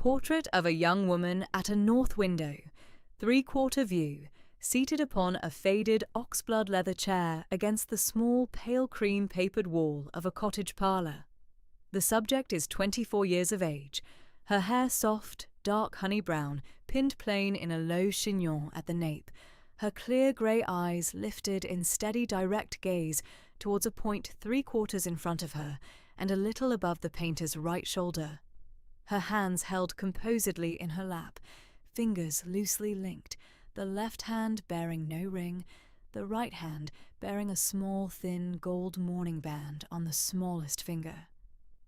Portrait of a young woman at a north window, three-quarter view, seated upon a faded oxblood leather chair against the small pale cream papered wall of a cottage parlour. The subject is 24 years of age, her hair soft, dark honey brown, pinned plain in a low chignon at the nape, her clear grey eyes lifted in steady direct gaze towards a point 3/4 in front of her and a little above the painter's right shoulder. Her hands held composedly in her lap, fingers loosely linked, the left hand bearing no ring, the right hand bearing a small thin gold mourning band on the smallest finger.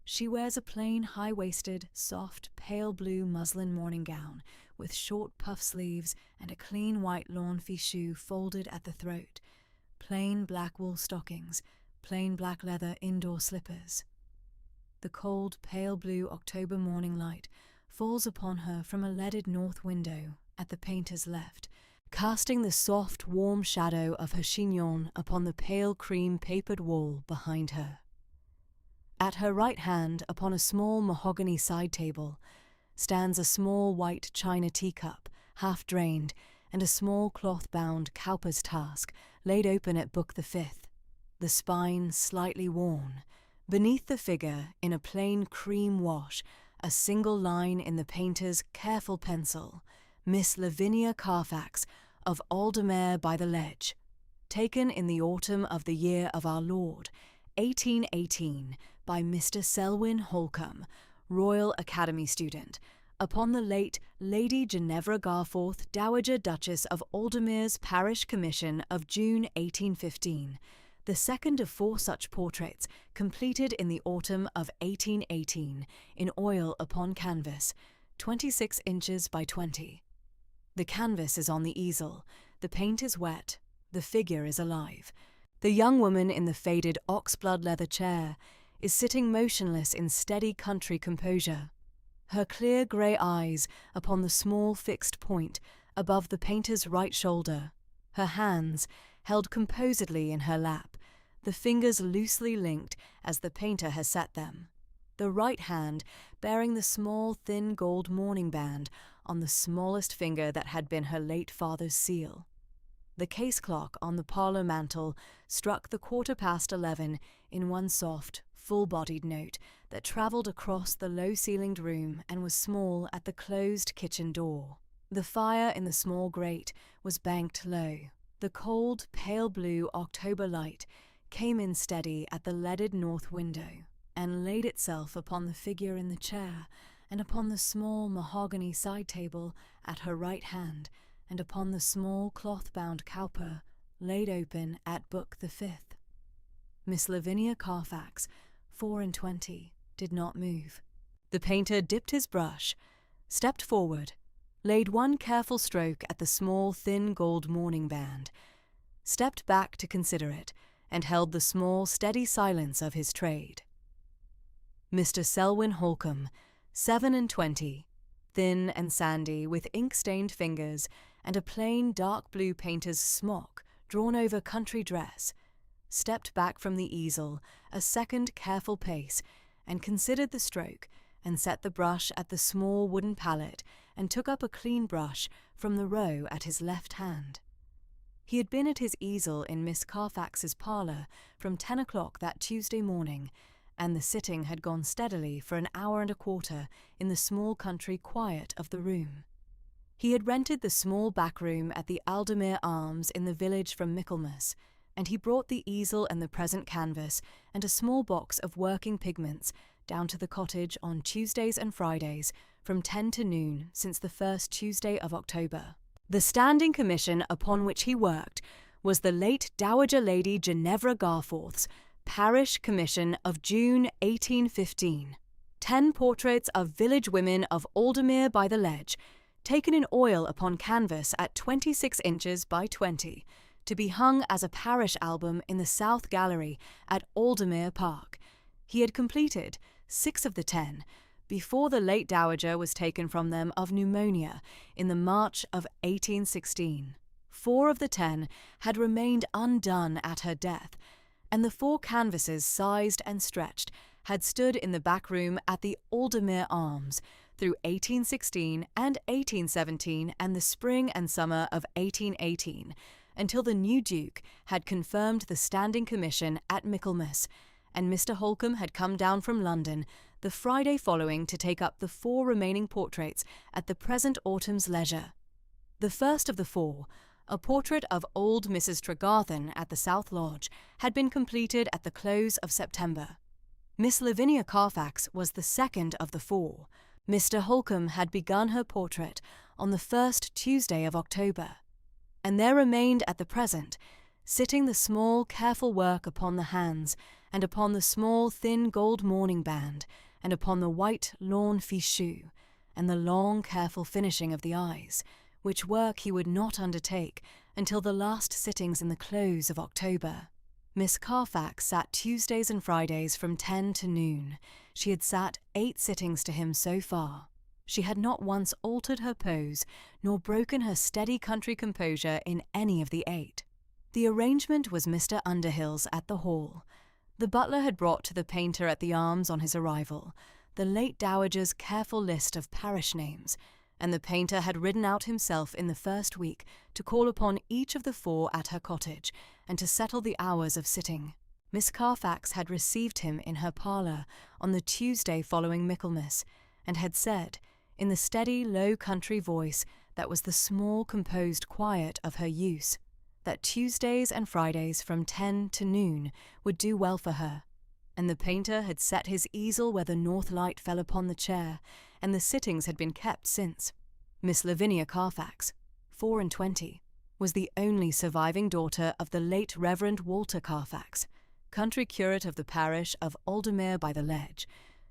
She wears a plain high-waisted, soft, pale blue muslin morning gown with short puff sleeves and a clean white lawn fichu folded at the throat, plain black wool stockings, plain black leather indoor slippers. The cold, pale blue October morning light falls upon her from a leaded north window at the painter's left, casting the soft, warm shadow of her chignon upon the pale cream papered wall behind her. At her right hand, upon a small mahogany side table, stands a small white china teacup, half drained, and a small cloth-bound Cowper's Task laid open at Book the Fifth, the spine slightly worn. Beneath the figure, in a plain cream wash, a single line in the painter's careful pencil, Miss Lavinia Carfax of Aldermere by the Ledge, taken in the autumn of the year of our Lord, 1818, by Mr. Selwyn Holcombe, Royal Academy student, upon the late Lady Ginevra Garforth, Dowager Duchess of Aldermere's Parish Commission of June 1815, the second of 4 such portraits completed in the autumn of 1818 in oil upon canvas, 26 inches by 20. The canvas is on the easel, the paint is wet, the figure is alive. The young woman in the faded oxblood leather chair is sitting motionless in steady country composure, her clear grey eyes upon the small fixed point above the painter's right shoulder, her hands held composedly in her lap, the fingers loosely linked as the painter has set them, the right hand bearing the small thin gold mourning band on the smallest finger that had been her late father's seal. The case clock on the parlour mantel struck the 11:15 in one soft, full-bodied note that travelled across the low-ceilinged room and was small at the closed kitchen door. The fire in the small grate was banked low. The cold, pale blue October light came in steady at the leaded north window and laid itself upon the figure in the chair and upon the small mahogany side table at her right hand and upon the small cloth-bound Cowper laid open at Book the Fifth. Miss Lavinia Carfax, 24, did not move. The painter dipped his brush, stepped forward, laid one careful stroke at the small thin gold mourning band, stepped back to consider it, and held the small steady silence of his trade. Mr. Selwyn Holcombe, 27, thin and sandy, with ink-stained fingers, and a plain dark blue painter's smock drawn over country dress, stepped back from the easel a second careful pace and considered the stroke and set the brush at the small wooden palette and took up a clean brush from the row at his left hand. He had been at his easel in Miss Carfax's parlour from 10 o'clock that Tuesday morning, and the sitting had gone steadily for an hour and a quarter in the small country quiet of the room. He had rented the small back room at the Aldermere Arms in the village from Michaelmas, and he brought the easel and the present canvas and a small box of working pigments down to the cottage on Tuesdays and Fridays from 10 to noon since the first Tuesday of October. The standing commission upon which he worked was the late Dowager Lady Ginevra Garforth's Parish Commission of June 1815. 10 portraits of village women of Aldermere by the Ledge, taken in oil upon canvas at 26 inches by 20, to be hung as a parish album in the South Gallery at Aldermere Park. He had completed 6 of the 10 before the late Dowager was taken from them of pneumonia in the March of 1816. 4 of the 10 had remained undone at her death, and the 4 canvases sized and stretched had stood in the back room at the Aldermere Arms through 1816 and 1817 and the spring and summer of 1818, until the new Duke had confirmed the Standing Commission at Michaelmas, and Mr. Holcombe had come down from London the Friday following to take up the 4 remaining portraits at the present autumn's leisure. The first of the 4, a portrait of old Mrs. Tregarthen at the South Lodge, had been completed at the close of September. Miss Lavinia Carfax was the second of the 4. Mr. Holcombe had begun her portrait on the first Tuesday of October, and there remained at the present, sitting the small careful work upon the hands, and upon the small thin gold mourning band, and upon the white lawn fichu, and the long careful finishing of the eyes, which work he would not undertake until the last sittings in the close of October. Miss Carfax sat Tuesdays and Fridays from 10 to noon. She had sat 8 sittings to him so far. She had not once altered her pose, nor broken her steady country composure in any of the 8. The arrangement was Mr. Underhill's at the Hall. The butler had brought to the painter at the Arms on his arrival the late dowager's careful list of parish names, and the painter had ridden out himself in the first week to call upon each of the 4 at her cottage, and to settle the hours of sitting. Miss Carfax had received him in her parlour on the Tuesday following Michaelmas, and had said, in the steady, low country voice that was the small, composed quiet of her use, that Tuesdays and Fridays from 10 to noon would do well for her, and the painter had set his easel where the north light fell upon the chair, and the sittings had been kept since. Miss Lavinia Carfax, 24, was the only surviving daughter of the late Reverend Walter Carfax, country curate of the parish of Aldermere by the Ledge,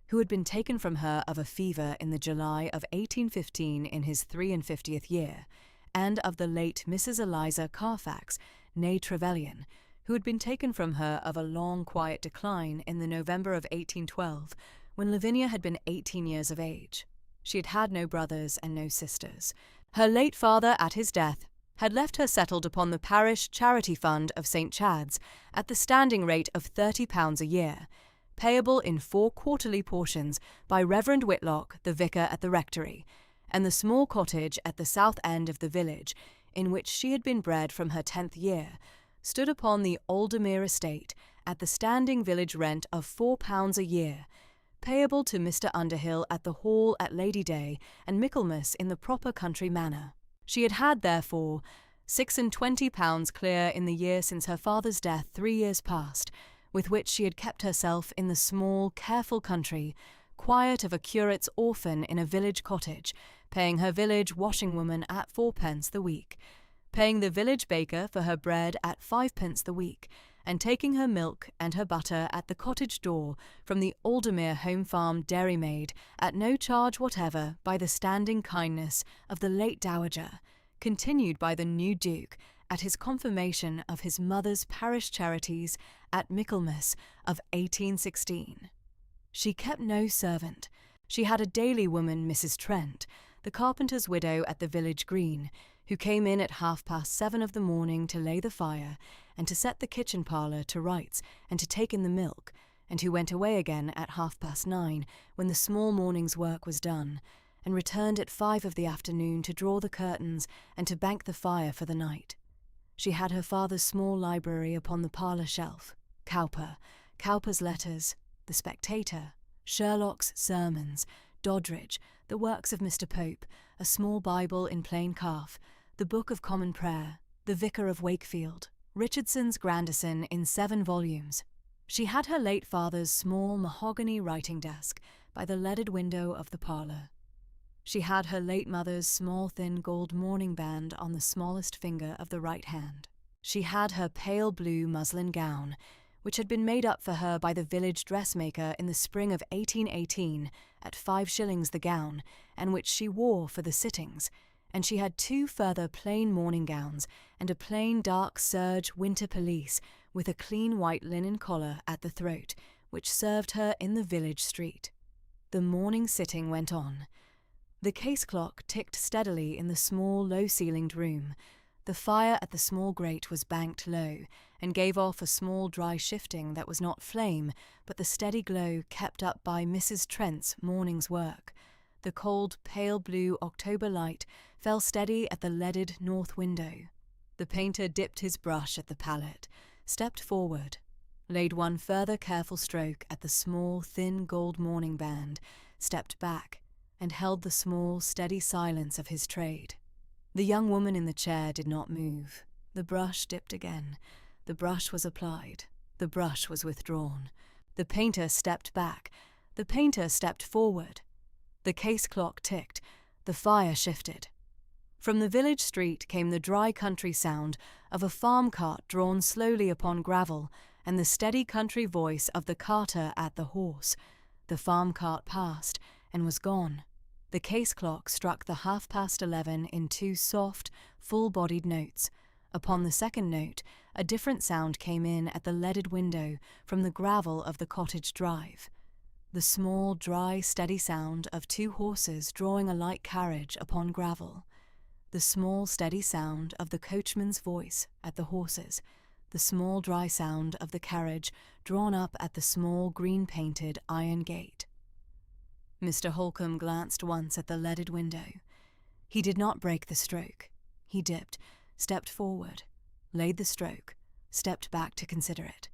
who had been taken from her of a fever in the July of 1815 in his 53rd year, and of the late Mrs. Eliza Carfax, née Trevelyan, who had been taken from her of a long quiet decline in the November of 1812, when Lavinia had been 18 years of age. She had had no brothers and no sisters. Her late father, at his death, had left her settled upon the parish charity fund of St. Chad's at the standing rate of £30 a year, payable in 4 quarterly portions by Reverend Whitlock, the vicar at the rectory, and the small cottage at the south end of the village, in which she had been bred from her 10th year, stood upon the Aldermere estate at the standing village rent of £4 a year, payable to Mr. Underhill at the Hall at Lady Day and Michaelmas in the proper country manner. She had had, therefore, £26 clear in the year since her father's death 3 years past, with which she had kept herself in the small, careful country, quiet of a curate's orphan in a village cottage, paying her village washing-woman at 4p the week, paying the village baker for her bread at 5p the week, and taking her milk and her butter at the cottage door from the Aldermere home farm dairymaid at no charge whatever by the standing kindness of the late dowager, continued by the new Duke at his confirmation of his mother's parish charities at Michaelmas of 1816. She kept no servant. She had a daily woman, Mrs. Trent, the carpenter's widow at the village green, who came in at 7:30 of the morning to lay the fire, and to set the kitchen parlour to rights, and to take in the milk, and who went away again at 9:30 when the small morning's work was done, and returned at 5 of the afternoon to draw the curtains and to bank the fire for the night. She had her father's small library upon the parlour shelf, Cowper's letters, the Spectator, Sherlock's sermons, Doddridge, the works of Mr. Pope, a small Bible in plain calf, the Book of Common Prayer, the Vicar of Wakefield, Richardson's Grandison in 7 volumes. She had her late father's small mahogany writing desk by the leaded window of the parlour. She had her late mother's small thin gold mourning band on the smallest finger of the right hand. She had her pale blue muslin gown, which had been made up for her by the village dressmaker in the spring of 1818 at 5 shillings the gown, and which she wore for the sittings, and she had 2 further plain morning gowns and a plain dark serge winter pelisse with a clean white linen collar at the throat, which served her in the village street. The morning sitting went on. The case clock ticked steadily in the small low-ceilinged room. The fire at the small grate was banked low, and gave off a small dry shifting that was not flame, but the steady glow kept up by Mrs. Trent's morning's work. The cold, pale blue October light fell steady at the leaded north window. The painter dipped his brush at the palette, stepped forward, laid one further careful stroke at the small, thin gold mourning band, stepped back, and held the small, steady silence of his trade. The young woman in the chair did not move. The brush dipped again. The brush was applied. The brush was withdrawn. The painter stepped back. The painter stepped forward. The case clock ticked. The fire shifted. From the village street came the dry country sound of a farm cart drawn slowly upon gravel and the steady country voice of the carter at the horse. The farm cart passed and was gone. The case clock struck the 11:30 in two soft, full-bodied notes. Upon the second note, a different sound came in at the leaded window from the gravel of the cottage drive. The small, dry, steady sound of two horses drawing a light carriage upon gravel. The small, steady sound of the coachman's voice at the horses. The small, dry sound of the carriage drawn up at the small, green-painted iron gate. Mr. Holcombe glanced once at the leaded window. He did not break the stroke. He dipped, stepped forward, laid the stroke, stepped back to consider it.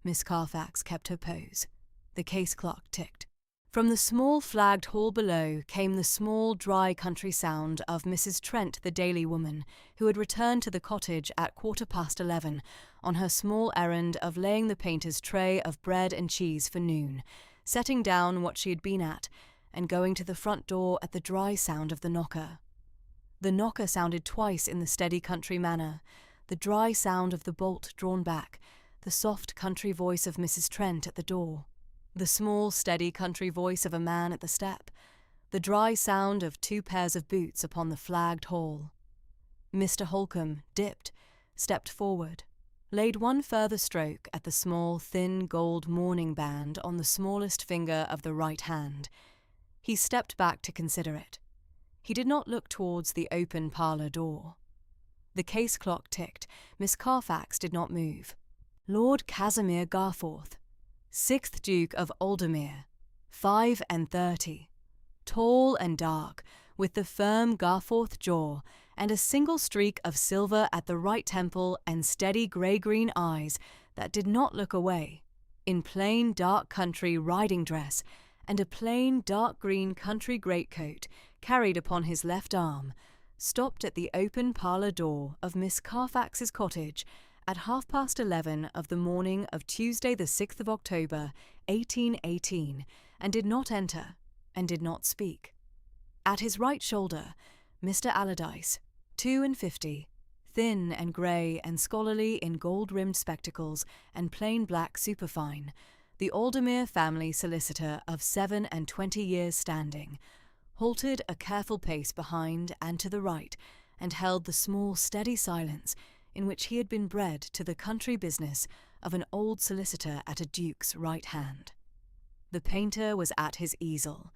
Miss Carfax kept her pose. The case clock ticked. From the small flagged hall below came the small, dry country sound of Mrs. Trent, the daily woman, who had returned to the cottage at 11:15 on her small errand of laying the painter's tray of bread and cheese for noon, setting down what she had been at, and going to the front door at the dry sound of the knocker. The knocker sounded twice in the steady country manner, the dry sound of the bolt drawn back, the soft country voice of Mrs. Trent at the door, the small, steady country voice of a man at the step, the dry sound of two pairs of boots upon the flagged hall. Mr. Holcombe dipped, stepped forward, laid one further stroke at the small, thin gold mourning band on the smallest finger of the right hand. He stepped back to consider it. He did not look towards the open parlour door. The case clock ticked. Miss Carfax did not move. Lord Casimir Garforth, 6th Duke of Aldermere, 35, tall and dark, with the firm Garforth jaw and a single streak of silver at the right temple and steady grey-green eyes that did not look away, in plain dark country riding dress and a plain dark green country greatcoat carried upon his left arm, stopped at the open parlour door of Miss Carfax's cottage at 11:30 of the morning of Tuesday the 6th of October, 1818, and did not enter, and did not speak. At his right shoulder, Mr. Allardyce, 52, thin and grey and scholarly in gold-rimmed spectacles and plain black superfine, the Aldermere family solicitor of 27 years' standing, halted a careful pace behind and to the right, and held the small steady silence in which he had been bred to the country business of an old solicitor at a duke's right hand. The painter was at his easel.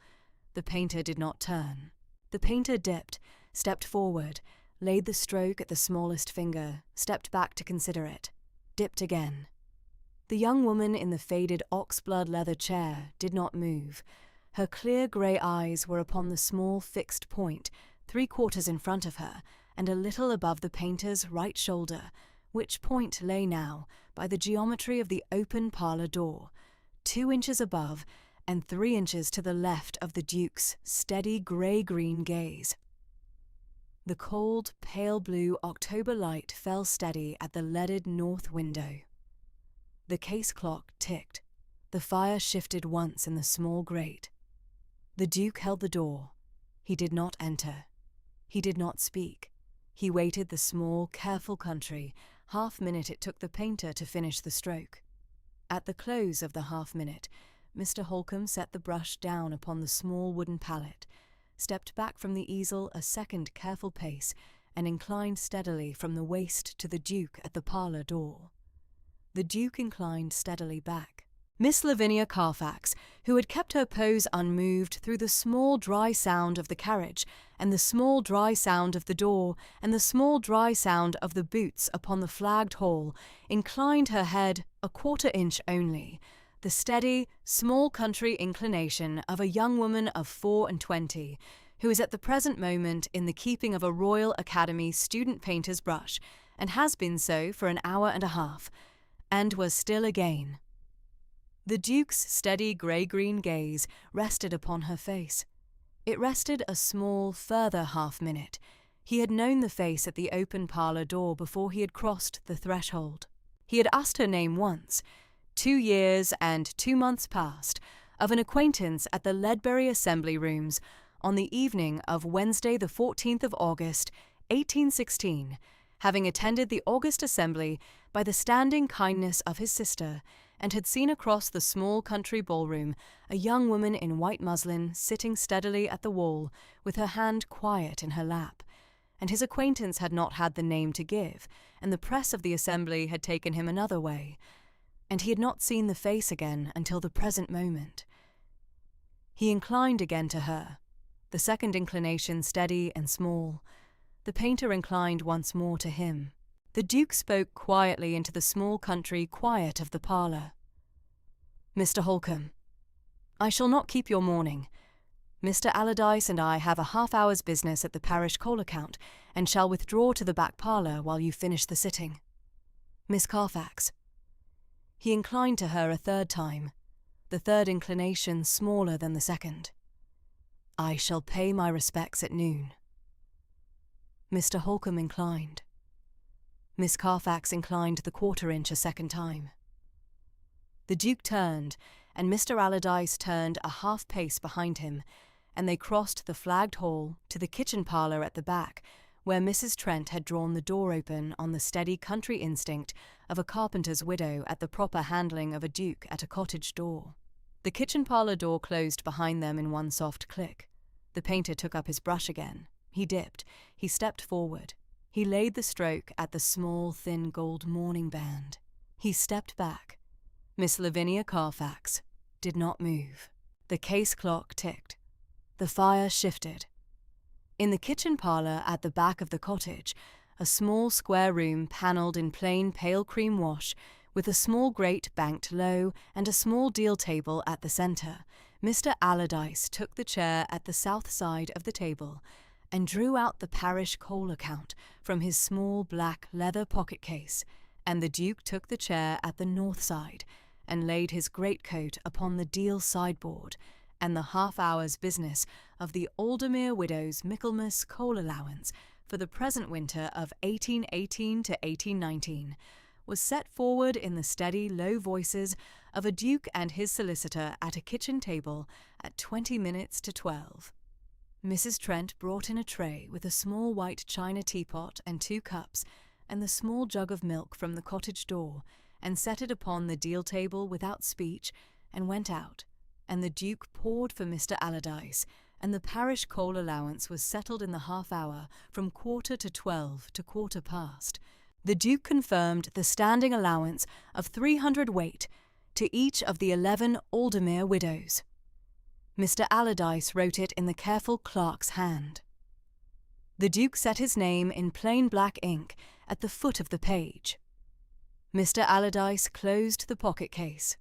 The painter did not turn. The painter dipped, stepped forward, laid the stroke at the smallest finger, stepped back to consider it, dipped again. The young woman in the faded ox-blood leather chair did not move. Her clear grey eyes were upon the small fixed point, 3/4 in front of her, and a little above the painter's right shoulder, which point lay now, by the geometry of the open parlour door, 2 inches above and 3 inches to the left of the Duke's steady grey-green gaze. The cold, pale blue October light fell steady at the leaded north window. The case clock ticked. The fire shifted once in the small grate. The Duke held the door. He did not enter. He did not speak. He waited the small, careful country half-minute it took the painter to finish the stroke. At the close of the half-minute, Mr. Holcombe set the brush down upon the small wooden pallet, stepped back from the easel a second careful pace, and inclined steadily from the waist to the Duke at the parlour door. The Duke inclined steadily back. Miss Lavinia Carfax, who had kept her pose unmoved through the small dry sound of the carriage, and the small dry sound of the door, and the small dry sound of the boots upon the flagged hall, inclined her head a 1/4 inch only, the steady, small country inclination of a young woman of 24, who is at the present moment in the keeping of a Royal Academy student painter's brush, and has been so for an hour and a half, and was still again. The Duke's steady grey-green gaze rested upon her face. It rested a small, further half-minute. He had known the face at the open parlour door before he had crossed the threshold. He had asked her name once, 2 years and 2 months past, of an acquaintance at the Ledbury Assembly Rooms on the evening of Wednesday the 14th of August, 1816, having attended the August Assembly by the standing kindness of his sister, and had seen across the small country ballroom a young woman in white muslin sitting steadily at the wall with her hand quiet in her lap, and his acquaintance had not had the name to give, and the press of the assembly had taken him another way, and he had not seen the face again until the present moment. He inclined again to her, the second inclination steady and small. The painter inclined once more to him. The Duke spoke quietly into the small country quiet of the parlour. "Mr. Holcombe, I shall not keep your morning. Mr. Allardyce and I have a half-hour's business at the parish coal account, and shall withdraw to the back parlour while you finish the sitting. Miss Carfax." He inclined to her a third time, the third inclination smaller than the second. "I shall pay my respects at noon." Mr. Holcombe inclined. Miss Carfax inclined the quarter-inch a second time. The Duke turned, and Mr. Allardyce turned a half-pace behind him, and they crossed the flagged hall to the kitchen parlour at the back, where Mrs. Trent had drawn the door open on the steady country instinct of a carpenter's widow at the proper handling of a duke at a cottage door. The kitchen parlour door closed behind them in one soft click. The painter took up his brush again. He dipped. He stepped forward. He laid the stroke at the small, thin gold mourning band. He stepped back. Miss Lavinia Carfax did not move. The case clock ticked. The fire shifted. In the kitchen parlour at the back of the cottage, a small square room panelled in plain pale cream wash, with a small grate banked low and a small deal table at the centre, Mr. Allardyce took the chair at the south side of the table and drew out the parish coal account from his small black leather pocket-case, and the Duke took the chair at the north side and laid his greatcoat upon the deal sideboard, and the half-hour's business of the Aldermere Widows' Michaelmas coal allowance for the present winter of 1818 to 1819 was set forward in the steady, low voices of a Duke and his solicitor at a kitchen table at 20 minutes to 12. Mrs. Trent brought in a tray with a small white china teapot and 2 cups and the small jug of milk from the cottage door, and set it upon the deal table without speech, and went out, and the Duke poured for Mr. Allardyce, and the parish coal allowance was settled in the half-hour from 11:45 to 15:15. The Duke confirmed the standing allowance of 300 weight to each of the 11 Aldermere widows. Mr. Allardyce wrote it in the careful clerk's hand. The Duke set his name in plain black ink at the foot of the page. Mr. Allardyce closed the pocket-case.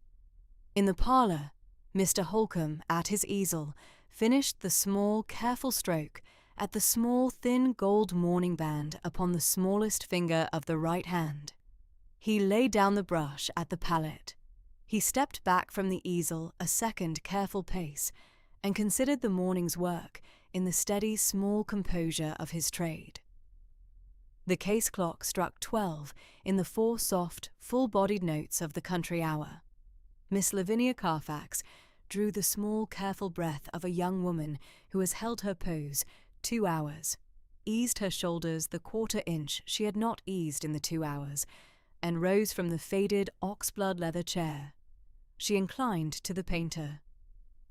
In the parlour, Mr. Holcombe, at his easel, finished the small, careful stroke at the small, thin gold mourning band upon the smallest finger of the right hand. He laid down the brush at the palette. He stepped back from the easel a second careful pace, and considered the morning's work in the steady, small composure of his trade. The case clock struck 12 in the 4 soft, full-bodied notes of the country hour. Miss Lavinia Carfax drew the small, careful breath of a young woman who has held her pose 2 hours, eased her shoulders the quarter-inch she had not eased in the 2 hours, and rose from the faded ox-blood leather chair. She inclined to the painter.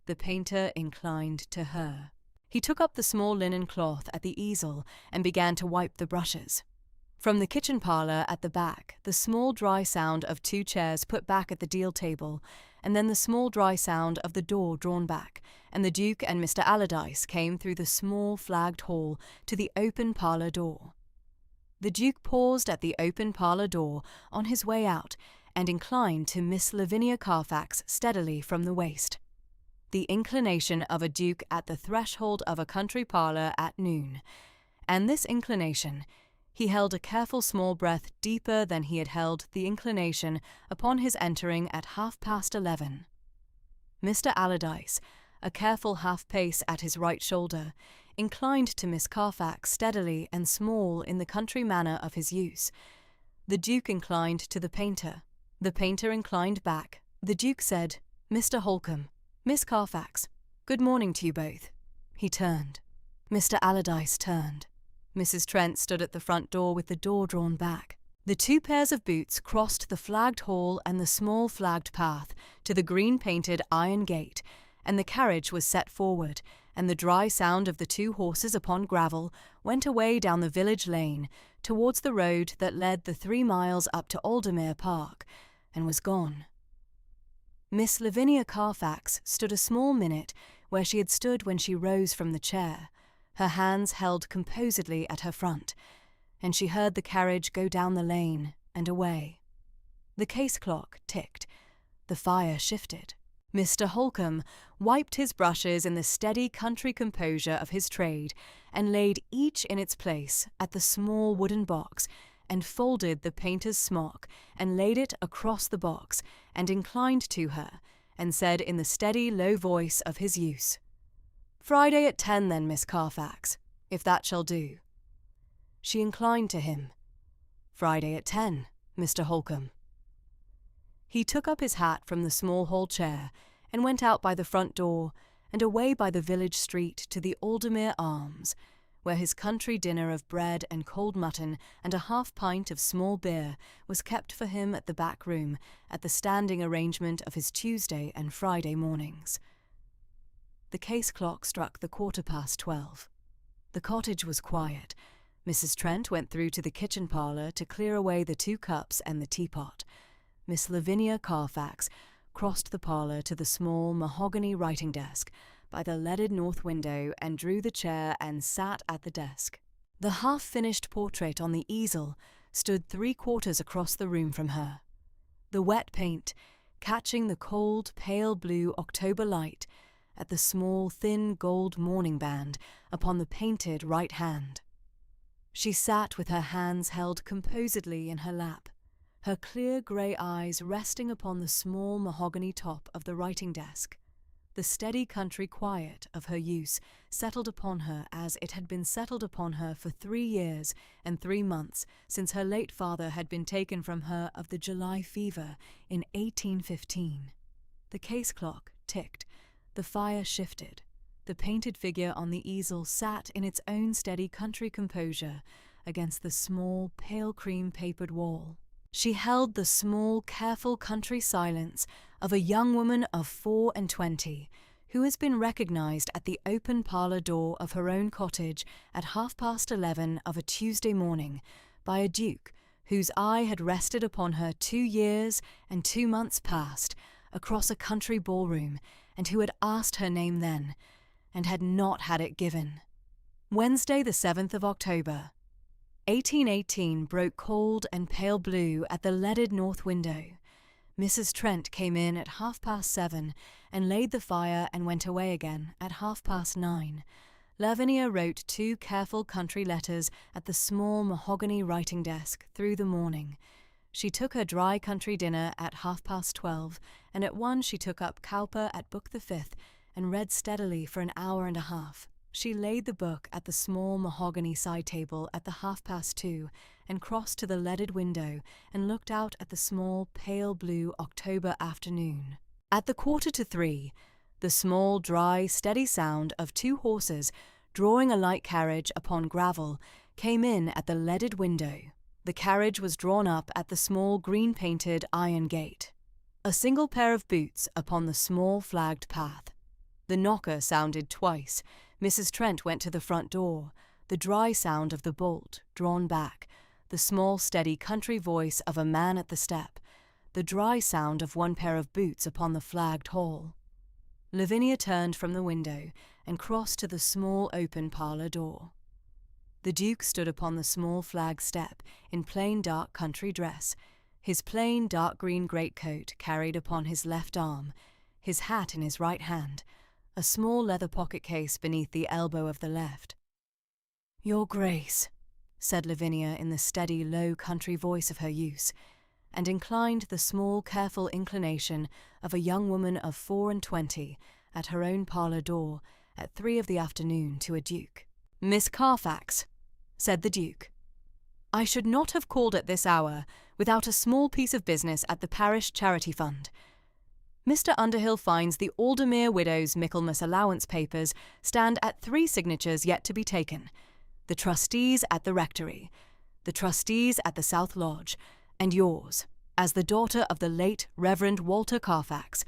The painter inclined to her. He took up the small linen cloth at the easel and began to wipe the brushes. From the kitchen parlour at the back, the small dry sound of 2 chairs put back at the deal table, and then the small dry sound of the door drawn back, and the Duke and Mr. Allardyce came through the small flagged hall to the open parlour door. The Duke paused at the open parlour door on his way out, and inclined to Miss Lavinia Carfax steadily from the waist. The inclination of a duke at the threshold of a country parlour at noon, and this inclination he held a careful small breath deeper than he had held the inclination upon his entering at 11:30. Mr. Allardyce, a careful half-pace at his right shoulder, inclined to Miss Carfax steadily and small in the country manner of his use. The Duke inclined to the painter. The painter inclined back. The Duke said, "Mr. Holcombe, Miss Carfax, good morning to you both." He turned. Mr. Allardyce turned. Mrs. Trent stood at the front door with the door drawn back. The two pairs of boots crossed the flagged hall and the small flagged path to the green-painted iron gate, and the carriage was set forward, and the dry sound of the two horses upon gravel went away down the village lane towards the road that led the 3 miles up to Aldermere Park, and was gone. Miss Lavinia Carfax stood a small minute where she had stood when she rose from the chair, her hands held composedly at her front, and she heard the carriage go down the lane and away. The case clock ticked. The fire shifted. Mr. Holcombe wiped his brushes in the steady country composure of his trade, and laid each in its place at the small wooden box, and folded the painter's smock, and laid it across the box, and inclined to her, and said in the steady low voice of his use, "Friday at 10 then, Miss Carfax, if that shall do." She inclined to him. "Friday at 10, Mr. Holcombe." He took up his hat from the small hall chair, and went out by the front door, and away by the village street to the Aldermere Arms, where his country dinner of bread and cold mutton and a half-pint of small beer was kept for him at the back room, at the standing arrangement of his Tuesday and Friday mornings. The case clock struck the 12:15. The cottage was quiet. Mrs. Trent went through to the kitchen parlour to clear away the 2 cups and the teapot. Miss Lavinia Carfax crossed the parlour to the small mahogany writing desk by the leaded north window and drew the chair and sat at the desk. The half-finished portrait on the easel stood 3/4 across the room from her. The wet paint, catching the cold, pale blue October light, at the small, thin gold mourning band upon the painted right hand. She sat with her hands held composedly in her lap, her clear grey eyes resting upon the small mahogany top of the writing desk. The steady country quiet of her use settled upon her as it had been settled upon her for 3 years and 3 months since her late father had been taken from her of the July fever in 1815. The case clock ticked, the fire shifted, the painted figure on the easel sat in its own steady country composure against the small, pale cream papered wall. She held the small, careful country silence of a young woman of 24, who has been recognised at the open parlour door of her own cottage at 11:30 of a Tuesday morning by a duke whose eye had rested upon her 2 years and 2 months past across a country ballroom, and who had asked her name then, and had not had it given. Wednesday the 7th of October, 1818 broke cold and pale blue at the leaded north window. Mrs. Trent came in at 7:30 and laid the fire and went away again at 9:30. Lavinia wrote 2 careful country letters at the small mahogany writing desk through the morning. She took her dry country dinner at 12:30, and at 1 she took up Cowper at Book the 5th and read steadily for an hour and a half. She laid the book at the small mahogany side table at the 2:30 and crossed to the leaded window and looked out at the small pale blue October afternoon. At the 2:45, the small dry steady sound of 2 horses drawing a light carriage upon gravel came in at the leaded window. The carriage was drawn up at the small green-painted iron gate. A single pair of boots upon the small flagged path. The knocker sounded twice. Mrs. Trent went to the front door, the dry sound of the bolt drawn back, the small steady country voice of a man at the step, the dry sound of 1 pair of boots upon the flagged hall. Lavinia turned from the window and crossed to the small open parlour door. The Duke stood upon the small flag step in plain dark country dress. his plain dark green greatcoat carried upon his left arm, his hat in his right hand, a small leather pocket case beneath the elbow of the left. "Your Grace," said Lavinia in the steady, low country voice of her use, and inclined the small, careful inclination of a young woman of 24 at her own parlour door at 3 of the afternoon to a duke. "Miss Carfax," said the Duke, "I should not have called at this hour without a small piece of business at the Parish Charity Fund. Mr. Underhill finds the Aldermere Widows' Michaelmas allowance papers stand at 3 signatures yet to be taken, the trustees at the rectory, the trustees at the South Lodge, and yours, as the daughter of the late Reverend Walter Carfax.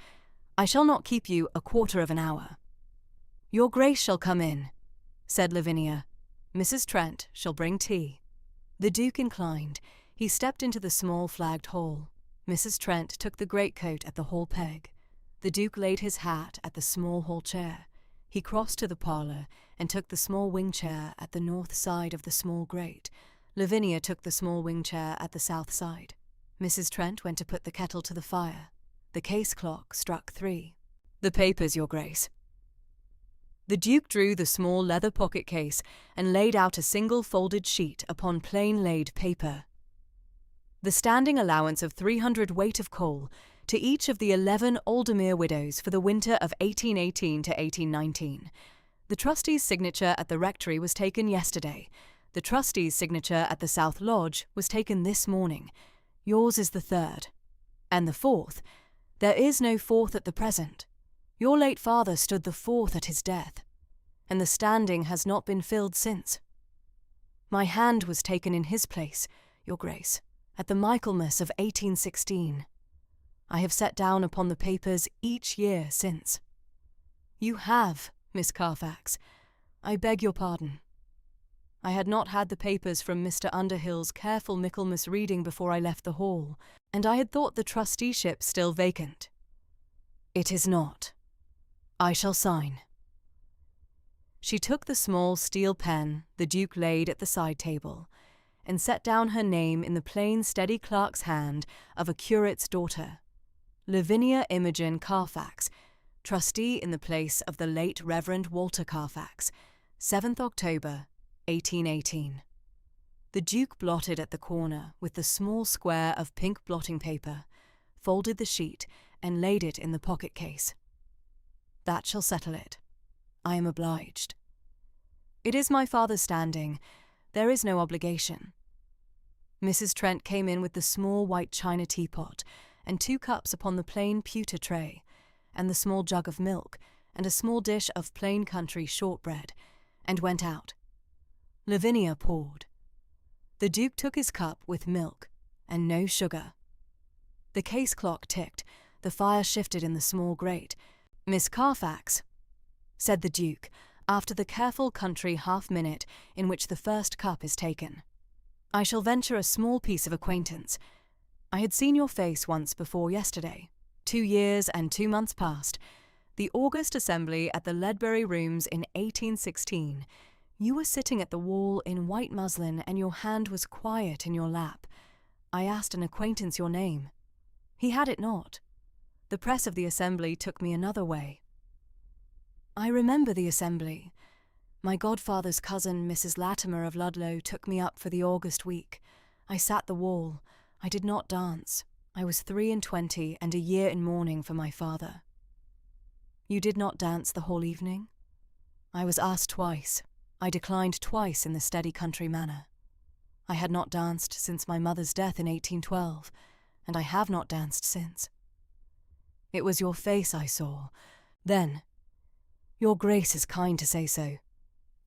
I shall not keep you a quarter of an hour." "Your Grace shall come in," said Lavinia. "Mrs. Trent shall bring tea." The Duke inclined. He stepped into the small flagged hall. Mrs. Trent took the greatcoat at the hall peg. The Duke laid his hat at the small hall chair. He crossed to the parlour and took the small wing chair at the north side of the small grate. Lavinia took the small wing chair at the south side. Mrs. Trent went to put the kettle to the fire. The case clock struck 3. "The papers, Your Grace." The Duke drew the small leather pocket case and laid out a single folded sheet upon plain laid paper. "The standing allowance of 300 weight of coal to each of the 11 Aldermere widows for the winter of 1818 to 1819. The trustee's signature at the rectory was taken yesterday. The trustee's signature at the South Lodge was taken this morning. Yours is the 3rd. And the 4th. There is no 4th at the present. Your late father stood the 4th at his death, and the standing has not been filled since. My hand was taken in his place, Your Grace, at the Michaelmas of 1816. I have set down upon the papers each year since." "You have, Miss Carfax. I beg your pardon. I had not had the papers from Mr. Underhill's careful Michaelmas reading before I left the hall, and I had thought the trusteeship still vacant. It is not. I shall sign." She took the small steel pen the Duke laid at the side table, and set down her name in the plain steady clerk's hand of a curate's daughter, Lavinia Imogen Carfax, trustee in the place of the late Reverend Walter Carfax, 7th October, 1818. The Duke blotted at the corner with the small square of pink blotting paper, folded the sheet, and laid it in the pocket case. "That shall settle it. I am obliged. It is my father's standing. There is no obligation." Mrs. Trent came in with the small white china teapot and 2 cups upon the plain pewter tray, and the small jug of milk, and a small dish of plain country shortbread, and went out. Lavinia poured. The Duke took his cup with milk, and no sugar. The case clock ticked, the fire shifted in the small grate. "Miss Carfax," said the Duke, after the careful country half-minute in which the first cup is taken, "I shall venture a small piece of acquaintance. I had seen your face once before yesterday, 2 years and 2 months past, the August Assembly at the Ledbury Rooms in 1816. You were sitting at the wall in white muslin and your hand was quiet in your lap. I asked an acquaintance your name. He had it not. The press of the Assembly took me another way." "I remember the Assembly. My godfather's cousin, Mrs. Latimer of Ludlow, took me up for the August week. I sat the wall. I did not dance. I was 23 and a year in mourning for my father." "You did not dance the whole evening?" "I was asked twice. I declined twice in the steady country manner. I had not danced since my mother's death in 1812, and I have not danced since. It was your face I saw. Then, Your Grace is kind to say so.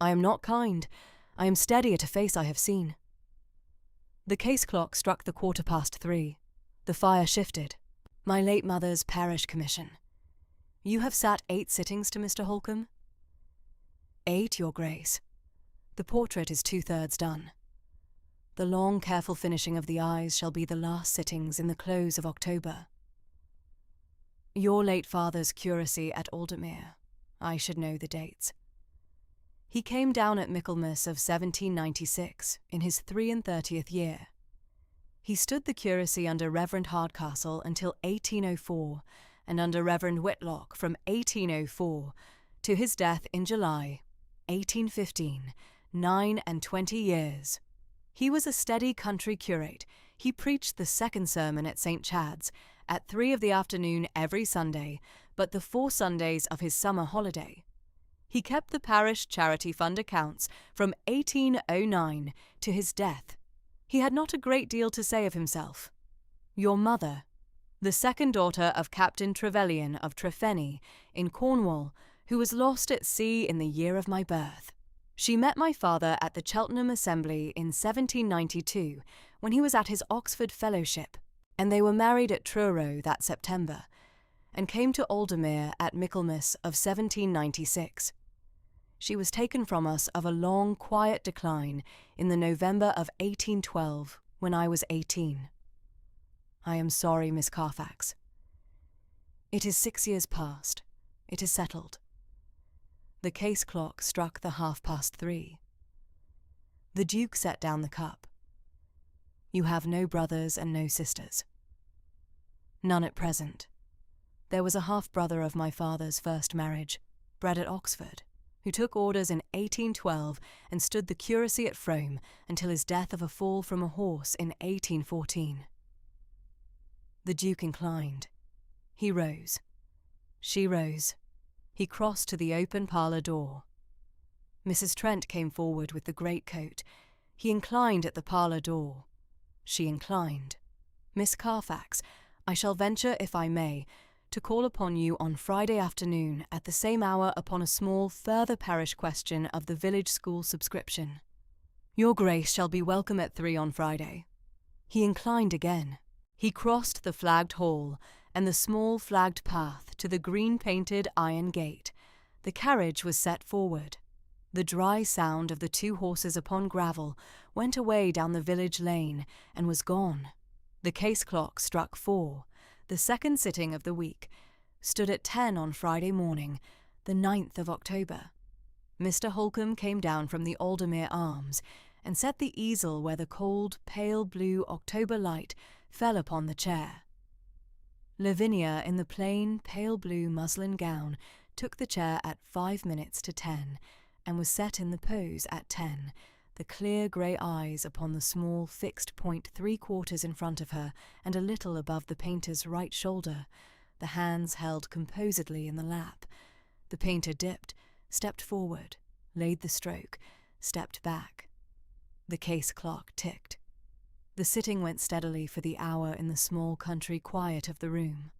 I am not kind. I am steady at a face I have seen." The case clock struck the 3:15. The fire shifted. "My late mother's parish commission. You have sat 8 sittings to Mr. Holcombe?" "8, Your Grace. The portrait is 2/3 done. The long, careful finishing of the eyes shall be the last sittings in the close of October." "Your late father's curacy at Aldermere. I should know the dates." "He came down at Michaelmas of 1796, in his 33rd year. He stood the curacy under Reverend Hardcastle until 1804, and under Reverend Whitlock from 1804 to his death in July 1815, 29 years. He was a steady country curate. He preached the second sermon at St. Chad's at 3 of the afternoon every Sunday, but the 4 Sundays of his summer holiday. He kept the parish charity fund accounts from 1809 to his death. He had not a great deal to say of himself. Your mother, the second daughter of Captain Trevelyan of Trefeny in Cornwall, who was lost at sea in the year of my birth. She met my father at the Cheltenham Assembly in 1792, when he was at his Oxford Fellowship, and they were married at Truro that September, and came to Aldermere at Michaelmas of 1796. She was taken from us of a long, quiet decline in the November of 1812, when I was 18. I am sorry, Miss Carfax. It is 6 years past. It is settled. The case clock struck the 3:30. The Duke set down the cup. You have no brothers and no sisters. None at present. There was a half-brother of my father's first marriage, bred at Oxford, who took orders in 1812 and stood the curacy at Frome until his death of a fall from a horse in 1814. The Duke inclined. He rose. She rose. He crossed to the open parlour door. Mrs. Trent came forward with the greatcoat. He inclined at the parlour door. She inclined. Miss Carfax, I shall venture, if I may, to call upon you on Friday afternoon at the same hour upon a small further parish question of the village school subscription. Your Grace shall be welcome at 3 on Friday. He inclined again. He crossed the flagged hall and the small flagged path to the green-painted iron gate. The carriage was set forward. The dry sound of the 2 horses upon gravel went away down the village lane and was gone. The case clock struck 4. The second sitting of the week stood at 10 on Friday morning, the 9th of October. Mr. Holcombe came down from the Aldermere Arms and set the easel where the cold, pale blue October light fell upon the chair. Lavinia, in the plain, pale blue muslin gown, took the chair at 5 minutes to 10, and was set in the pose at 10, the clear grey eyes upon the small fixed point 3/4 in front of her and a little above the painter's right shoulder, the hands held composedly in the lap. The painter dipped, stepped forward, laid the stroke, stepped back. The case clock ticked. The sitting went steadily for the hour in the small country quiet of the room.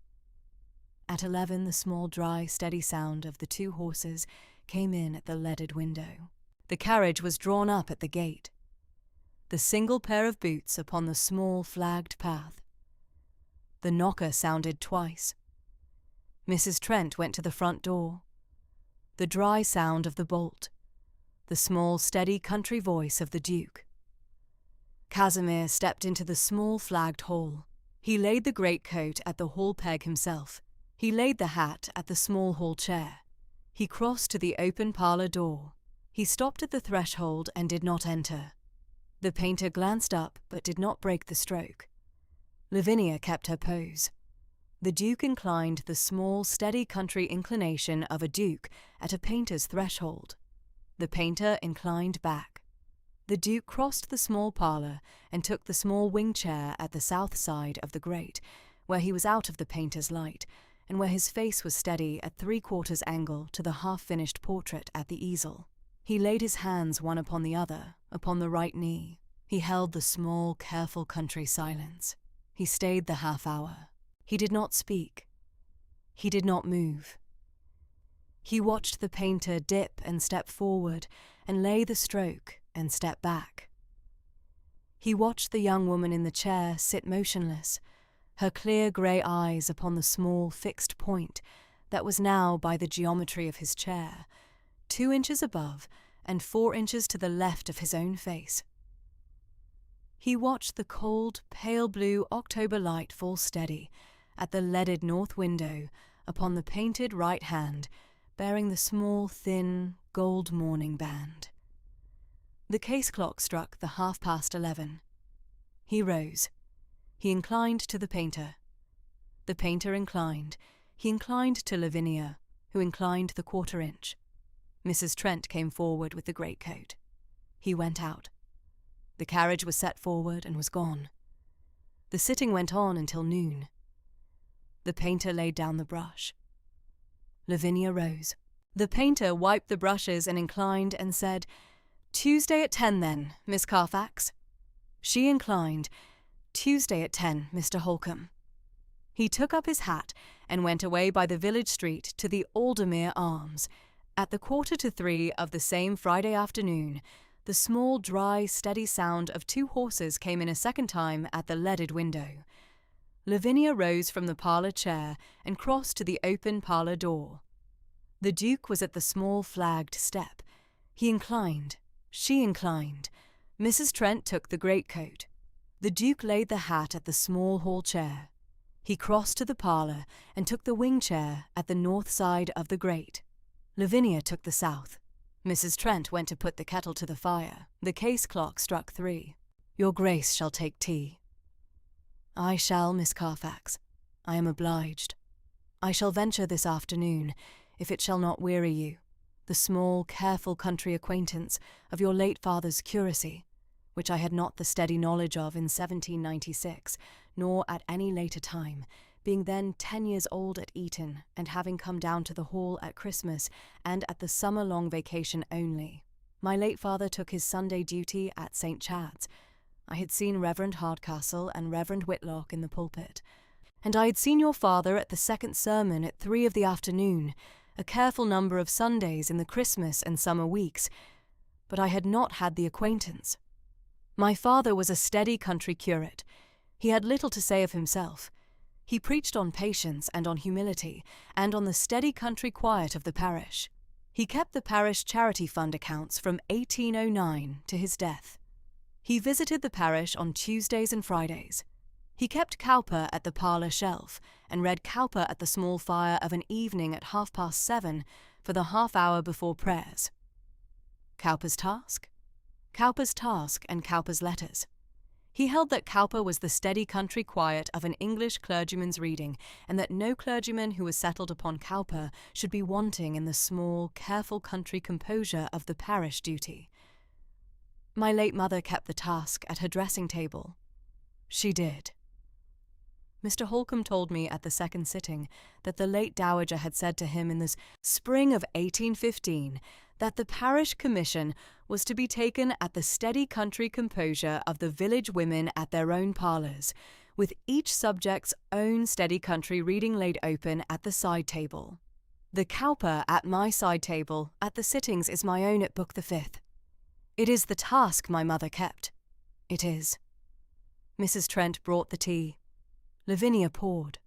At 11 the small dry steady sound of the 2 horses came in at the leaded window. The carriage was drawn up at the gate. The single pair of boots upon the small flagged path. The knocker sounded twice. Mrs. Trent went to the front door. The dry sound of the bolt. The small steady country voice of the Duke. Casimir stepped into the small flagged hall. He laid the greatcoat at the hall peg himself. He laid the hat at the small hall chair. He crossed to the open parlour door. He stopped at the threshold and did not enter. The painter glanced up but did not break the stroke. Lavinia kept her pose. The Duke inclined the small, steady country inclination of a duke at a painter's threshold. The painter inclined back. The Duke crossed the small parlour and took the small wing chair at the south side of the grate, where he was out of the painter's light, and where his face was steady at 3/4 angle to the half-finished portrait at the easel. He laid his hands one upon the other, upon the right knee. He held the small, careful country silence. He stayed the half-hour. He did not speak. He did not move. He watched the painter dip and step forward and lay the stroke and step back. He watched the young woman in the chair sit motionless, her clear grey eyes upon the small fixed point that was now, by the geometry of his chair, 2 inches above and 4 inches to the left of his own face. He watched the cold, pale blue October light fall steady at the leaded north window upon the painted right hand, bearing the small, thin, gold mourning band. The case clock struck the 11:30. He rose. He inclined to the painter. The painter inclined. He inclined to Lavinia, who inclined the quarter-inch. Mrs. Trent came forward with the greatcoat. He went out. The carriage was set forward and was gone. The sitting went on until noon. The painter laid down the brush. Lavinia rose. The painter wiped the brushes and inclined and said, "Tuesday at 10 then, Miss Carfax." She inclined, "Tuesday at 10, Mr. Holcomb." He took up his hat and went away by the village street to the Aldermere Arms. At the 2:45 of the same Friday afternoon, the small, dry, steady sound of 2 horses came in a second time at the leaded window. Lavinia rose from the parlour chair and crossed to the open parlour door. The Duke was at the small flagged step. He inclined. She inclined. Mrs. Trent took the greatcoat. The Duke laid the hat at the small hall chair. He crossed to the parlour and took the wing chair at the north side of the grate. Lavinia took the south. Mrs. Trent went to put the kettle to the fire. The case clock struck 3. "Your Grace shall take tea." "I shall, Miss Carfax. I am obliged. I shall venture this afternoon, if it shall not weary you, the small, careful country acquaintance of your late father's curacy, which I had not the steady knowledge of in 1796, nor at any later time, being then 10 years old at Eton, and having come down to the Hall at Christmas and at the summer-long vacation only. My late father took his Sunday duty at St. Chad's. I had seen Reverend Hardcastle and Reverend Whitlock in the pulpit, and I had seen your father at the second sermon at 3 of the afternoon, a careful number of Sundays in the Christmas and summer weeks, but I had not had the acquaintance. My father was a steady country curate. He had little to say of himself. He preached on patience and on humility, and on the steady country quiet of the parish. He kept the parish charity fund accounts from 1809 to his death. He visited the parish on Tuesdays and Fridays. He kept Cowper at the parlour shelf, and read Cowper at the small fire of an evening at 7:30 for the half-hour before prayers. Cowper's task? Cowper's task and Cowper's letters. He held that Cowper was the steady country quiet of an English clergyman's reading, and that no clergyman who was settled upon Cowper should be wanting in the small, careful country composure of the parish duty. My late mother kept the task at her dressing-table. She did. Mr. Holcomb told me at the second sitting that the late dowager had said to him in the spring of 1815 that the parish commission was to be taken at the steady country composure of the village women at their own parlours, with each subject's own steady country reading laid open at the side-table. The Cowper at my side-table at the sittings is my own at Book the 5th. It is the task my mother kept. It is. Mrs. Trent brought the tea. Lavinia poured.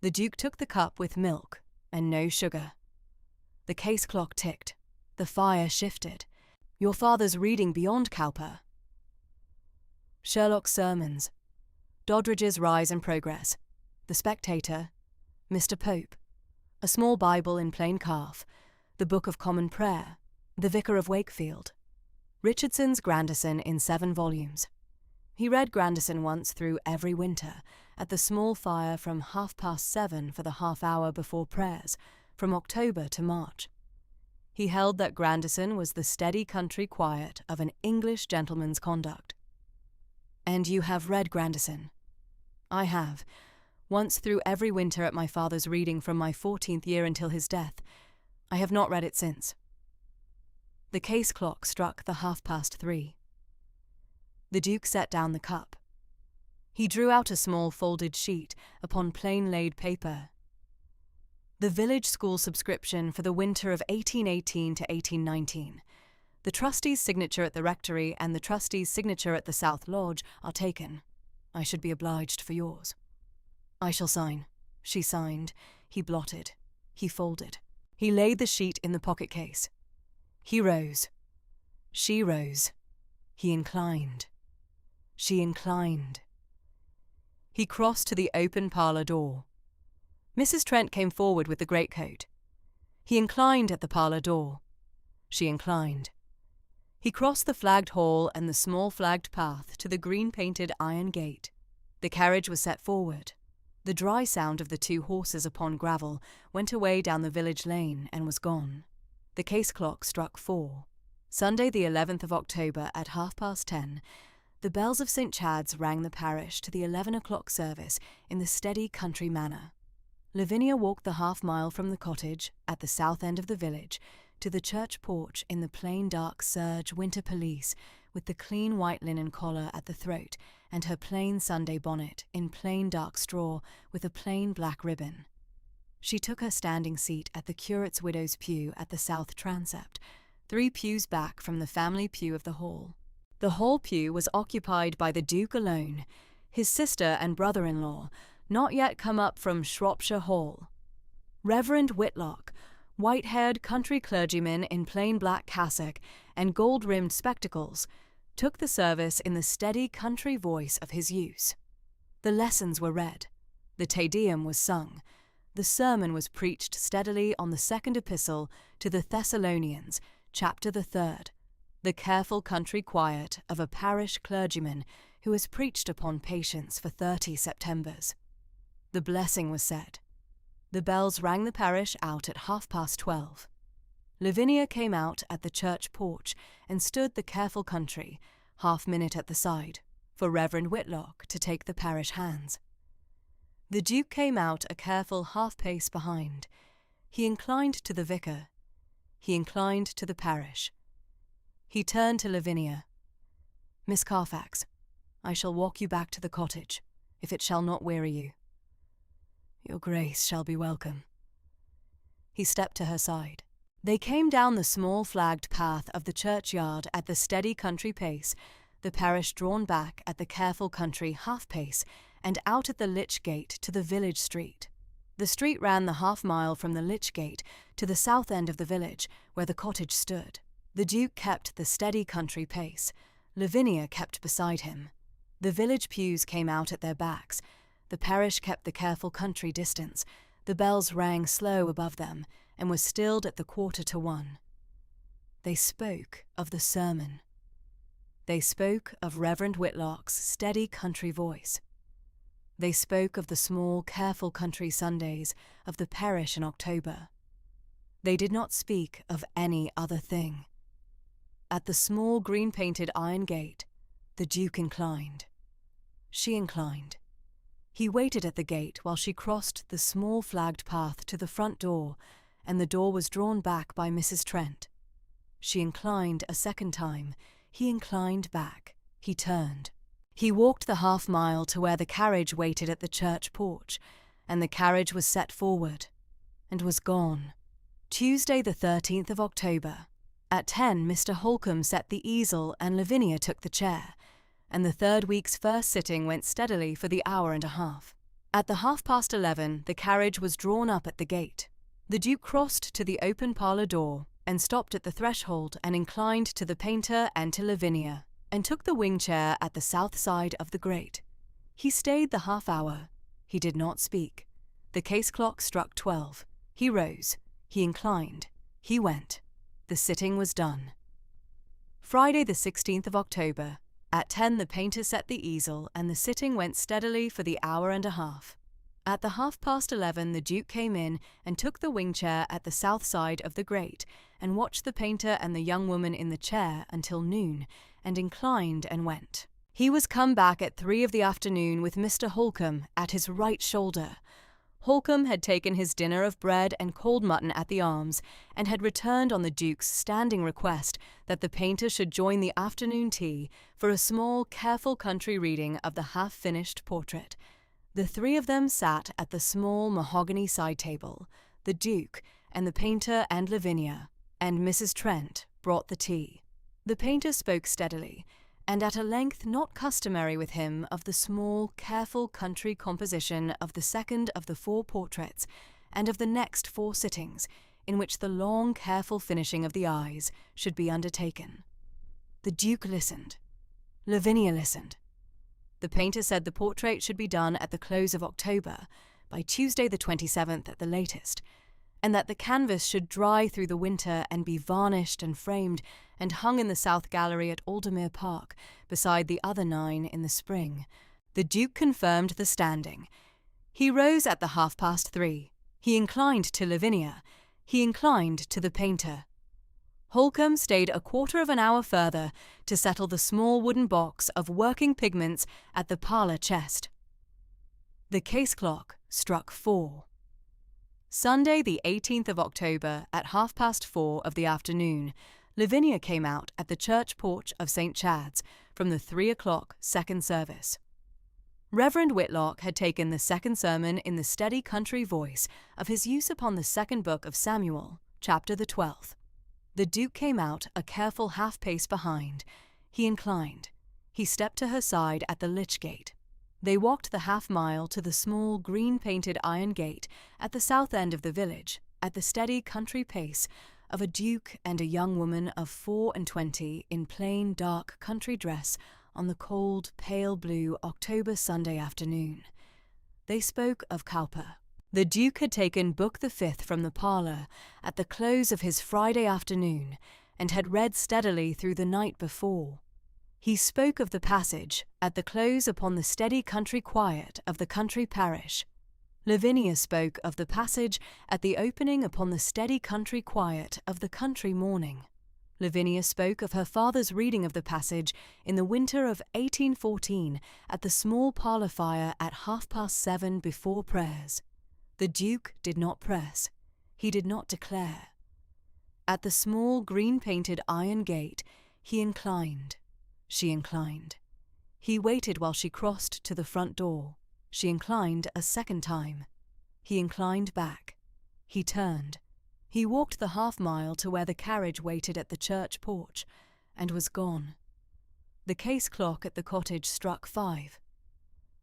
The Duke took the cup with milk and no sugar. The case clock ticked. The fire shifted. Your father's reading beyond Cowper. Sherlock's Sermons. Doddridge's Rise and Progress. The Spectator. Mr. Pope. A Small Bible in Plain Calf. The Book of Common Prayer. The Vicar of Wakefield. Richardson's Grandison in 7 volumes. He read Grandison once through every winter, at the small fire from 7:30 for the half-hour before prayers, from October to March. He held that Grandison was the steady country quiet of an English gentleman's conduct. And you have read Grandison? I have, once through every winter at my father's reading from my 14th year until his death. I have not read it since. The case clock struck the 3:30. The Duke set down the cup. He drew out a small folded sheet upon plain laid paper. The village school subscription for the winter of 1818 to 1819. The trustee's signature at the rectory and the trustee's signature at the South Lodge are taken. I should be obliged for yours. I shall sign. She signed. He blotted. He folded. He laid the sheet in the pocket-case. He rose. She rose. He inclined. She inclined. He crossed to the open parlour door. Mrs. Trent came forward with the greatcoat. He inclined at the parlour door. She inclined. He crossed the flagged hall and the small flagged path to the green-painted iron gate. The carriage was set forward. The dry sound of the two horses upon gravel went away down the village lane and was gone. The case clock struck 4. Sunday the 11th of October at 10:30, the bells of St. Chad's rang the parish to the 11 o'clock service in the steady country manner. Lavinia walked the half-mile from the cottage, at the south end of the village, to the church porch in the plain dark serge winter pelisse, with the clean white linen collar at the throat, and her plain Sunday bonnet in plain dark straw with a plain black ribbon. She took her standing seat at the curate's widow's pew at the south transept, 3 pews back from the family pew of the hall. The hall pew was occupied by the Duke alone, his sister and brother-in-law, not yet come up from Shropshire Hall. Reverend Whitlock, white-haired country clergyman in plain black cassock and gold-rimmed spectacles, took the service in the steady country voice of his use. The lessons were read, the Te Deum was sung, the sermon was preached steadily on the second epistle to the Thessalonians, chapter the 3rd, the careful country quiet of a parish clergyman who has preached upon patience for 30 Septembers. The blessing was said. The bells rang the parish out at 12:30. Lavinia came out at the church porch and stood the careful country, half-minute at the side, for Reverend Whitlock to take the parish hands. The Duke came out a careful half-pace behind. He inclined to the vicar. He inclined to the parish. He turned to Lavinia. "Miss Carfax, I shall walk you back to the cottage, if it shall not weary you. Your Grace shall be welcome." He stepped to her side. They came down the small flagged path of the churchyard at the steady country pace, the parish drawn back at the careful country half-pace, and out at the Lich Gate to the village street. The street ran the half-mile from the Lich Gate to the south end of the village, where the cottage stood. The Duke kept the steady country pace. Lavinia kept beside him. The village pews came out at their backs. The parish kept the careful country distance. The bells rang slow above them, and were stilled at the 1:45. They spoke of the sermon. They spoke of Reverend Whitlock's steady country voice. They spoke of the small, careful country Sundays of the parish in October. They did not speak of any other thing. At the small green-painted iron gate, the Duke inclined. She inclined. He waited at the gate while she crossed the small flagged path to the front door, and the door was drawn back by Mrs. Trent. She inclined a second time. He inclined back. He turned. He walked the half-mile to where the carriage waited at the church porch, and the carriage was set forward, and was gone. Tuesday the 13th of October. At 10 Mr. Holcombe set the easel and Lavinia took the chair, and the third week's first sitting went steadily for the hour and a half. At the 11:30 the carriage was drawn up at the gate. The Duke crossed to the open parlour door and stopped at the threshold and inclined to the painter and to Lavinia, and took the wing chair at the south side of the grate. He stayed the half-hour. He did not speak. The case clock struck 12. He rose. He inclined. He went. The sitting was done. Friday the 16th of October. At 10 the painter set the easel, and the sitting went steadily for the hour and a half. At the 11:30 the Duke came in and took the wing chair at the south side of the grate, and watched the painter and the young woman in the chair until noon, and inclined and went. He was come back at 3 of the afternoon with Mr. Holcombe at his right shoulder. Holcombe had taken his dinner of bread and cold mutton at the Arms, and had returned on the Duke's standing request that the painter should join the afternoon tea for a small, careful country reading of the half-finished portrait. The 3 of them sat at the small mahogany side table, the Duke and the painter and Lavinia, and Mrs. Trent brought the tea. The painter spoke steadily, and at a length not customary with him, of the small, careful country composition of the second of the 4 portraits, and of the next 4 sittings, in which the long, careful finishing of the eyes should be undertaken. The Duke listened. Lavinia listened. The painter said the portrait should be done at the close of October, by Tuesday the 27th at the latest, and that the canvas should dry through the winter and be varnished and framed and hung in the South Gallery at Aldermere Park, beside the other 9 in the spring, The Duke confirmed the standing. He rose at the 3:30. He inclined to Lavinia. He inclined to the painter. Holcombe stayed a quarter of an hour further to settle the small wooden box of working pigments at the parlour chest. The case clock struck 4. Sunday the 18th of October at 4:30 of the afternoon, Lavinia came out at the church porch of St. Chad's from the 3 o'clock second service. Reverend Whitlock had taken the second sermon in the steady country voice of his use upon the second book of Samuel, chapter the 12th. The Duke came out a careful half-pace behind. He inclined. He stepped to her side at the lich gate. They walked the half-mile to the small green-painted iron gate at the south end of the village, at the steady country pace of a duke and a young woman of 24 in plain dark country dress on the cold, pale blue October Sunday afternoon. They spoke of Cowper. The Duke had taken Book the Fifth from the parlour at the close of his Friday afternoon and had read steadily through the night before. He spoke of the passage at the close upon the steady country quiet of the country parish. Lavinia spoke of the passage at the opening upon the steady country quiet of the country morning. Lavinia spoke of her father's reading of the passage in the winter of 1814 at the small parlour fire at 7:30 before prayers. The Duke did not press. He did not declare. At the small green-painted iron gate, he inclined. She inclined. He waited while she crossed to the front door. She inclined a second time. He inclined back. He turned. He walked the half-mile to where the carriage waited at the church porch, and was gone. The case clock at the cottage struck 5.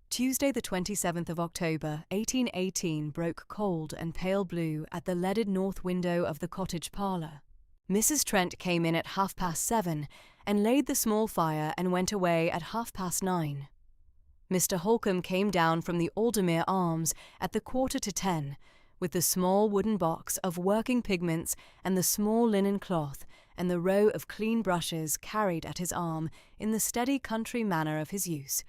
Tuesday the 27th of October, 1818 broke cold and pale blue at the leaded north window of the cottage parlour. Mrs. Trent came in at 7:30 and laid the small fire and went away at 9:30. Mr. Holcombe came down from the Aldermere Arms at the 9:45, with the small wooden box of working pigments and the small linen cloth and the row of clean brushes carried at his arm in the steady country manner of his use,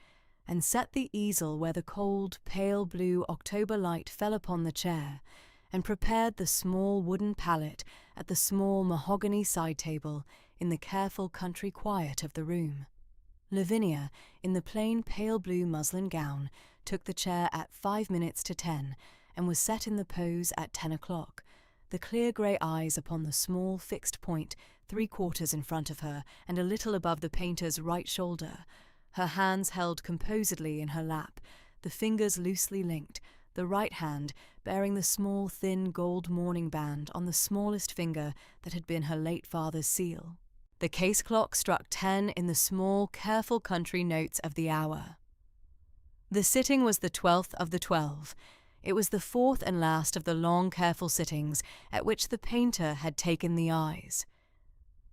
and set the easel where the cold, pale blue October light fell upon the chair, and prepared the small wooden pallet at the small mahogany side table in the careful country quiet of the room. Lavinia, in the plain pale blue muslin gown, took the chair at 10:05 and was set in the pose at 10 o'clock, the clear grey eyes upon the small fixed point 3/4 in front of her and a little above the painter's right shoulder, her hands held composedly in her lap, the fingers loosely linked, the right hand bearing the small thin gold mourning band on the smallest finger that had been her late father's seal. The case clock struck 10 in the small, careful country notes of the hour. The sitting was the 12th of the 12. It was the fourth and last of the long, careful sittings at which the painter had taken the eyes.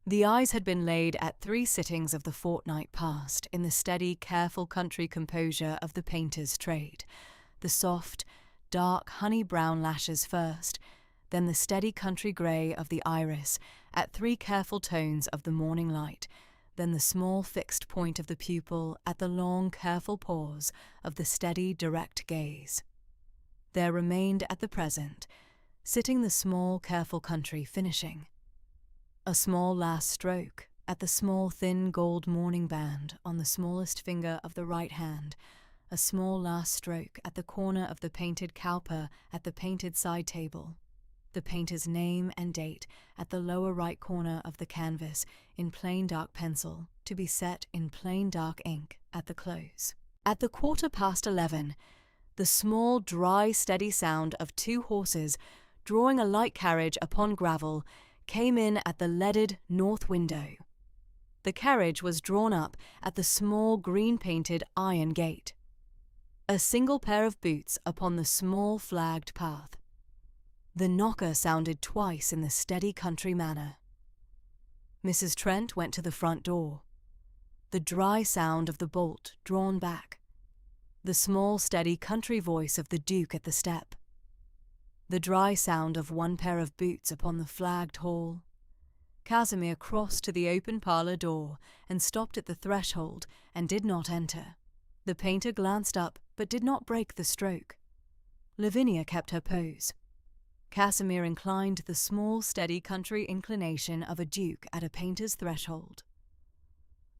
The eyes had been laid at 3 sittings of the fortnight past in the steady, careful country composure of the painter's trade. The soft, dark, honey-brown lashes first, then the steady country grey of the iris at 3 careful tones of the morning light, then the small fixed point of the pupil at the long, careful pause of the steady, direct gaze. There remained at the present, sitting the small, careful country finishing. A small last stroke at the small, thin gold mourning band on the smallest finger of the right hand, a small last stroke at the corner of the painted Cowper at the painted side table, the painter's name and date at the lower right corner of the canvas in plain dark pencil, to be set in plain dark ink at the close. At the 11:15, the small, dry, steady sound of 2 horses drawing a light carriage upon gravel came in at the leaded north window. The carriage was drawn up at the small green-painted iron gate. A single pair of boots upon the small flagged path. The knocker sounded twice in the steady country manner. Mrs. Trent went to the front door. The dry sound of the bolt drawn back. The small, steady country voice of the Duke at the step. The dry sound of 1 pair of boots upon the flagged hall. Casimir crossed to the open parlour door and stopped at the threshold and did not enter. The painter glanced up but did not break the stroke. Lavinia kept her pose. Casimir inclined the small, steady country inclination of a duke at a painter's threshold.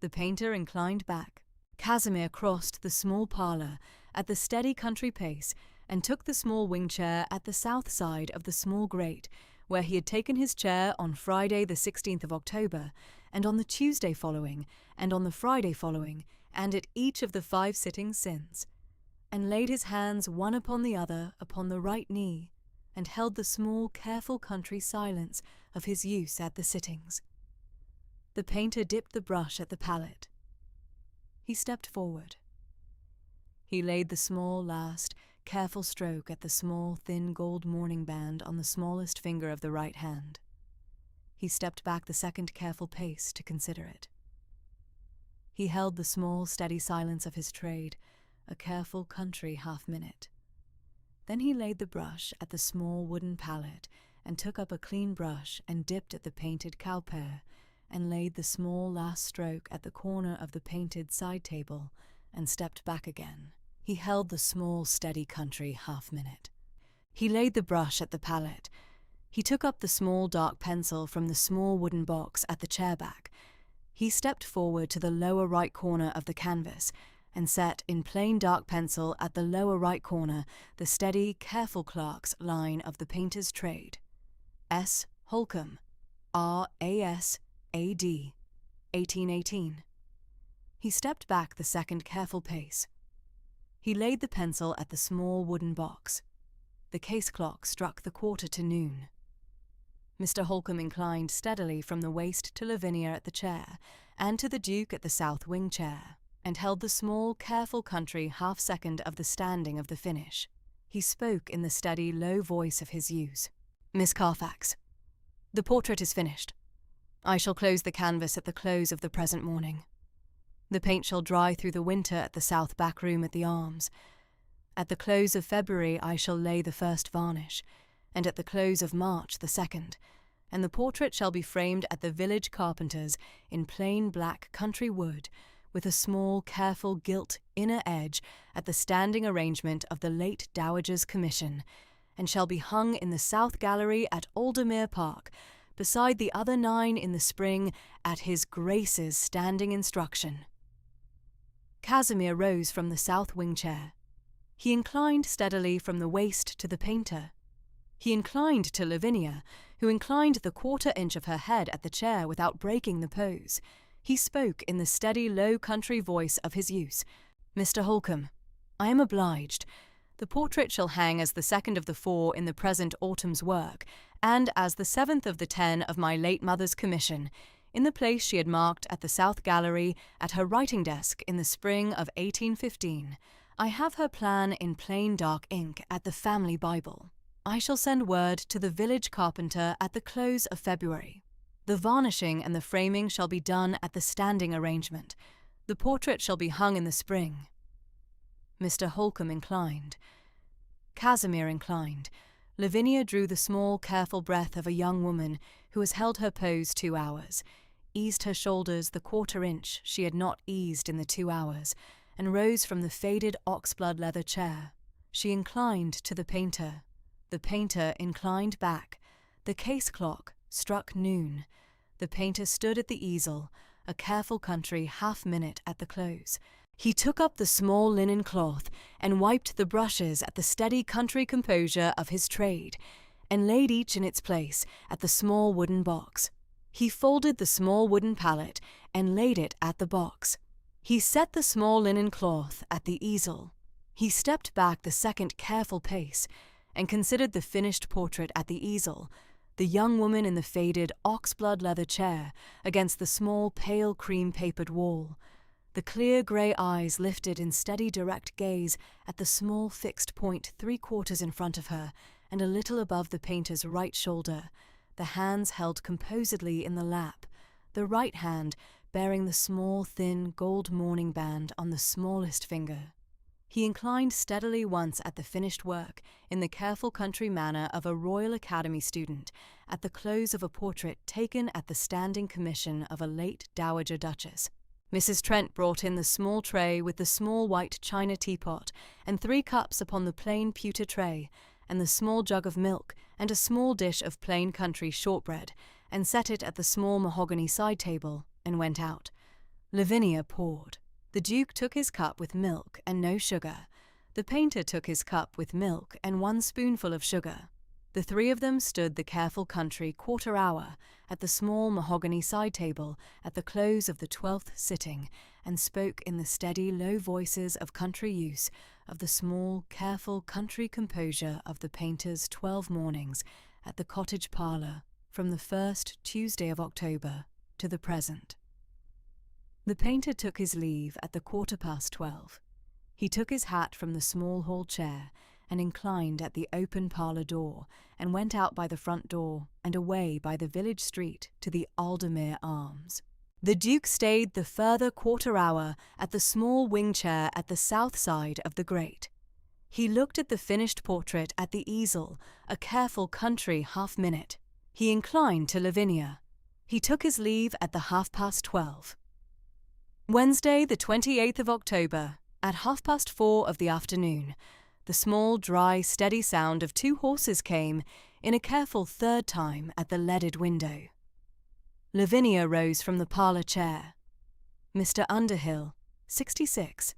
The painter inclined back. Casimir crossed the small parlour at the steady country pace and took the small wing chair at the south side of the small grate, where he had taken his chair on Friday the 16th of October, and on the Tuesday following, and on the Friday following, and at each of the 5 sittings since, and laid his hands one upon the other upon the right knee, and held the small, careful country silence of his use at the sittings. The painter dipped the brush at the palette. He stepped forward. He laid the small, last, careful stroke at the small, thin gold mourning band on the smallest finger of the right hand. He stepped back the second careful pace to consider it. He held the small, steady silence of his trade, a careful country half-minute. Then he laid the brush at the small wooden palette and took up a clean brush and dipped at the painted cowpair and laid the small last stroke at the corner of the painted side table and stepped back again. He held the small, steady country half-minute. He laid the brush at the palette. He took up the small dark pencil from the small wooden box at the chair back. He stepped forward to the lower right corner of the canvas and set in plain dark pencil at the lower right corner the steady, careful clerk's line of the painter's trade. S. Holcomb, R.A.S.A.D., 1818. He stepped back the second careful pace. He laid the pencil at the small wooden box. The case clock struck the quarter to noon. Mr. Holcomb inclined steadily from the waist to Lavinia at the chair, and to the Duke at the south wing chair, and held the small, careful country half-second of the standing of the finish. He spoke in the steady, low voice of his use. "Miss Carfax, the portrait is finished. I shall close the canvas at the close of the present morning. The paint shall dry through the winter at the south back room at the Arms. At the close of February I shall lay the first varnish, and at the close of March the second, and the portrait shall be framed at the village carpenter's in plain black country wood, with a small, careful gilt inner edge at the standing arrangement of the late Dowager's commission, and shall be hung in the South Gallery at Aldermere Park, beside the other 9 in the spring at his Grace's standing instruction." Casimir rose from the south wing chair. He inclined steadily from the waist to the painter. He inclined to Lavinia, who inclined the quarter-inch of her head at the chair without breaking the pose. He spoke in the steady, low country voice of his use. "Mr. Holcomb, I am obliged. The portrait shall hang as the second of the 4 in the present autumn's work, and as the 7th of the 10 of my late mother's commission, in the place she had marked at the South Gallery at her writing desk in the spring of 1815. I have her plan in plain dark ink at the family Bible. I shall send word to the village carpenter at the close of February. The varnishing and the framing shall be done at the standing arrangement. The portrait shall be hung in the spring." Mr. Holcomb inclined. Casimir inclined. Lavinia drew the small, careful breath of a young woman who has held her pose 2 hours, eased her shoulders the quarter-inch she had not eased in the 2 hours, and rose from the faded oxblood leather chair. She inclined to the painter. The painter inclined back. The case clock struck noon. The painter stood at the easel, a careful country half-minute at the close. He took up the small linen cloth and wiped the brushes at the steady country composure of his trade, and laid each in its place at the small wooden box. He folded the small wooden palette and laid it at the box. He set the small linen cloth at the easel. He stepped back the second careful pace, and considered the finished portrait at the easel, the young woman in the faded oxblood leather chair against the small pale cream-papered wall, the clear grey eyes lifted in steady direct gaze at the small fixed point 3/4 in front of her and a little above the painter's right shoulder, the hands held composedly in the lap, the right hand bearing the small thin gold mourning band on the smallest finger. He inclined steadily once at the finished work in the careful country manner of a Royal Academy student at the close of a portrait taken at the standing commission of a late Dowager Duchess. Mrs. Trent brought in the small tray with the small white china teapot and 3 cups upon the plain pewter tray, and the small jug of milk and a small dish of plain country shortbread, and set it at the small mahogany side table, and went out. Lavinia poured. The Duke took his cup with milk and no sugar. The painter took his cup with milk and 1 spoonful of sugar. The 3 of them stood the careful country quarter hour at the small mahogany side table at the close of the 12th sitting, and spoke in the steady, low voices of country use of the small, careful country composure of the painter's 12 mornings at the cottage parlour from the first Tuesday of October to the present. The painter took his leave at the 12:15. He took his hat from the small hall chair and inclined at the open parlour door, and went out by the front door and away by the village street to the Aldermere Arms. The Duke stayed the further quarter hour at the small wing chair at the south side of the grate. He looked at the finished portrait at the easel, a careful country half-minute. He inclined to Lavinia. He took his leave at the 12:30. Wednesday, the 28th of October, at 4:30 of the afternoon, the small, dry, steady sound of 2 horses came, in a careful 3rd time, at the leaded window. Lavinia rose from the parlour chair. Mr. Underhill, 66,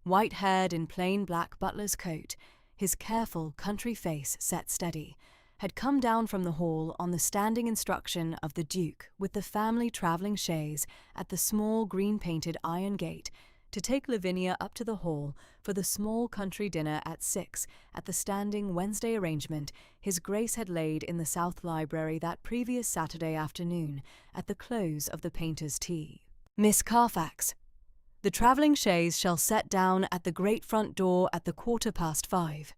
white-haired in plain black butler's coat, his careful country face set steady, had come down from the hall on the standing instruction of the Duke with the family travelling chaise at the small green-painted iron gate to take Lavinia up to the hall for the small country dinner at 6 at the standing Wednesday arrangement his Grace had laid in the South Library that previous Saturday afternoon at the close of the painter's tea. Miss Carfax, the travelling chaise shall set down at the great front door at the 5:15.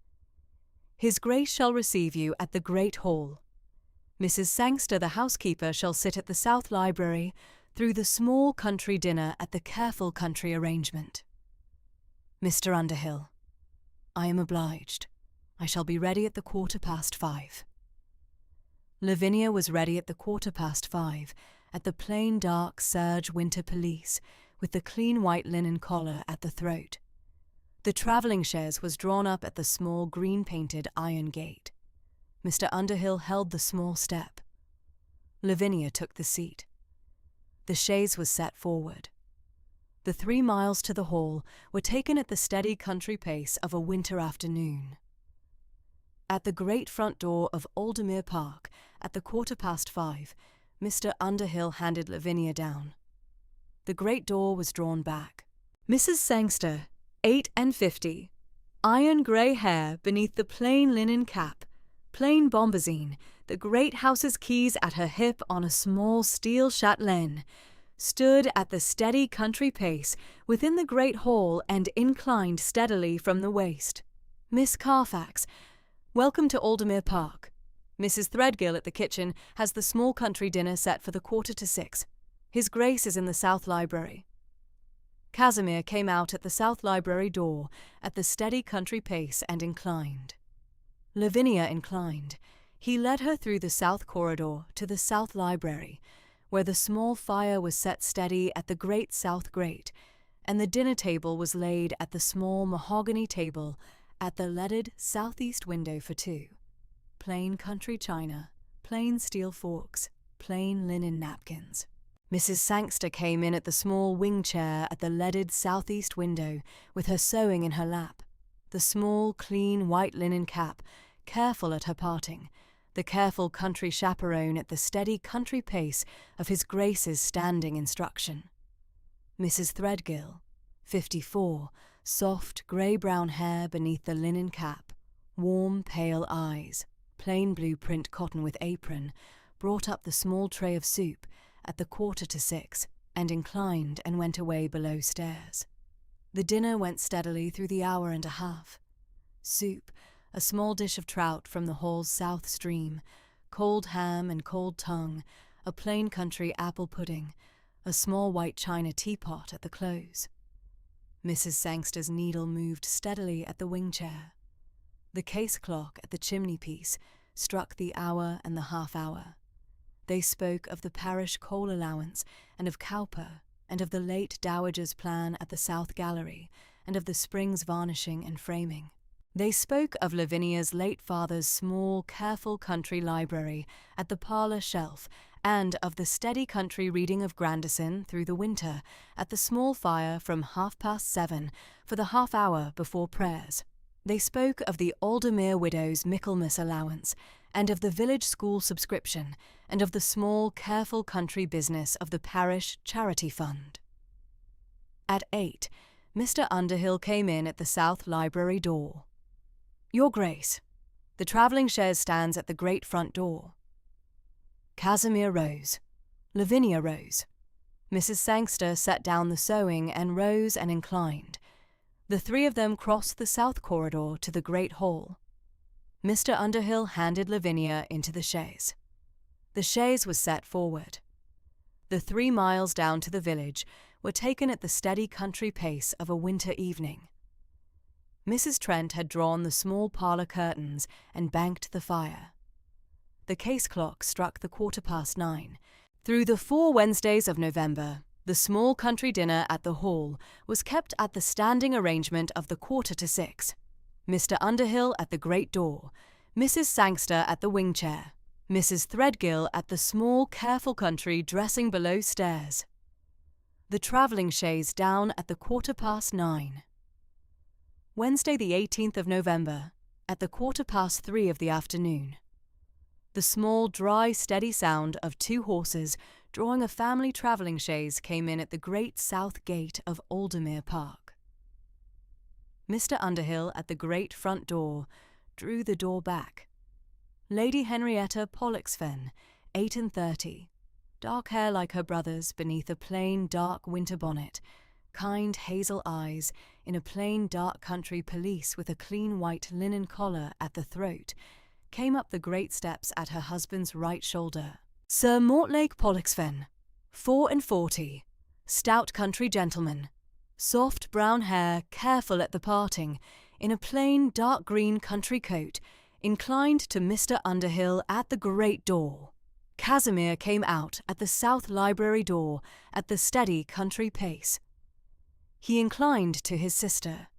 His Grace shall receive you at the great hall. Mrs. Sangster, the housekeeper, shall sit at the South Library through the small country dinner at the careful country arrangement. Mr. Underhill, I am obliged. I shall be ready at the 5:15. Lavinia was ready at the 5:15 at the plain dark serge winter pelisse with the clean white linen collar at the throat. The travelling chaise was drawn up at the small green-painted iron gate. Mr. Underhill held the small step. Lavinia took the seat. The chaise was set forward. The 3 miles to the hall were taken at the steady country pace of a winter afternoon. At the great front door of Aldermere Park, at the 5:15, Mr. Underhill handed Lavinia down. The great door was drawn back. Mrs. Sangster, 8 and 50, iron grey hair beneath the plain linen cap, plain bombazine, the great house's keys at her hip on a small steel chatelaine, stood at the steady country pace within the great hall and inclined steadily from the waist. Miss Carfax, welcome to Aldermere Park. Mrs. Threadgill at the kitchen has the small country dinner set for the 5:45. His Grace is in the South Library. Casimir came out at the South Library door at the steady country pace and inclined. Lavinia inclined. He led her through the south corridor to the South Library, where the small fire was set steady at the great south grate, and the dinner table was laid at the small mahogany table at the leaded southeast window for 2. Plain country china, plain steel forks, plain linen napkins. Mrs. Sangster came in at the small wing chair at the leaded southeast window with her sewing in her lap, the small, clean, white linen cap, careful at her parting, the careful country chaperone at the steady country pace of his Grace's standing instruction. Mrs. Threadgill, 54, soft grey-brown hair beneath the linen cap, warm, pale eyes, plain blue print cotton with apron, brought up the small tray of soup at the 5:45 and inclined and went away below stairs. The dinner went steadily through the hour and a half. Soup, a small dish of trout from the hall's south stream, cold ham and cold tongue, a plain country apple pudding, a small white china teapot at the close. Mrs. Sangster's needle moved steadily at the wing chair. The case clock at the chimney-piece struck the hour and the half-hour. They spoke of the parish coal allowance and of Cowper, and of the late dowager's plan at the South Gallery, and of the springs varnishing and framing. They spoke of Lavinia's late father's small, careful country library at the parlour shelf, and of the steady country reading of Grandison through the winter at the small fire from 7:30 for the half-hour before prayers. They spoke of the Aldermere widow's Michaelmas allowance, and of the village school subscription, and of the small, careful country business of the parish charity fund. At 8, Mr. Underhill came in at the south library door. "Your Grace, the travelling chaise stands at the great front door." Casimir rose. Lavinia rose. Mrs. Sangster set down the sewing and rose and inclined. The three of them crossed the south corridor to the great hall. Mr. Underhill handed Lavinia into the chaise. The chaise was set forward. The 3 miles down to the village were taken at the steady country pace of a winter evening. Mrs. Trent had drawn the small parlour curtains and banked the fire. The case clock struck the 9:15. Through the 4 Wednesdays of November, the small country dinner at the hall was kept at the standing arrangement of the 5:45. Mr. Underhill at the great door, Mrs. Sangster at the wing chair, Mrs. Threadgill at the small, careful country dressing below stairs. The travelling chaise down at the 9:15. Wednesday the 18th of November, at the 3:15 of the afternoon. The small, dry, steady sound of 2 horses drawing a family travelling chaise came in at the great south gate of Aldermere Park. Mr. Underhill at the great front door drew the door back. Lady Henrietta Pollexfen, 38, dark hair like her brother's beneath a plain dark winter bonnet, kind hazel eyes in a plain dark country pelisse with a clean white linen collar at the throat, came up the great steps at her husband's right shoulder. Sir Mortlake Pollexfen, 44, stout country gentleman, soft brown hair, careful at the parting, in a plain dark green country coat, inclined to Mr. Underhill at the great door. Casimir came out at the south library door at the steady country pace. He inclined to his sister.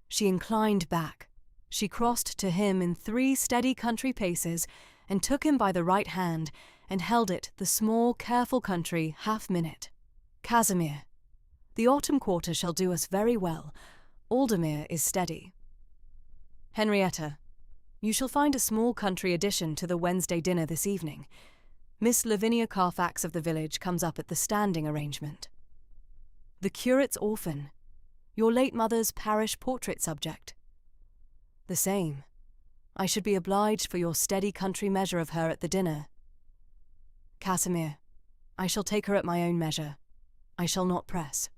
She inclined back. She crossed to him in 3 steady country paces and took him by the right hand and held it the small, careful country half-minute. "Casimir, the autumn quarter shall do us very well. Aldermere is steady. Henrietta, you shall find a small country addition to the Wednesday dinner this evening. Miss Lavinia Carfax of the village comes up at the standing arrangement. The curate's orphan, your late mother's parish portrait subject. The same. I should be obliged for your steady country measure of her at the dinner. Casimir, I shall take her at my own measure. I shall not press."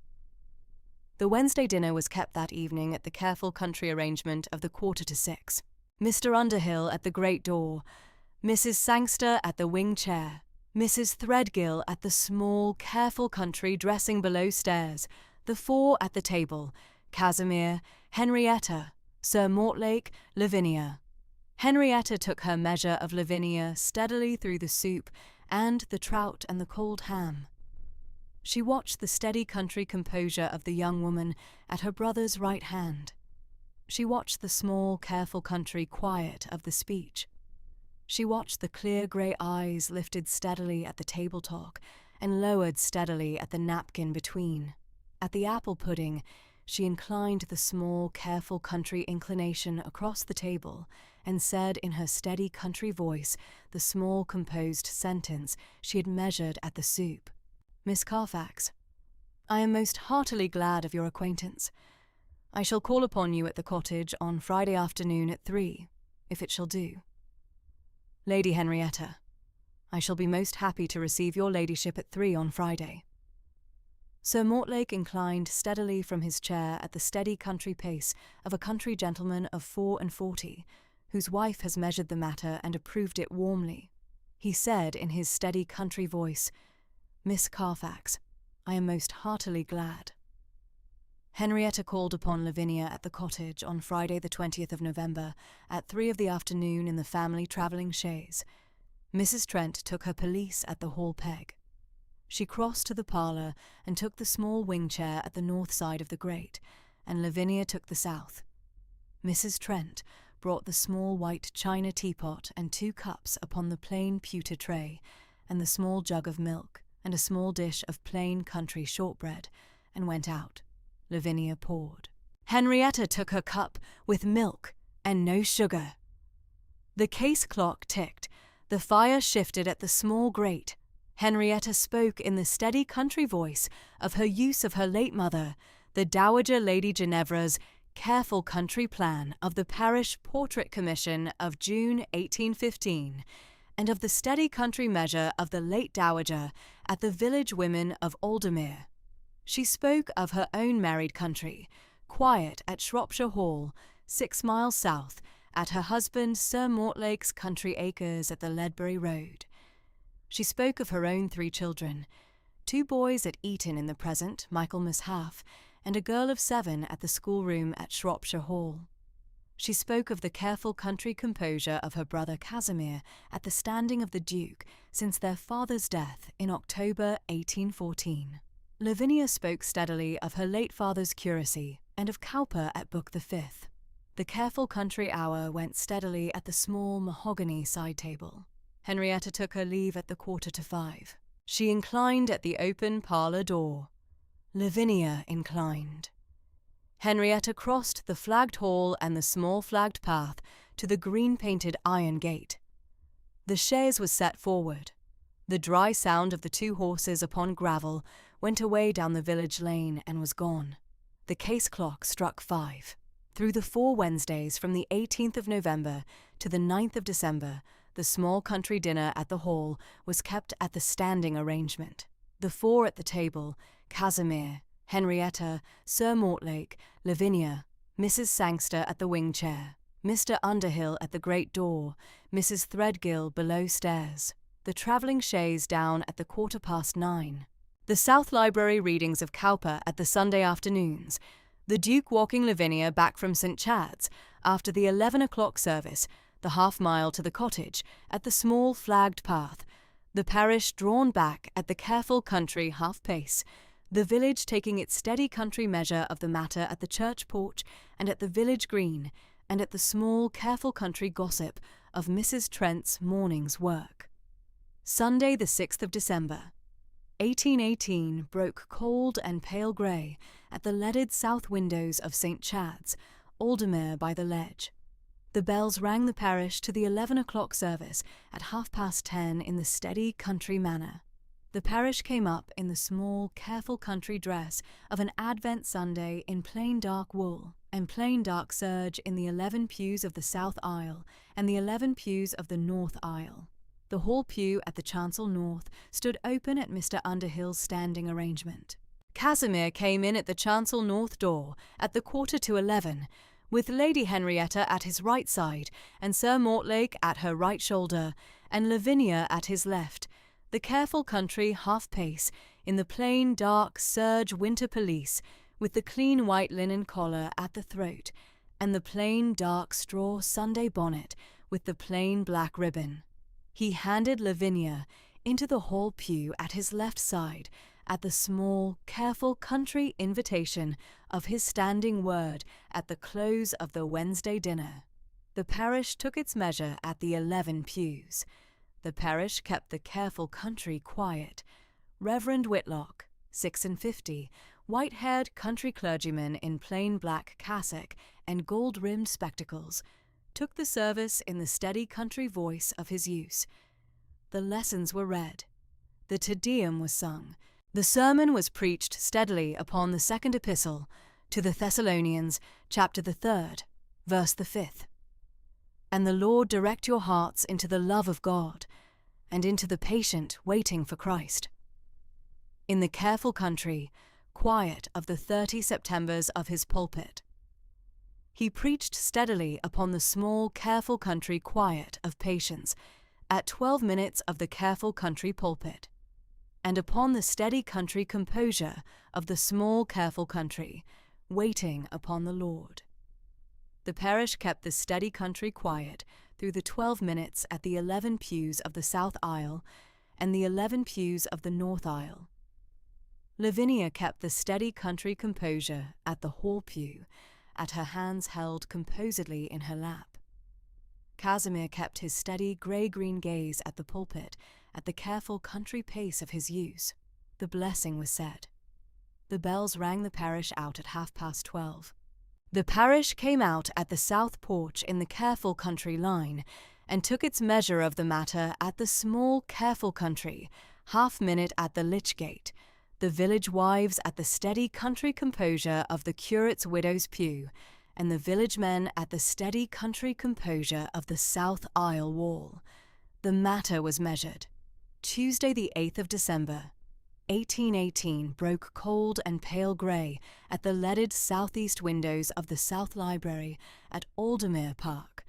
The Wednesday dinner was kept that evening at the careful country arrangement of the 5:45. Mr. Underhill at the great door, Mrs. Sangster at the wing chair, Mrs. Threadgill at the small, careful country dressing below stairs, the 4 at the table, Casimir, Henrietta, Sir Mortlake, Lavinia. Henrietta took her measure of Lavinia steadily through the soup and the trout and the cold ham. She watched the steady country composure of the young woman at her brother's right hand. She watched the small, careful country quiet of the speech. She watched the clear grey eyes lifted steadily at the table talk and lowered steadily at the napkin between. At the apple pudding, she inclined the small, careful country inclination across the table and said in her steady country voice the small composed sentence she had measured at the soup. "Miss Carfax, I am most heartily glad of your acquaintance. I shall call upon you at the cottage on Friday afternoon at 3, if it shall do. Lady Henrietta, I shall be most happy to receive your ladyship at 3 on Friday." Sir Mortlake inclined steadily from his chair at the steady country pace of a country gentleman of 44, whose wife has measured the matter and approved it warmly. He said in his steady country voice, "Miss Carfax, I am most heartily glad." Henrietta called upon Lavinia at the cottage on Friday the 20th of November at 3 of the afternoon in the family travelling chaise. Mrs. Trent took her pelisse at the hall peg. She crossed to the parlour and took the small wing chair at the north side of the grate, and Lavinia took the south. Mrs. Trent brought the small white china teapot and 2 cups upon the plain pewter tray, and the small jug of milk, and a small dish of plain country shortbread, and went out. Lavinia poured. Henrietta took her cup with milk and no sugar. The case clock ticked. The fire shifted at the small grate. Henrietta spoke in the steady country voice of her use of her late mother, the Dowager Lady Ginevra's careful country plan of the Parish Portrait Commission of June 1815, and of the steady country measure of the late Dowager at the Village Women of Aldermere. She spoke of her own married country, quiet at Shropshire Hall, 6 miles south, at her husband Sir Mortlake's country acres at the Ledbury Road. She spoke of her own 3 children, 2 boys at Eton in the present, Michaelmas Half, and a girl of 7 at the schoolroom at Shropshire Hall. She spoke of the careful country composure of her brother Casimir at the standing of the Duke since their father's death in October 1814. Lavinia spoke steadily of her late father's curacy and of Cowper at Book the Fifth. The careful country hour went steadily at the small mahogany side table. Henrietta took her leave at the 4:45. She inclined at the open parlour door. Lavinia inclined. Henrietta crossed the flagged hall and the small flagged path to the green-painted iron gate. The chaise was set forward. The dry sound of the 2 horses upon gravel went away down the village lane and was gone. The case clock struck 5. Through the 4 Wednesdays from the 18th of November to the 9th of December, the small country dinner at the hall was kept at the standing arrangement. The 4 at the table, Casimir, Henrietta, Sir Mortlake, Lavinia, Mrs. Sangster at the wing chair, Mr. Underhill at the great door, Mrs. Threadgill below stairs, the travelling chaise down at the 9:15, the South Library readings of Cowper at the Sunday afternoons, the Duke walking Lavinia back from St. Chad's after the 11 o'clock service, the half-mile to the cottage at the small flagged path, the parish drawn back at the careful country half-pace, the village taking its steady country measure of the matter at the church porch and at the village green, and at the small careful country gossip of Mrs. Trent's morning's work. Sunday the 6th of December, 1818 broke cold and pale grey at the leaded south windows of St. Chad's, Aldermere by the Ledge. The bells rang the parish to the 11 o'clock service at 10:30 in the steady country manner. The parish came up in the small, careful country dress of an Advent Sunday in plain dark wool, and plain dark serge in the 11 pews of the south aisle and the 11 pews of the north aisle. The hall pew at the chancel north stood open at Mr. Underhill's standing arrangement. Casimir came in at the chancel north door at the 11:15, with Lady Henrietta at his right side, and Sir Mortlake at her right shoulder, and Lavinia at his left, the careful country half-pace, in the plain dark serge winter pelisse, with the clean white linen collar at the throat, and the plain dark straw Sunday bonnet with the plain black ribbon. He handed Lavinia into the hall pew at his left side, at the small, careful country invitation of his standing word at the close of the Wednesday dinner. The parish took its measure at the 11 pews. The parish kept the careful country quiet. Reverend Whitlock, 56, white-haired country clergyman in plain black cassock and gold-rimmed spectacles, took the service in the steady country voice of his use. The lessons were read. The Te Deum was sung. The sermon was preached steadily upon the second epistle to the Thessalonians, chapter the 3rd, verse the 5th. And the Lord direct your hearts into the love of God, and into the patient waiting for Christ. In the careful country, quiet of the 30 Septembers of his pulpit, he preached steadily upon the small, careful country quiet of patience at 12 minutes of the careful country pulpit, and upon the steady country composure of the small, careful country, waiting upon the Lord. The parish kept the steady country quiet through the 12 minutes at the 11 pews of the south aisle, and the 11 pews of the north aisle. Lavinia kept the steady country composure at the hall pew, at her hands held composedly in her lap. Casimir kept his steady grey-green gaze at the pulpit, at the careful country pace of his use. The blessing was said. The bells rang the parish out at 12:30. The parish came out at the south porch in the careful country line, and took its measure of the matter at the small careful country, half-minute at the lich gate, the village wives at the steady country composure of the curate's widow's pew, and the village men at the steady country composure of the south aisle wall. The matter was measured. Tuesday the 8th of December, 1818 broke cold and pale grey at the leaded southeast windows of the South Library at Aldermere Park.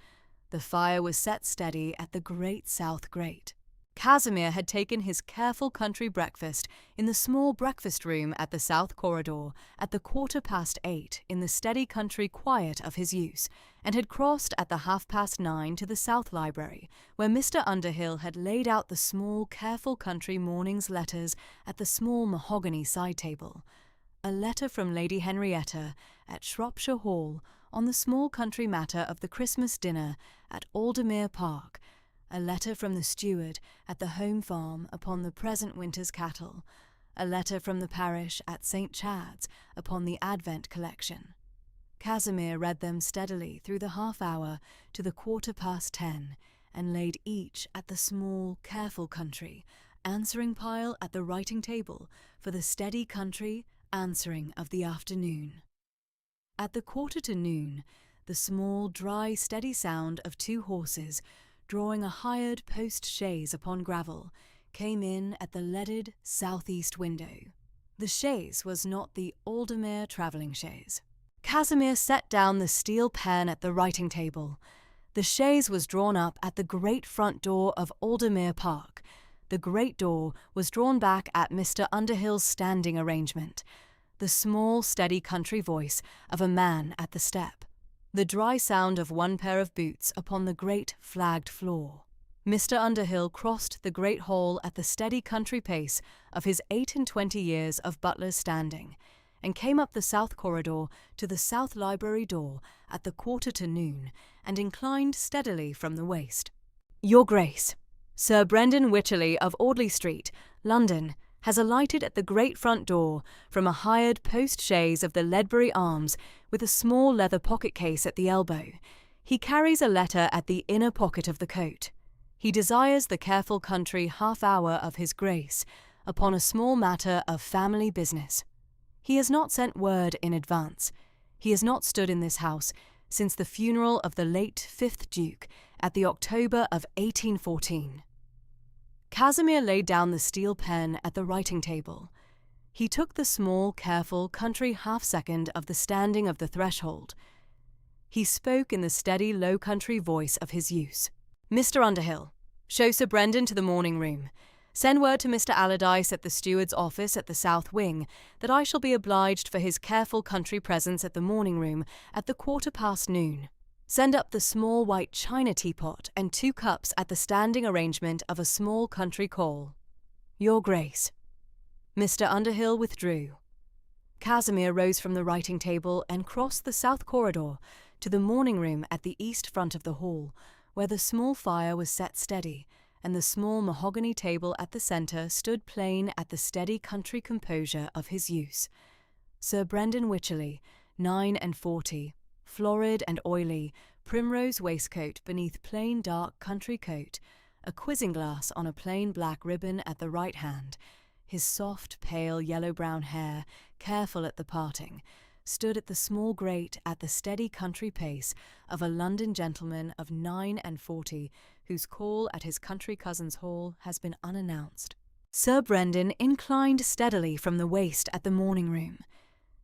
The fire was set steady at the great south grate. Casimir had taken his careful country breakfast in the small breakfast room at the south corridor at the 8:15 in the steady country quiet of his use, and had crossed at the 9:30 to the South Library, where Mr. Underhill had laid out the small careful country morning's letters at the small mahogany side table. A letter from Lady Henrietta at Shropshire Hall on the small country matter of the Christmas dinner at Aldermere Park, a letter from the steward at the home farm upon the present winter's cattle, a letter from the parish at St. Chad's upon the Advent collection. Casimir read them steadily through the half-hour to the 10:15, and laid each at the small, careful country, answering pile at the writing table for the steady country answering of the afternoon. At the 12:45, the small, dry, steady sound of 2 horses drawing a hired post-chaise upon gravel, came in at the leaded southeast window. The chaise was not the Aldermere travelling chaise. Casimir set down the steel pen at the writing table. The chaise was drawn up at the great front door of Aldermere Park. The great door was drawn back at Mr. Underhill's standing arrangement. The small, steady country voice of a man at the step. The dry sound of one pair of boots upon the great flagged floor. Mr. Underhill crossed the great hall at the steady country pace of his 28 years of butler's standing, and came up the south corridor to the South Library door at the 12:45, and inclined steadily from the waist. "Your Grace, Sir Brendan Wycherley of Audley Street, London, has alighted at the great front door from a hired post-chaise of the Ledbury Arms with a small leather pocket-case at the elbow. He carries a letter at the inner pocket of the coat. He desires the careful country half-hour of his Grace upon a small matter of family business. He has not sent word in advance. He has not stood in this house since the funeral of the late 5th Duke at the October of 1814. Casimir laid down the steel pen at the writing table. He took the small, careful, country half-second of the standing of the threshold. He spoke in the steady, low-country voice of his use. "Mr. Underhill, show Sir Brendan to the morning room. Send word to Mr. Allardyce at the steward's office at the south wing that I shall be obliged for his careful country presence at the morning room at the 12:15. Send up the small white china teapot and 2 cups at the standing arrangement of a small country call. Your Grace." Mr. Underhill withdrew. Casimir rose from the writing table and crossed the south corridor to the morning room at the east front of the hall, where the small fire was set steady, and the small mahogany table at the centre stood plain at the steady country composure of his use. Sir Brendan Wycherley, 49, florid and oily, primrose waistcoat beneath plain dark country coat, a quizzing-glass on a plain black ribbon at the right hand, his soft, pale, yellow-brown hair, careful at the parting, stood at the small grate at the steady country pace of a London gentleman of 49, whose call at his country cousin's hall has been unannounced. Sir Brendan inclined steadily from the waist at the morning room.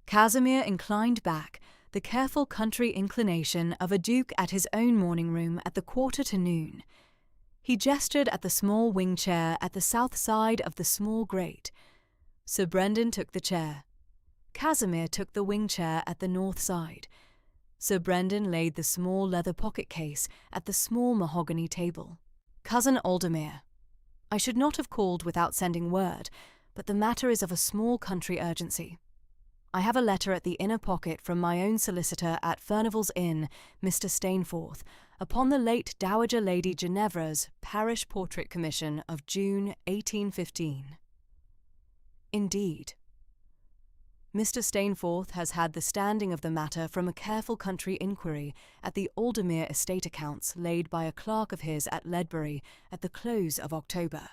Casimir inclined back, the careful country inclination of a duke at his own morning room at the 12:45. He gestured at the small wing chair at the south side of the small grate. Sir Brendan took the chair. Casimir took the wing chair at the north side. Sir Brendan laid the small leather pocket-case at the small mahogany table. "Cousin Aldermere," I should not have called without sending word, but the matter is of a small country urgency. I have a letter at the inner pocket from my own solicitor at Furnival's Inn, Mr. Stainforth, upon the late Dowager Lady Ginevra's Parish Portrait Commission of June 1815. Indeed, Mr. Stainforth has had the standing of the matter from a careful country inquiry at the Aldermere estate accounts laid by a clerk of his at Ledbury at the close of October.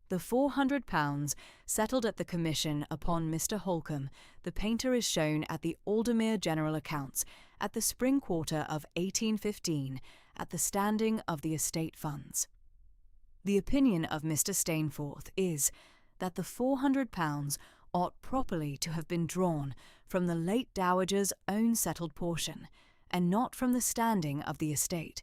The £400 settled at the commission upon Mr. Holcombe, the painter, is shown at the Aldermere general accounts at the spring quarter of 1815 at the standing of the estate funds. The opinion of Mr. Stainforth is that the £400 ought properly to have been drawn from the late Dowager's own settled portion, and not from the standing of the estate,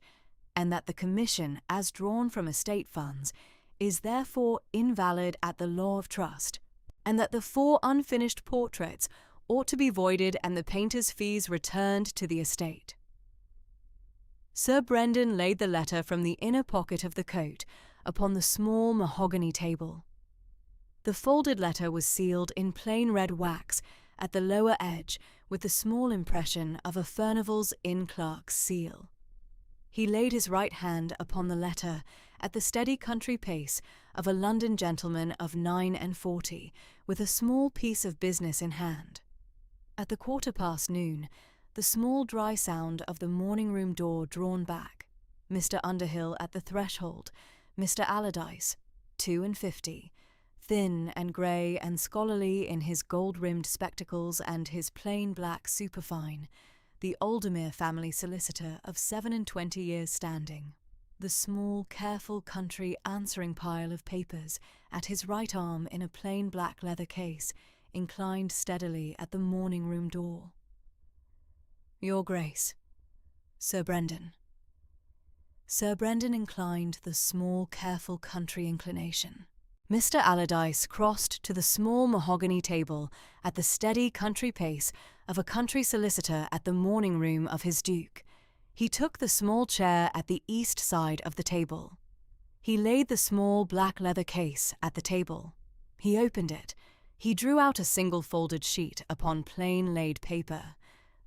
and that the commission, as drawn from estate funds, is therefore invalid at the law of trust, and that the 4 unfinished portraits ought to be voided and the painter's fees returned to the estate. Sir Brendan laid the letter from the inner pocket of the coat upon the small mahogany table. The folded letter was sealed in plain red wax at the lower edge with the small impression of a Furnival's Inn clerk's seal. He laid his right hand upon the letter at the steady country pace of a London gentleman of 49, with a small piece of business in hand. At the 1:15 noon, the small dry sound of the morning-room door drawn back, Mr. Underhill at the threshold, Mr. Allardyce, 52, thin and grey and scholarly in his gold-rimmed spectacles and his plain black superfine, the Aldermere family solicitor of 27 years' standing, the small, careful country answering pile of papers at his right arm in a plain black leather case, inclined steadily at the morning-room door. Your Grace, Sir Brendan. Sir Brendan inclined the small, careful country inclination. Mr. Allardyce crossed to the small mahogany table at the steady country pace of a country solicitor at the morning-room of his Duke. He took the small chair at the east side of the table. He laid the small black leather case at the table. He opened it. He drew out a single folded sheet upon plain laid paper.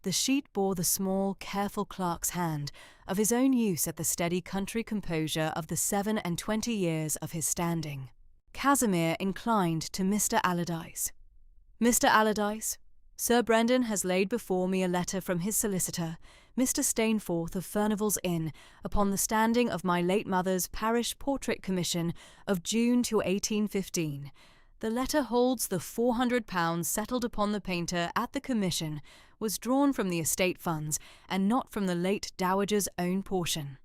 The sheet bore the small, careful clerk's hand of his own use at the steady country composure of the 27 years of his standing. Casimir inclined to Mr. Allardyce. Mr. Allardyce, Sir Brendan has laid before me a letter from his solicitor, Mr. Stainforth of Furnival's Inn, upon the standing of my late mother's Parish Portrait Commission of June to 1815. The letter holds the £400 settled upon the painter at the commission was drawn from the estate funds and not from the late Dowager's own portion.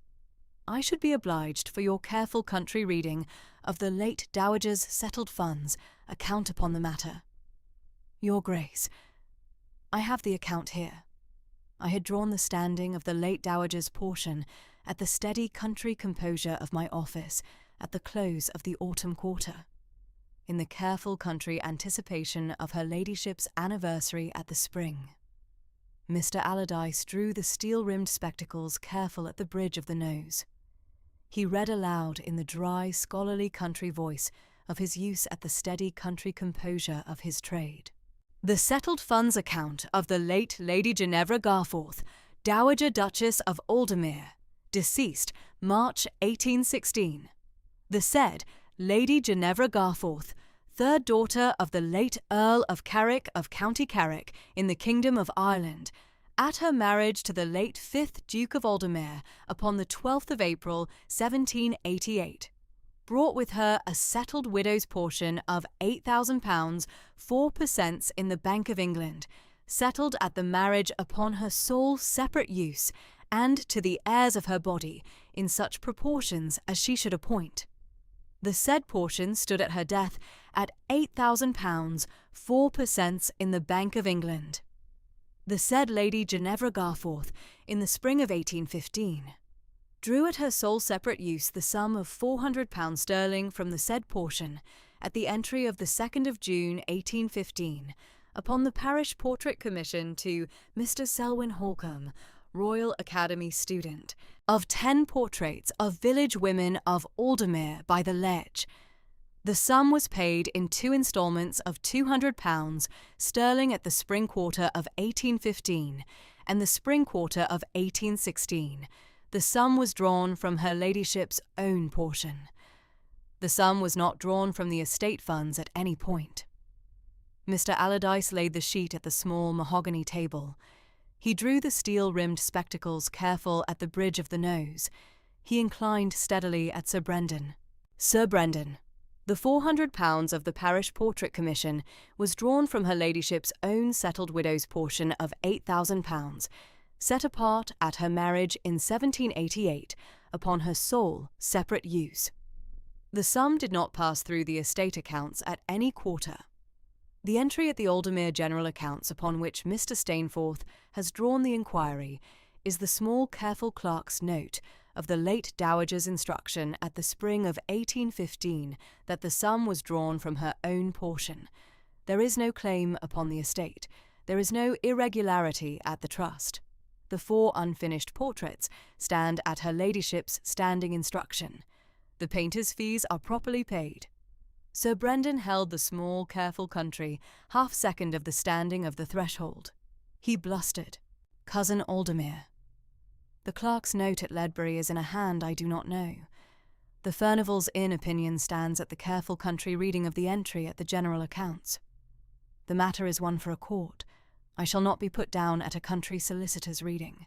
I should be obliged for your careful country reading of the late Dowager's settled funds account upon the matter. Your Grace, I have the account here. I had drawn the standing of the late Dowager's portion at the steady country composure of my office at the close of the autumn quarter, in the careful country anticipation of her ladyship's anniversary at the spring. Mr. Allardyce drew the steel-rimmed spectacles careful at the bridge of the nose. He read aloud in the dry, scholarly country voice of his use at the steady country composure of his trade. The settled funds account of the late Lady Ginevra Garforth, Dowager Duchess of Aldermere, deceased March 1816. The said Lady Ginevra Garforth, third daughter of the late Earl of Carrick of County Carrick in the Kingdom of Ireland, at her marriage to the late 5th Duke of Aldermere upon the 12th of April 1788, brought with her a settled widow's portion of £8,000 4% in the Bank of England, settled at the marriage upon her sole separate use and to the heirs of her body in such proportions as she should appoint. The said portion stood at her death at £8,000 4% in the Bank of England. The said Lady Ginevra Garforth, in the spring of 1815, drew at her sole separate use the sum of £400 sterling from the said portion at the entry of the 2nd of June 1815 upon the Parish Portrait Commission to Mr. Selwyn Holcombe, Royal Academy student, of 10 portraits of village women of Aldermere by the Ledge. The sum was paid in 2 instalments of £200 sterling at the spring quarter of 1815 and the spring quarter of 1816. The sum was drawn from her ladyship's own portion. The sum was not drawn from the estate funds at any point. Mr. Allardyce laid the sheet at the small mahogany table. He drew the steel-rimmed spectacles careful at the bridge of the nose. He inclined steadily at Sir Brendan. Sir Brendan, the £400 of the parish portrait commission was drawn from her ladyship's own settled widow's portion of £8,000, set apart at her marriage in 1788 upon her sole separate use. The sum did not pass through the estate accounts at any quarter. The entry at the Aldermere General Accounts upon which Mr. Stainforth has drawn the inquiry is the small careful clerk's note of the late Dowager's instruction at the spring of 1815 that the sum was drawn from her own portion. There is no claim upon the estate. There is no irregularity at the trust. The 4 unfinished portraits stand at her ladyship's standing instruction. The painter's fees are properly paid. Sir Brendan held the small, careful country half-second of the standing of the threshold. He blustered. Cousin Aldermere. The clerk's note at Ledbury is in a hand I do not know. The Furnival's Inn opinion stands at the careful country reading of the entry at the general accounts. The matter is one for a court. I shall not be put down at a country solicitor's reading.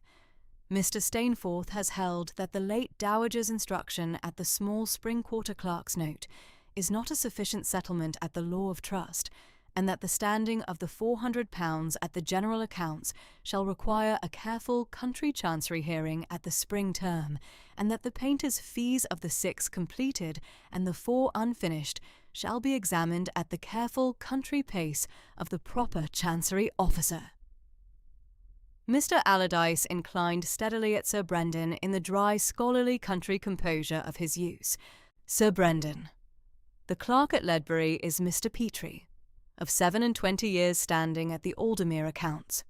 Mr. Stainforth has held that the late Dowager's instruction at the small spring quarter clerk's note is not a sufficient settlement at the law of trust, and that the standing of the £400 at the general accounts shall require a careful country chancery hearing at the spring term, and that the painter's fees of the 6 completed and the 4 unfinished shall be examined at the careful country pace of the proper chancery officer. Mr. Allardyce inclined steadily at Sir Brendan in the dry, scholarly country composure of his use. Sir Brendan, the clerk at Ledbury is Mr. Petrie, of 27 years' standing at the Aldermere accounts.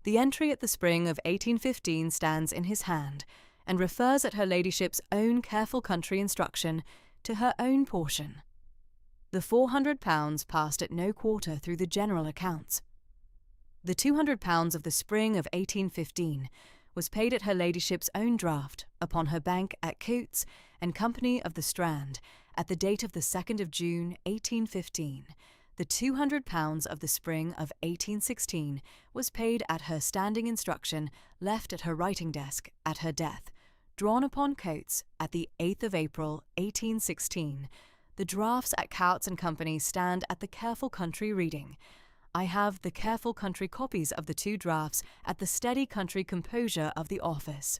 The entry at the spring of 1815 stands in his hand, and refers at her ladyship's own careful country instruction to her own portion. The £400 passed at no quarter through the general accounts. The £200 of the spring of 1815 was paid at her ladyship's own draft upon her bank at Coates and Company of the Strand at the date of the 2nd of June 1815. The £200 of the spring of 1816 was paid at her standing instruction left at her writing desk at her death, drawn upon Coates at the 8th of April 1816. The drafts at Coates and Company stand at the careful country reading. I have the careful country copies of the 2 drafts at the steady country composure of the office.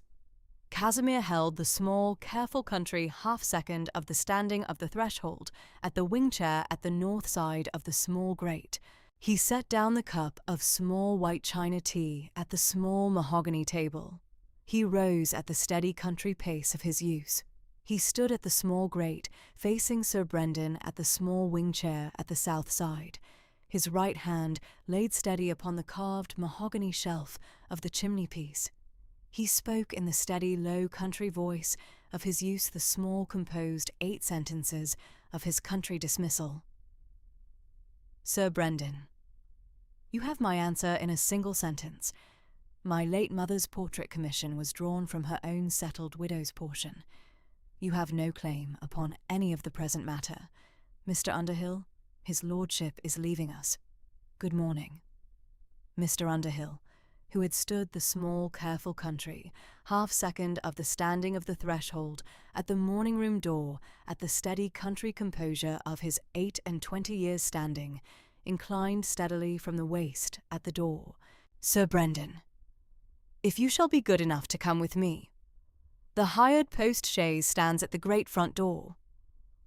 Casimir held the small, careful country half-second of the standing of the threshold at the wing-chair at the north side of the small grate. He set down the cup of small white china tea at the small mahogany table. He rose at the steady country pace of his use. He stood at the small grate, facing Sir Brendan at the small wing-chair at the south side, his right hand laid steady upon the carved mahogany shelf of the chimney-piece. He spoke in the steady, low country voice of his use the small, composed 8 sentences of his country dismissal. Sir Brendan, you have my answer in a single sentence. My late mother's portrait commission was drawn from her own settled widow's portion. You have no claim upon any of the present matter. Mr. Underhill, his lordship is leaving us. Good morning. Mr. Underhill, who had stood the small, careful country, half-second of the standing of the threshold at the morning-room door at the steady country composure of his 28 years' standing, inclined steadily from the waist at the door. Sir Brendan, if you shall be good enough to come with me. The hired post-chaise stands at the great front door.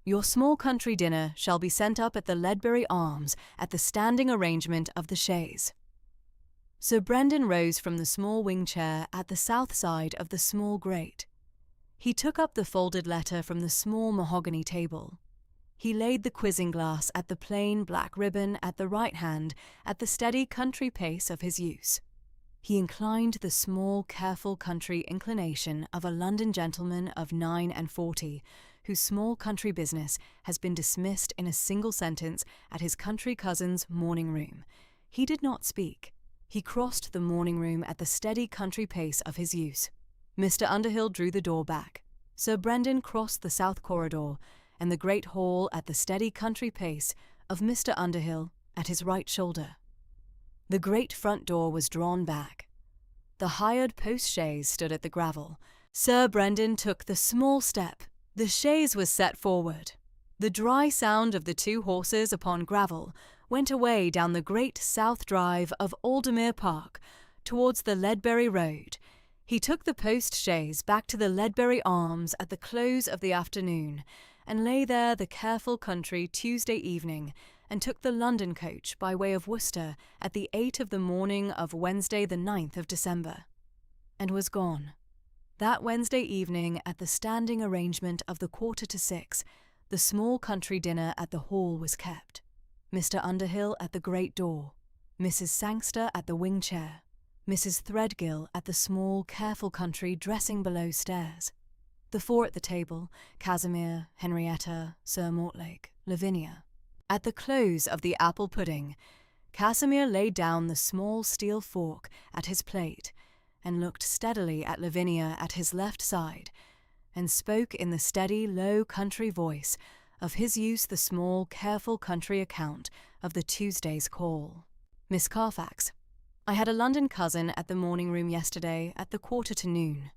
Your small country dinner shall be sent up at the Ledbury Arms at the standing arrangement of the chaise. Sir Brendan rose from the small wing-chair at the south side of the small grate. He took up the folded letter from the small mahogany table. He laid the quizzing-glass at the plain black ribbon at the right hand at the steady country pace of his use. He inclined the small, careful country inclination of a London gentleman of 49, whose small country business has been dismissed in a single sentence at his country cousin's morning-room. He did not speak. He crossed the morning-room at the steady country pace of his use. Mr. Underhill drew the door back. Sir Brendan crossed the south corridor and the great hall at the steady country pace of Mr. Underhill at his right shoulder. The great front door was drawn back. The hired post-chaise stood at the gravel. Sir Brendan took the small step. The chaise was set forward. The dry sound of the two horses upon gravel went away down the great south drive of Aldermere Park towards the Ledbury Road. He took the post-chaise back to the Ledbury Arms at the close of the afternoon, and lay there the careful country Tuesday evening, and took the London coach by way of Worcester at the 8 of the morning of Wednesday the 9th of December, and was gone. That Wednesday evening, at the standing arrangement of the 5:45, the small country dinner at the hall was kept. Mr. Underhill at the great door, Mrs. Sangster at the wing chair, Mrs. Threadgill at the small, careful country dressing below stairs. The four at the table, Casimir, Henrietta, Sir Mortlake, Lavinia. At the close of the apple pudding, Casimir laid down the small steel fork at his plate and looked steadily at Lavinia at his left side, and spoke in the steady, low country voice of his use the small, careful country account of the Tuesday's call. Miss Carfax, I had a London cousin at the morning-room yesterday at the 1:45.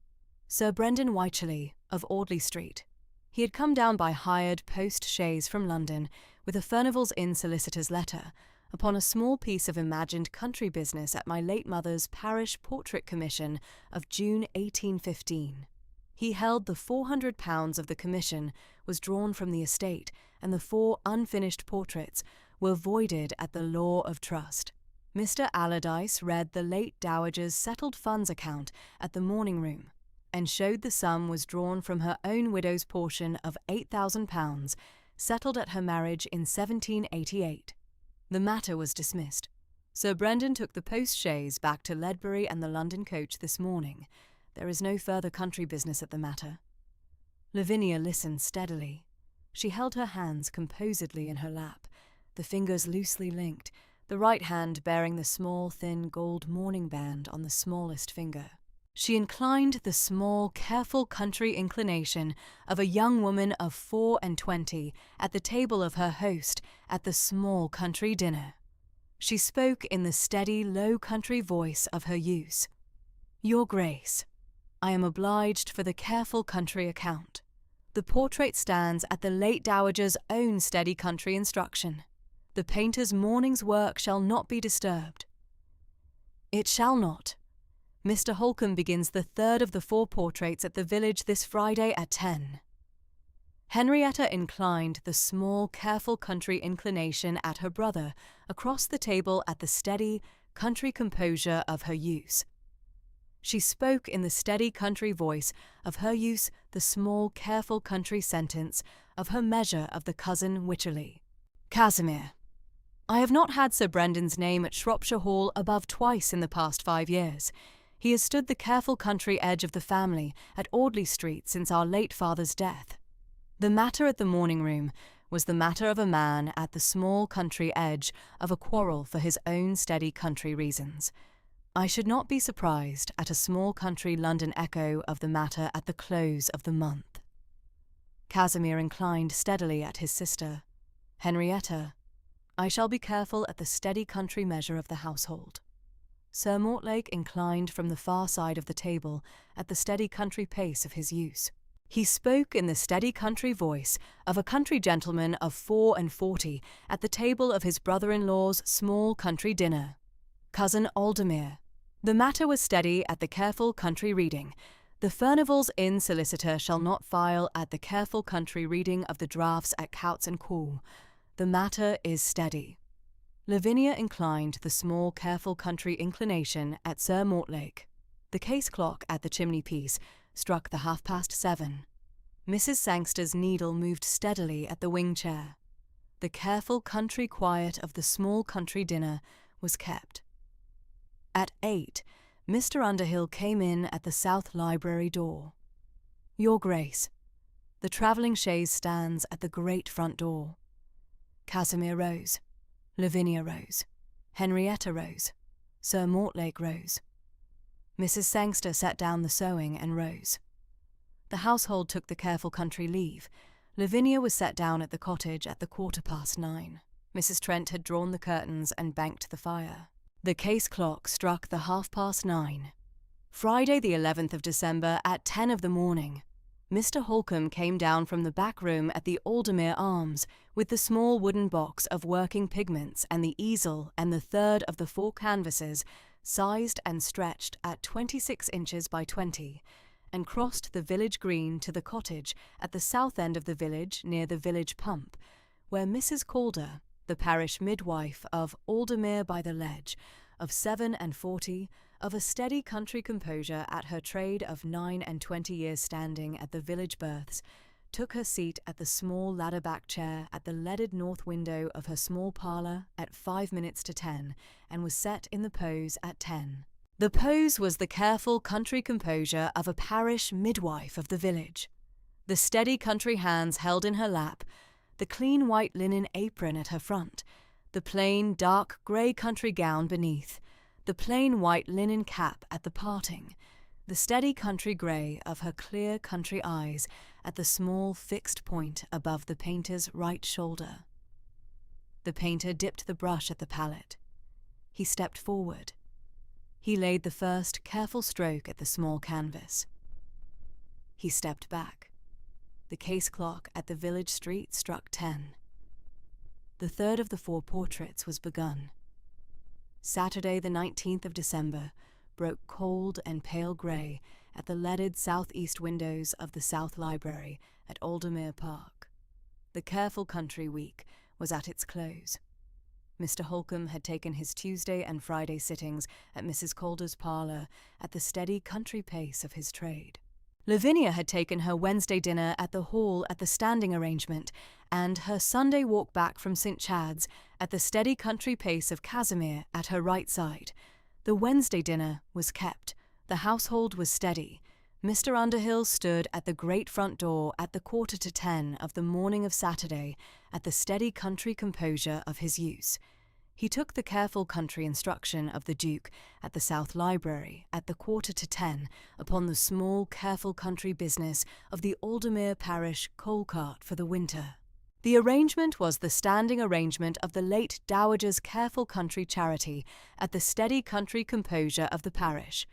Sir Brendan Wycherley, of Audley Street. He had come down by hired post-chaise from London with a Furnival's Inn solicitor's letter upon a small piece of imagined country business at my late mother's parish portrait commission of June 1815. He held the £400 of the commission was drawn from the estate, and the 4 unfinished portraits were voided at the law of trust. Mr. Allardyce read the late Dowager's settled funds account at the morning-room, and showed the sum was drawn from her own widow's portion of £8,000, settled at her marriage in 1788. The matter was dismissed. Sir Brendan took the post-chaise back to Ledbury and the London coach this morning. There is no further country business at the matter. Lavinia listened steadily. She held her hands composedly in her lap, the fingers loosely linked, the right hand bearing the small, thin gold mourning band on the smallest finger. She inclined the small, careful country inclination of a young woman of 24 at the table of her host at the small country dinner. She spoke in the steady, low country voice of her use. Your Grace, I am obliged for the careful country account. The portrait stands at the late Dowager's own steady country instruction. The painter's morning's work shall not be disturbed. It shall not. Mr. Holcombe begins the 3rd of the 4 portraits at the village this Friday at 10. Henrietta inclined the small, careful country inclination at her brother across the table at the steady, country composure of her use. She spoke in the steady country voice of her use the small, careful country sentence of her measure of the cousin Wycherley. Casimir, I have not had Sir Brendan's name at Shropshire Hall above twice in the past 5 years. He has stood the careful country edge of the family at Audley Street since our late father's death. The matter at the morning-room was the matter of a man at the small country edge of a quarrel for his own steady country reasons. I should not be surprised at a small country London echo of the matter at the close of the month. Casimir inclined steadily at his sister. Henrietta, I shall be careful at the steady country measure of the household. Sir Mortlake inclined from the far side of the table at the steady country pace of his use. He spoke in the steady country voice of a country gentleman of 44 at the table of his brother-in-law's small country dinner. Cousin Aldermere. The matter was steady at the careful country reading. The Furnival's Inn solicitor shall not file at the careful country reading of the drafts at Coutts and Cool. The matter is steady. Lavinia inclined the small, careful country inclination at Sir Mortlake. The case clock at the chimney-piece struck the 7:30. Mrs. Sangster's needle moved steadily at the wing-chair. The careful country quiet of the small country dinner was kept. At 8, Mr. Underhill came in at the south library door. Your Grace, the travelling chaise stands at the great front door. Casimir rose, Lavinia rose, Henrietta rose, Sir Mortlake rose. Mrs. Sangster set down the sewing and rose. The household took the careful country leave. Lavinia was set down at the cottage at the 9:15. Mrs. Trent had drawn the curtains and banked the fire. The case clock struck the 9:30. Friday the 11th of December at 10 of the morning. Mr. Holcombe came down from the back room at the Aldermere Arms with the small wooden box of working pigments and the easel and the third of the 4 canvases, sized and stretched at 26 inches by 20, and crossed the village green to the cottage at the south end of the village near the village pump, where Mrs. Calder, the parish midwife of Aldermere by the Ledge, of 47, of a steady country composure at her trade of 29 years standing at the village births, took her seat at the small ladder-back chair at the leaded north window of her small parlour at 5 minutes to 10, and was set in the pose at 10. The pose was the careful country composure of a parish midwife of the village. The steady country hands held in her lap, the clean white linen apron at her front, the plain dark grey country gown beneath, the plain white linen cap at the parting, the steady country grey of her clear country eyes at the small fixed point above the painter's right shoulder. The painter dipped the brush at the palette. He stepped forward. He laid the first careful stroke at the small canvas. He stepped back. The case clock at the village street struck 10. The third of the 4 portraits was begun. Saturday the 19th of December broke cold and pale grey at the leaded south-east windows of the South Library at Aldermere Park. The careful country week was at its close. Mr. Holcombe had taken his Tuesday and Friday sittings at Mrs. Calder's parlour at the steady country pace of his trade. Lavinia had taken her Wednesday dinner at the hall at the standing arrangement, and her Sunday walk back from St. Chad's at the steady country pace of Casimir at her right side. The Wednesday dinner was kept. The household was steady. Mr. Underhill stood at the great front door at the 9:45 of the morning of Saturday at the steady country composure of his use. He took the careful country instruction of the Duke at the South Library at the 9:45 upon the small careful country business of the Aldermere parish coal cart for the winter. The arrangement was the standing arrangement of the late Dowager's careful country charity at the steady country composure of the parish.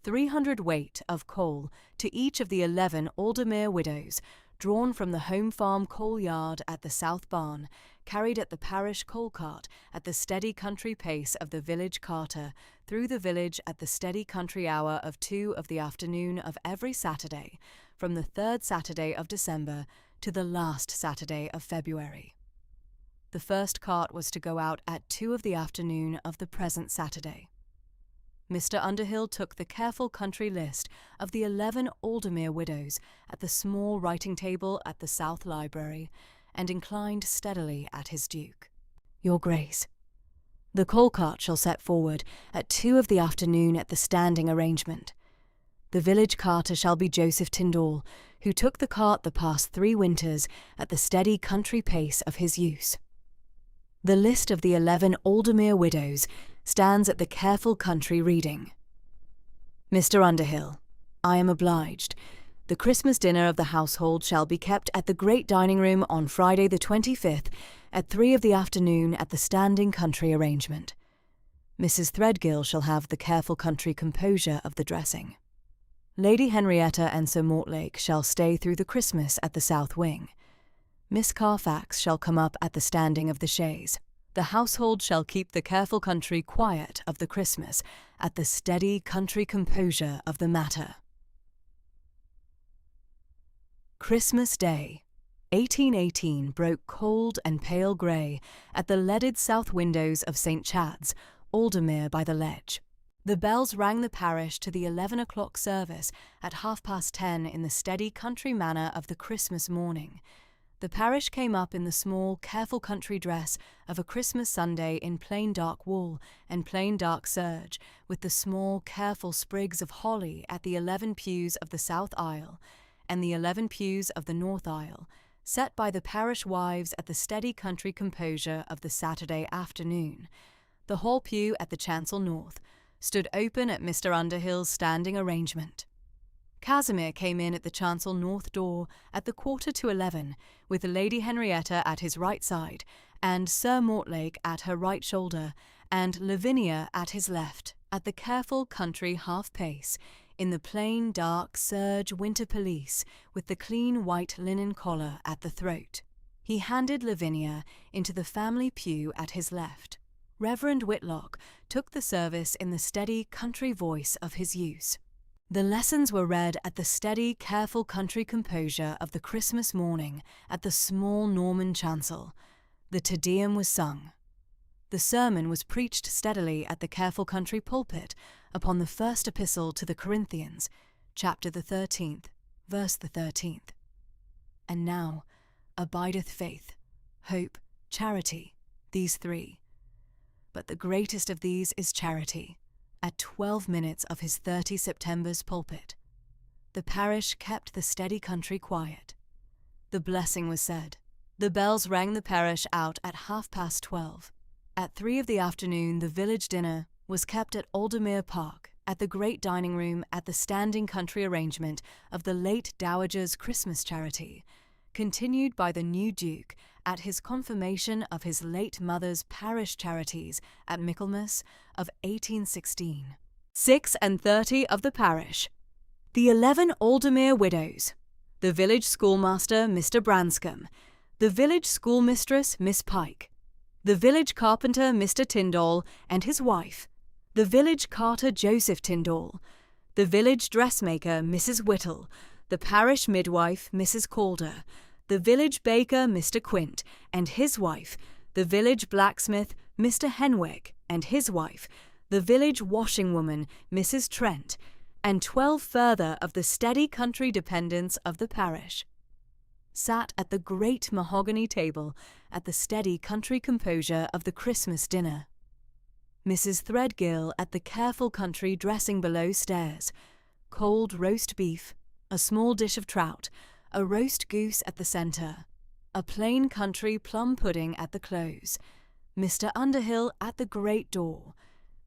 300 weight of coal to each of the 11 Aldermere widows, drawn from the home farm coal yard at the South Barn, carried at the parish coal cart at the steady country pace of the village carter through the village at the steady country hour of 2 of the afternoon of every Saturday, from the 3rd Saturday of December to the last Saturday of February. The first cart was to go out at 2 of the afternoon of the present Saturday. Mr. Underhill took the careful country list of the 11 Aldermere widows at the small writing table at the South Library, and inclined steadily at his Duke. Your Grace, the coal cart shall set forward at 2 of the afternoon at the standing arrangement. The village carter shall be Joseph Tyndall, who took the cart the past 3 winters at the steady country pace of his use. The list of the 11 Aldermere widows stands at the careful country reading. Mr. Underhill, I am obliged. The Christmas dinner of the household shall be kept at the great dining-room on Friday the 25th at 3 of the afternoon at the standing country arrangement. Mrs. Threadgill shall have the careful country composure of the dressing. Lady Henrietta and Sir Mortlake shall stay through the Christmas at the south wing. Miss Carfax shall come up at the standing of the chaise. The household shall keep the careful country quiet of the Christmas at the steady country composure of the matter. Christmas Day, 1818, broke cold and pale grey at the leaded south windows of St. Chad's, Aldermere by the Ledge. The bells rang the parish to the 11 o'clock service at 10:30 in the steady country manner of the Christmas morning. The parish came up in the small, careful country dress of a Christmas Sunday in plain dark wool and plain dark serge, with the small, careful sprigs of holly at the 11 pews of the south aisle and the 11 pews of the north aisle, set by the parish wives at the steady country composure of the Saturday afternoon. The hall pew at the chancel north stood open at Mr. Underhill's standing arrangement. Casimir came in at the chancel north door at the 11:15, with Lady Henrietta at his right side, and Sir Mortlake at her right shoulder, and Lavinia at his left, at the careful country half-pace, in the plain dark serge winter pelisse, with the clean white linen collar at the throat. He handed Lavinia into the family pew at his left. Reverend Whitlock took the service in the steady country voice of his use. The lessons were read at the steady, careful country composure of the Christmas morning at the small Norman chancel. The Te Deum was sung. The sermon was preached steadily at the careful country pulpit upon the first epistle to the Corinthians, chapter the 13th, verse the 13th. And now abideth faith, hope, charity, these three. But the greatest of these is charity. At 12 minutes of his 30 September's pulpit, the parish kept the steady country quiet. The blessing was said. The bells rang the parish out at 12:30. At 3 of the afternoon the village dinner was kept at Aldermere Park, at the great dining room at the standing country arrangement of the late Dowager's Christmas charity, continued by the new Duke at his confirmation of his late mother's parish charities at Michaelmas of 1816. 6:30 of the parish. The 11 Aldermere widows, the village schoolmaster Mr. Branscombe, the village schoolmistress Miss Pike, the village carpenter Mr. Tyndall and his wife, the village carter Joseph Tyndall, the village dressmaker Mrs. Whittle, the parish midwife Mrs. Calder, the village baker Mr. Quint and his wife, the village blacksmith Mr. Henwick and his wife, the village washing-woman Mrs. Trent, and 12 further of the steady country dependents of the parish, sat at the great mahogany table at the steady country composure of the Christmas dinner. Mrs. Threadgill at the careful country dressing below stairs, cold roast beef, a small dish of trout, a roast goose at the centre, a plain country plum pudding at the close, Mr. Underhill at the great door,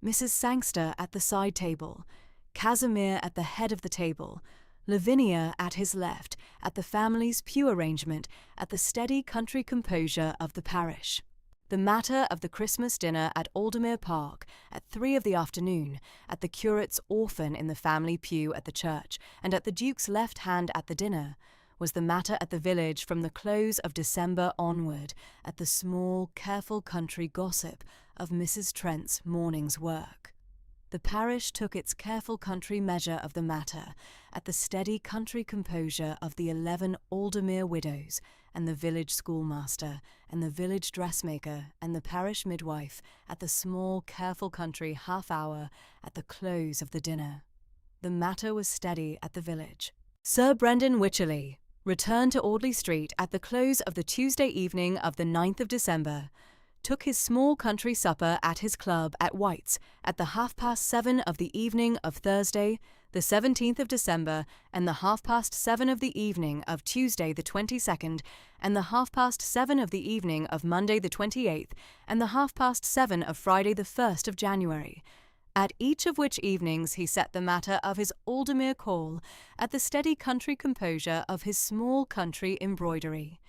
Mrs. Sangster at the side table, Casimir at the head of the table, Lavinia at his left, at the family's pew arrangement at the steady country composure of the parish. The matter of the Christmas dinner at Aldermere Park at 3 of the afternoon, at the curate's orphan in the family pew at the church, and at the Duke's left hand at the dinner, was the matter at the village from the close of December onward, at the small, careful country gossip of Mrs. Trent's morning's work. The parish took its careful country measure of the matter at the steady country composure of the 11 Aldermere widows, and the village schoolmaster, and the village dressmaker, and the parish midwife, at the small, careful country half-hour at the close of the dinner. The matter was steady at the village. Sir Brendan Wycherley returned to Audley Street at the close of the Tuesday evening of the 9th of December, took his small country supper at his club at White's at the 7:30 of the evening of Thursday, the 17th of December, and the 7:30 of the evening of Tuesday the 22nd, and the 7:30 of the evening of Monday the 28th, and the 7:30 of Friday the 1st of January, at each of which evenings he set the matter of his Aldermere call at the steady country composure of his small country embroidery.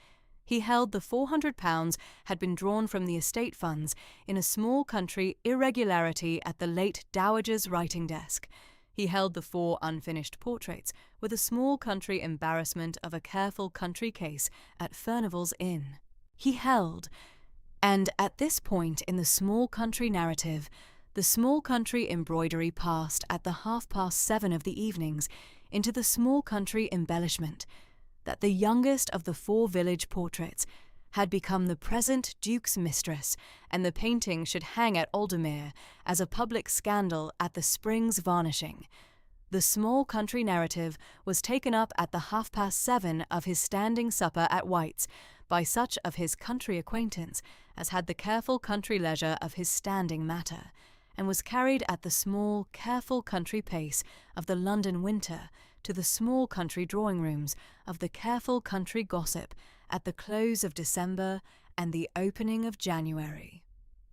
He held the £400 had been drawn from the estate funds in a small country irregularity at the late Dowager's writing desk. He held the 4 unfinished portraits with a small country embarrassment of a careful country case at Furnival's Inn. He held, and at this point in the small country narrative, the small country embroidery passed at the 7:30 of the evenings into the small country embellishment, that the youngest of the 4 village portraits had become the present Duke's mistress, and the painting should hang at Aldermere as a public scandal at the spring's varnishing. The small country narrative was taken up at the 7:30 of his standing supper at White's by such of his country acquaintance as had the careful country leisure of his standing matter, and was carried at the small, careful country pace of the London winter to the small country drawing-rooms of the careful country gossip at the close of December and the opening of January.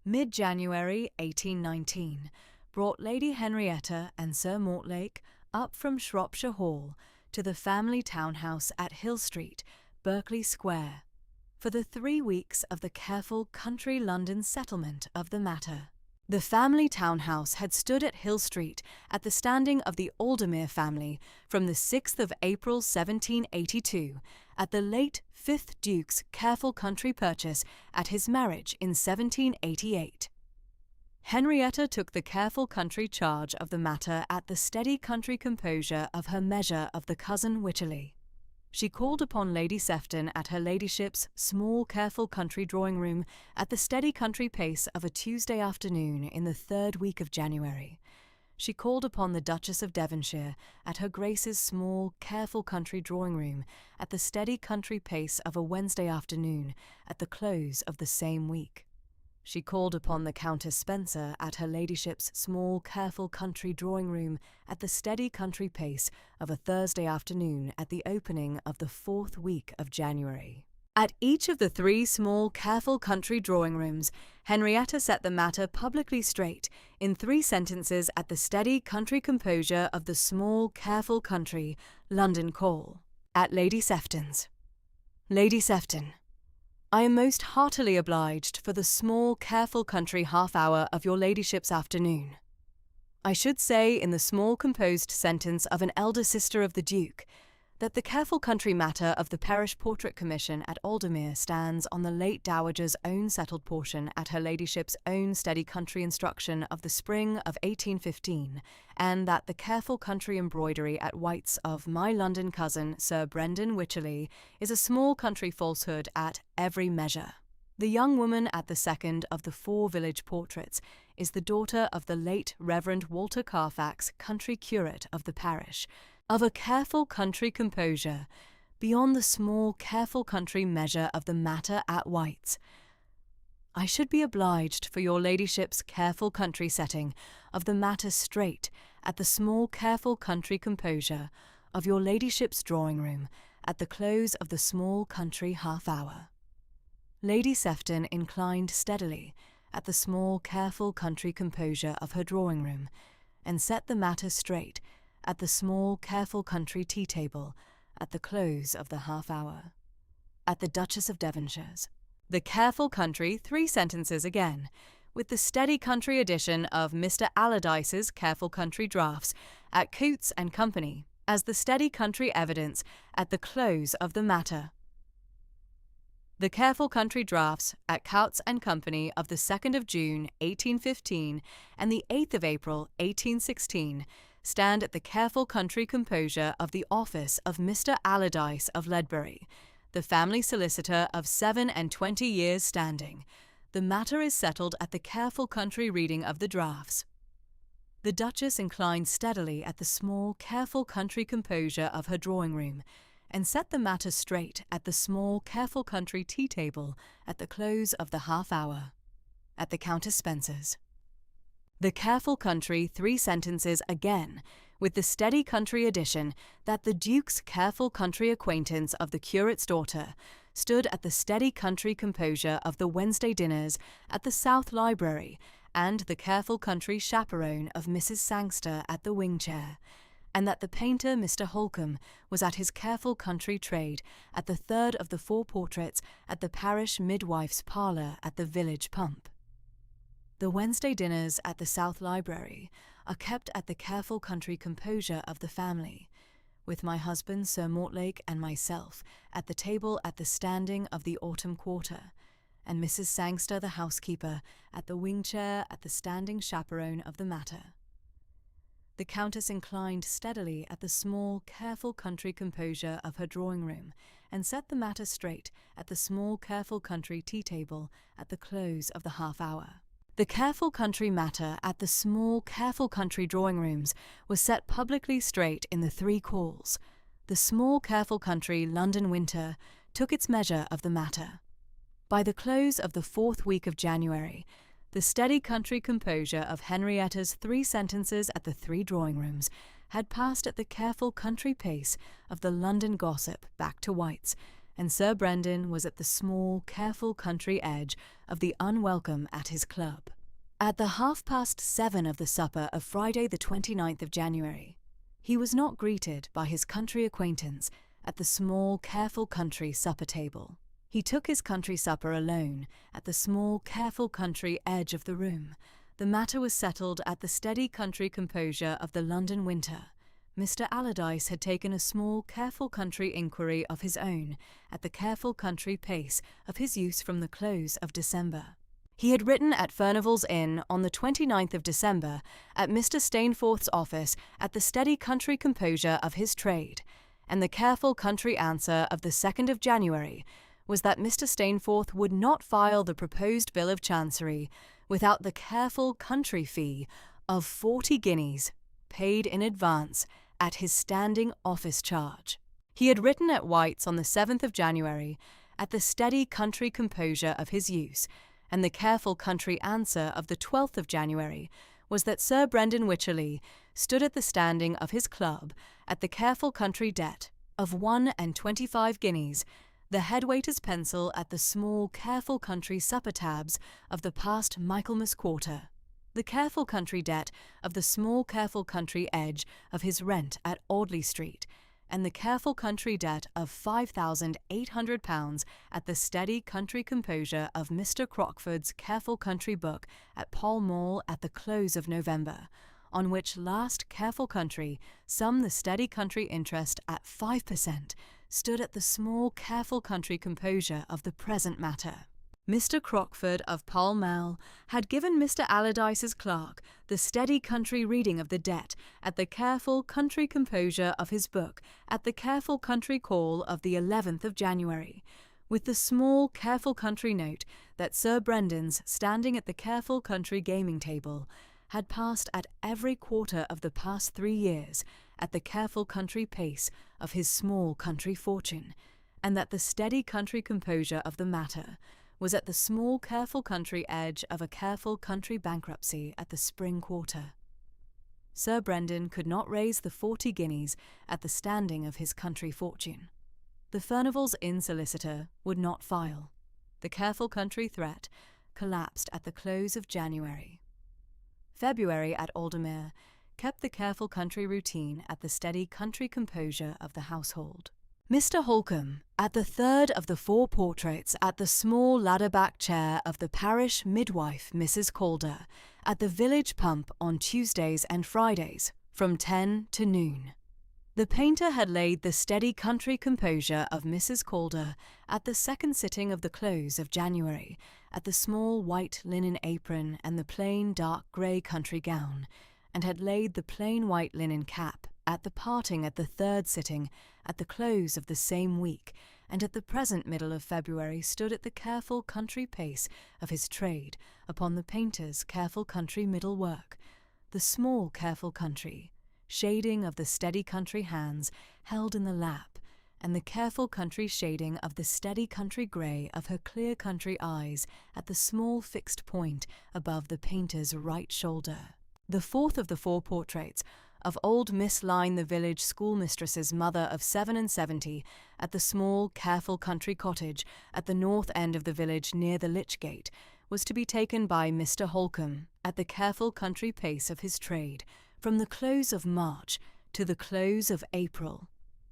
Mid-January 1819 brought Lady Henrietta and Sir Mortlake up from Shropshire Hall to the family townhouse at Hill Street, Berkeley Square, for the 3 weeks of the careful country London settlement of the matter. The family townhouse had stood at Hill Street at the standing of the Aldermere family from the 6th of April 1782, at the late 5th Duke's careful country purchase at his marriage in 1788. Henrietta took the careful country charge of the matter at the steady country composure of her measure of the cousin Wycherley. She called upon Lady Sefton at her ladyship's small careful country drawing-room at the steady country pace of a Tuesday afternoon in the 3rd week of January. She called upon the Duchess of Devonshire at her Grace's small careful country drawing-room at the steady country pace of a Wednesday afternoon at the close of the same week. She called upon the Countess Spencer at her ladyship's small, careful country drawing-room at the steady country pace of a Thursday afternoon at the opening of the 4th week of January. At each of the 3 small, careful country drawing-rooms, Henrietta set the matter publicly straight in 3 sentences at the steady country composure of the small, careful country London call. At Lady Sefton's. Lady Sefton, I am most heartily obliged for the small, careful country half-hour of your ladyship's afternoon. I should say in the small composed sentence of an elder sister of the Duke, that the careful country matter of the Parish Portrait Commission at Aldermere stands on the late Dowager's own settled portion at her ladyship's own steady country instruction of the spring of 1815, and that the careful country embroidery at White's of my London cousin Sir Brendan Wycherley is a small country falsehood at every measure. The young woman at the second of the 4 village portraits is the daughter of the late Reverend Walter Carfax, country curate of the parish, of a careful country composure, beyond the small careful country measure of the matter at White's. I should be obliged for your ladyship's careful country setting of the matter straight at the small careful country composure of your ladyship's drawing-room at the close of the small country half-hour. Lady Sefton inclined steadily at the small careful country composure of her drawing-room, and set the matter straight at the small careful country tea-table at the close of the half-hour. At the Duchess of Devonshire's. The careful country 3 sentences again, with the steady country edition of Mr. Allardyce's careful country drafts at Coutts and Company as the steady country evidence at the close of the matter. The careful country drafts at Coutts and Company of the 2nd of June 1815 and the 8th of April 1816 stand at the careful country composure of the office of Mr. Allardyce of Ledbury, the family solicitor of 27 years' standing. The matter is settled at the careful country reading of the drafts. The Duchess inclined steadily at the small, careful country composure of her drawing-room, and set the matter straight at the small, careful country tea-table at the close of the half-hour. At the Countess Spencer's. The careful country 3 sentences again, with the steady country addition that the Duke's careful country acquaintance of the curate's daughter stood at the steady country composure of the Wednesday dinners at the South Library, and the careful country chaperone of Mrs. Sangster at the wing-chair, and that the painter Mr. Holcombe was at his careful country trade at the 3rd of the 4 portraits at the parish midwife's parlour at the village pump. The Wednesday dinners at the South Library are kept at the careful country composure of the family, with my husband Sir Mortlake and myself at the table at the standing of the autumn quarter, and Mrs. Sangster the housekeeper at the wing-chair at the standing chaperone of the matter. The Countess inclined steadily at the small, careful country composure of her drawing-room, and set the matter straight at the small, careful country tea-table at the close of the half-hour. The careful country matter at the small, careful country drawing rooms was set publicly straight in the 3 calls. The small, careful country London winter took its measure of the matter. By the close of the 4th week of January, the steady country composure of Henrietta's 3 sentences at the 3 drawing rooms had passed at the careful country pace of the London gossip back to White's, and Sir Brendan was at the small, careful country edge of the unwelcome at his club. At the 7:30 of the supper of Friday the 29th of January, he was not greeted by his country acquaintance at the small, careful country supper table. He took his country supper alone at the small, careful country edge of the room. The matter was settled at the steady country composure of the London winter. Mr. Allardyce had taken a small, careful country inquiry of his own at the careful country pace of his use from the close of December. He had written at Furnival's Inn on the 29th of December, at Mr. Stainforth's office at the steady country composure of his trade, and the careful country answer of the 2nd of January was that Mr. Stainforth would not file the proposed bill of chancery without the careful country fee of 40 guineas paid in advance at his standing office charge. He had written at White's on the 7th of January at the steady country composure of his use, and the careful country answer of the 12th of January was that Sir Brendan Wycherley stood at the standing of his club at the careful country debt of 1 guineas, the headwaiter's pencil at the small, careful country supper tabs of the past Michaelmas quarter, the careful country debt of the small, careful country edge of his rent at Audley Street, and the careful country debt of £5,800 at the steady country composure of Mr. Crockford's careful country book at Pall Mall at the close of November, on which last careful country sum the steady country interest at 5%, stood at the small, careful country composure of the present matter. Mr. Crockford of Pall Mall had given Mr. Allardyce's clerk the steady country reading of the debt at the careful country composure of his book at the careful country call of the 11th of January, with the small, careful country note that Sir Brendan's standing at the careful country gaming table had passed at every quarter of the past 3 years at the careful country pace of his small country fortune, and that the steady country composure of the matter was at the small, careful country edge of a careful country bankruptcy at the spring quarter. Sir Brendan could not raise the 40 guineas at the standing of his country fortune. The Furnival's Inn solicitor would not file. The careful country threat collapsed at the close of January. February at Aldermere kept the careful country routine at the steady country composure of the household. Mr. Holcombe, at the 3rd of the 4 portraits at the small ladder-back chair of the parish midwife Mrs. Calder, at the village pump on Tuesdays and Fridays, from 10 to noon. The painter had laid the steady country composure of Mrs. Calder at the 2nd sitting of the close of January, at the small white linen apron and the plain dark grey country gown, and had laid the plain white linen cap at the parting at the 3rd sitting at the close of the same week, and at the present middle of February stood at the careful country pace of his trade upon the painter's careful country middle work, the small careful country, shading of the steady country hands held in the lap, and the careful country shading of the steady country grey of her clear country eyes at the small fixed point above the painter's right shoulder. The 4th of the 4 portraits of old Miss Line, the village schoolmistress's mother of 77, at the small, careful country cottage at the north end of the village near the Lich Gate, was to be taken by Mr. Holcombe at the careful country pace of his trade, from the close of March to the close of April.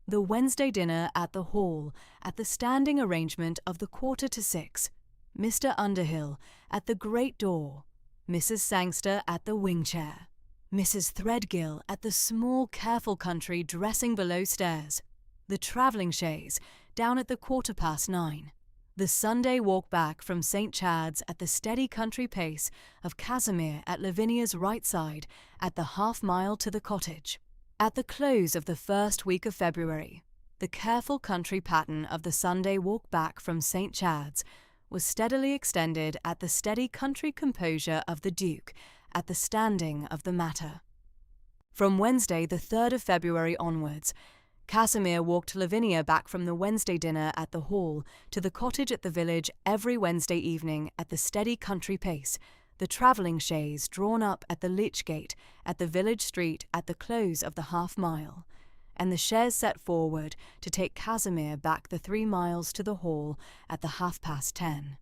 The Wednesday dinner at the Hall, at the standing arrangement of the 5:45, Mr. Underhill at the great door, Mrs. Sangster at the wing chair, Mrs. Threadgill at the small careful country dressing below stairs, the travelling chaise down at the 9:15, the Sunday walk back from St. Chad's at the steady country pace of Casimir at Lavinia's right side at the half-mile to the cottage. At the close of the 1st week of February, the careful country pattern of the Sunday walk back from St. Chad's was steadily extended at the steady country composure of the Duke at the standing of the matter. From Wednesday, the 3rd of February onwards, Casimir walked Lavinia back from the Wednesday dinner at the Hall to the cottage at the village every Wednesday evening at the steady country pace, the travelling chaise drawn up at the Lich Gate at the village street at the close of the half-mile, and the chaise set forward to take Casimir back the 3 miles to the Hall at the 10:30.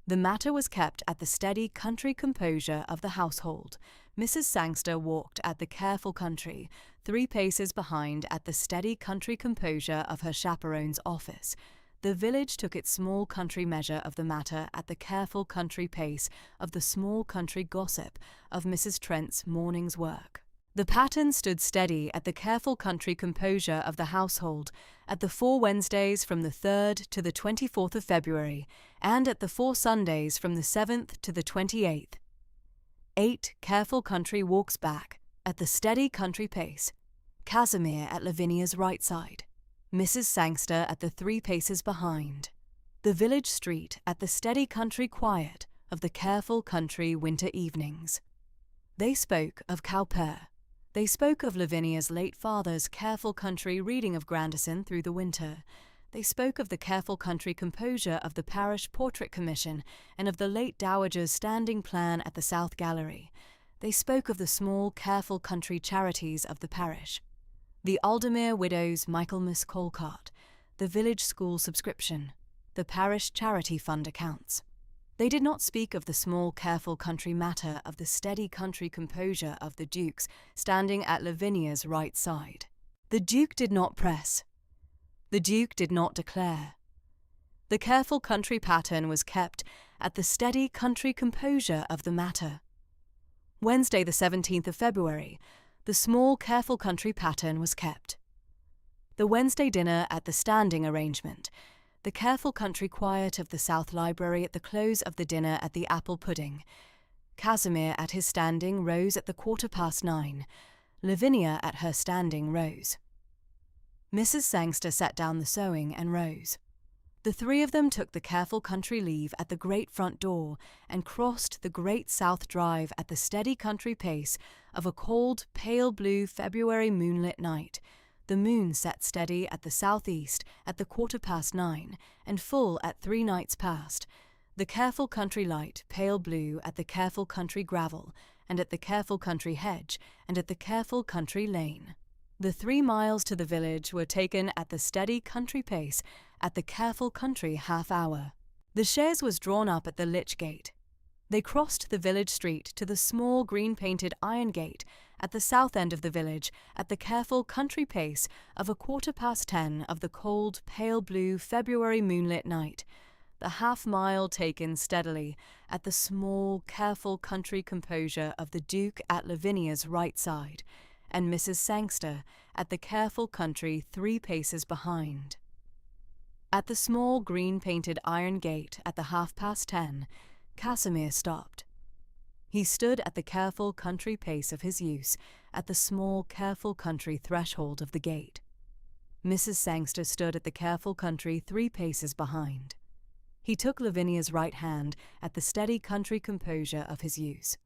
The matter was kept at the steady country composure of the household. Mrs. Sangster walked at the careful country, 3 paces behind at the steady country composure of her chaperone's office. The village took its small country measure of the matter at the careful country pace of the small country gossip of Mrs. Trent's morning's work. The pattern stood steady at the careful country composure of the household at the 4 Wednesdays from the 3rd to the 24th of February, and at the 4 Sundays from the 7th to the 28th. 8 careful country walks back at the steady country pace, Casimir at Lavinia's right side, Mrs. Sangster at the 3 paces behind. The village street at the steady country quiet of the careful country winter evenings. They spoke of Cowper. They spoke of Lavinia's late father's careful country reading of Grandison through the winter. They spoke of the careful country composure of the Parish Portrait Commission and of the late Dowager's standing plan at the South Gallery. They spoke of the small, careful country charities of the parish. The Aldermere Widows' Michaelmas coal cart, the village school subscription, the parish charity fund accounts. They did not speak of the small, careful country matter of the steady country composure of the Duke's standing at Lavinia's right side. The Duke did not press. The Duke did not declare. The careful country pattern was kept at the steady country composure of the matter. Wednesday, the 17th of February, the small, careful country pattern was kept. The Wednesday dinner at the standing arrangement, the careful country quiet of the South Library at the close of the dinner at the apple pudding. Casimir at his standing rose at the 9:15. Lavinia at her standing rose. Mrs. Sangster set down the sewing and rose. The 3 of them took the careful country leave at the great front door and crossed the great south drive at the steady country pace of a cold, pale blue February moonlit night. The moon set steady at the southeast at the 9:15 and full at 3 nights past. The careful country light, pale blue at the careful country gravel, and at the careful country hedge, and at the careful country lane. The 3 miles to the village were taken at the steady country pace at the careful country half-hour. The chaise was drawn up at the Lich Gate. They crossed the village street to the small green-painted iron gate at the south end of the village at the careful country pace of a 10:15 of the cold, pale blue February moonlit night, the half-mile taken steadily at the small, careful country composure of the Duke at Lavinia's right side, and Mrs. Sangster at the careful country 3 paces behind. At the small green-painted iron gate at the 10:30, Casimir stopped. He stood at the careful country pace of his use at the small, careful country threshold of the gate. Mrs. Sangster stood at the careful country 3 paces behind. He took Lavinia's right hand at the steady country composure of his use.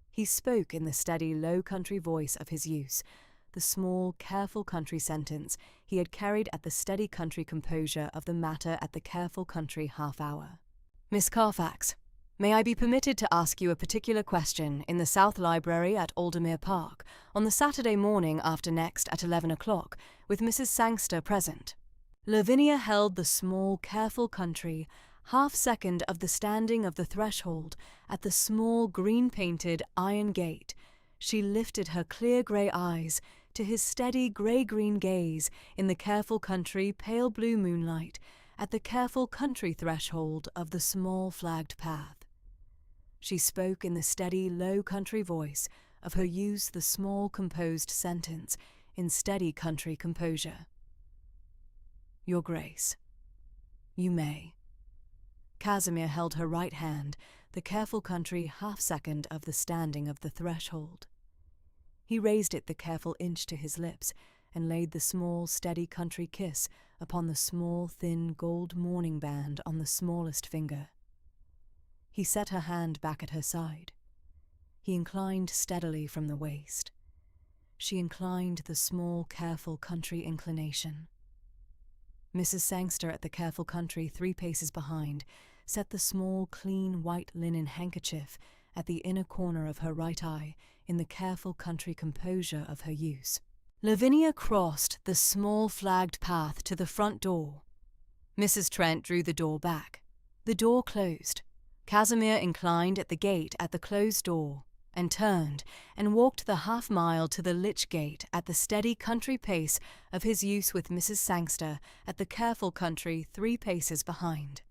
He spoke in the steady, low country voice of his use, the small, careful country sentence he had carried at the steady country composure of the matter at the careful country half-hour. "Miss Carfax, may I be permitted to ask you a particular question in the South Library at Aldermere Park on the Saturday morning after next at 11 o'clock, with Mrs. Sangster present?" Lavinia held the small, careful country half-second of the standing of the threshold at the small, green-painted iron gate. She lifted her clear grey eyes to his steady grey-green gaze in the careful country pale blue moonlight at the careful country threshold of the small flagged path. She spoke in the steady, low country voice of her use the small composed sentence in steady country composure. "Your Grace, you may." Casimir held her right hand, the careful country half-second of the standing of the threshold. He raised it the careful inch to his lips and laid the small, steady country kiss upon the small, thin gold mourning band on the smallest finger. He set her hand back at her side. He inclined steadily from the waist. She inclined the small, careful country inclination. Mrs. Sangster, at the careful country 3 paces behind, set the small, clean white linen handkerchief at the inner corner of her right eye in the careful country composure of her use. Lavinia crossed the small flagged path to the front door. Mrs. Trent drew the door back. The door closed. Casimir inclined at the gate at the closed door and turned and walked the half-mile to the lich gate at the steady country pace of his use with Mrs. Sangster at the careful country 3 paces behind.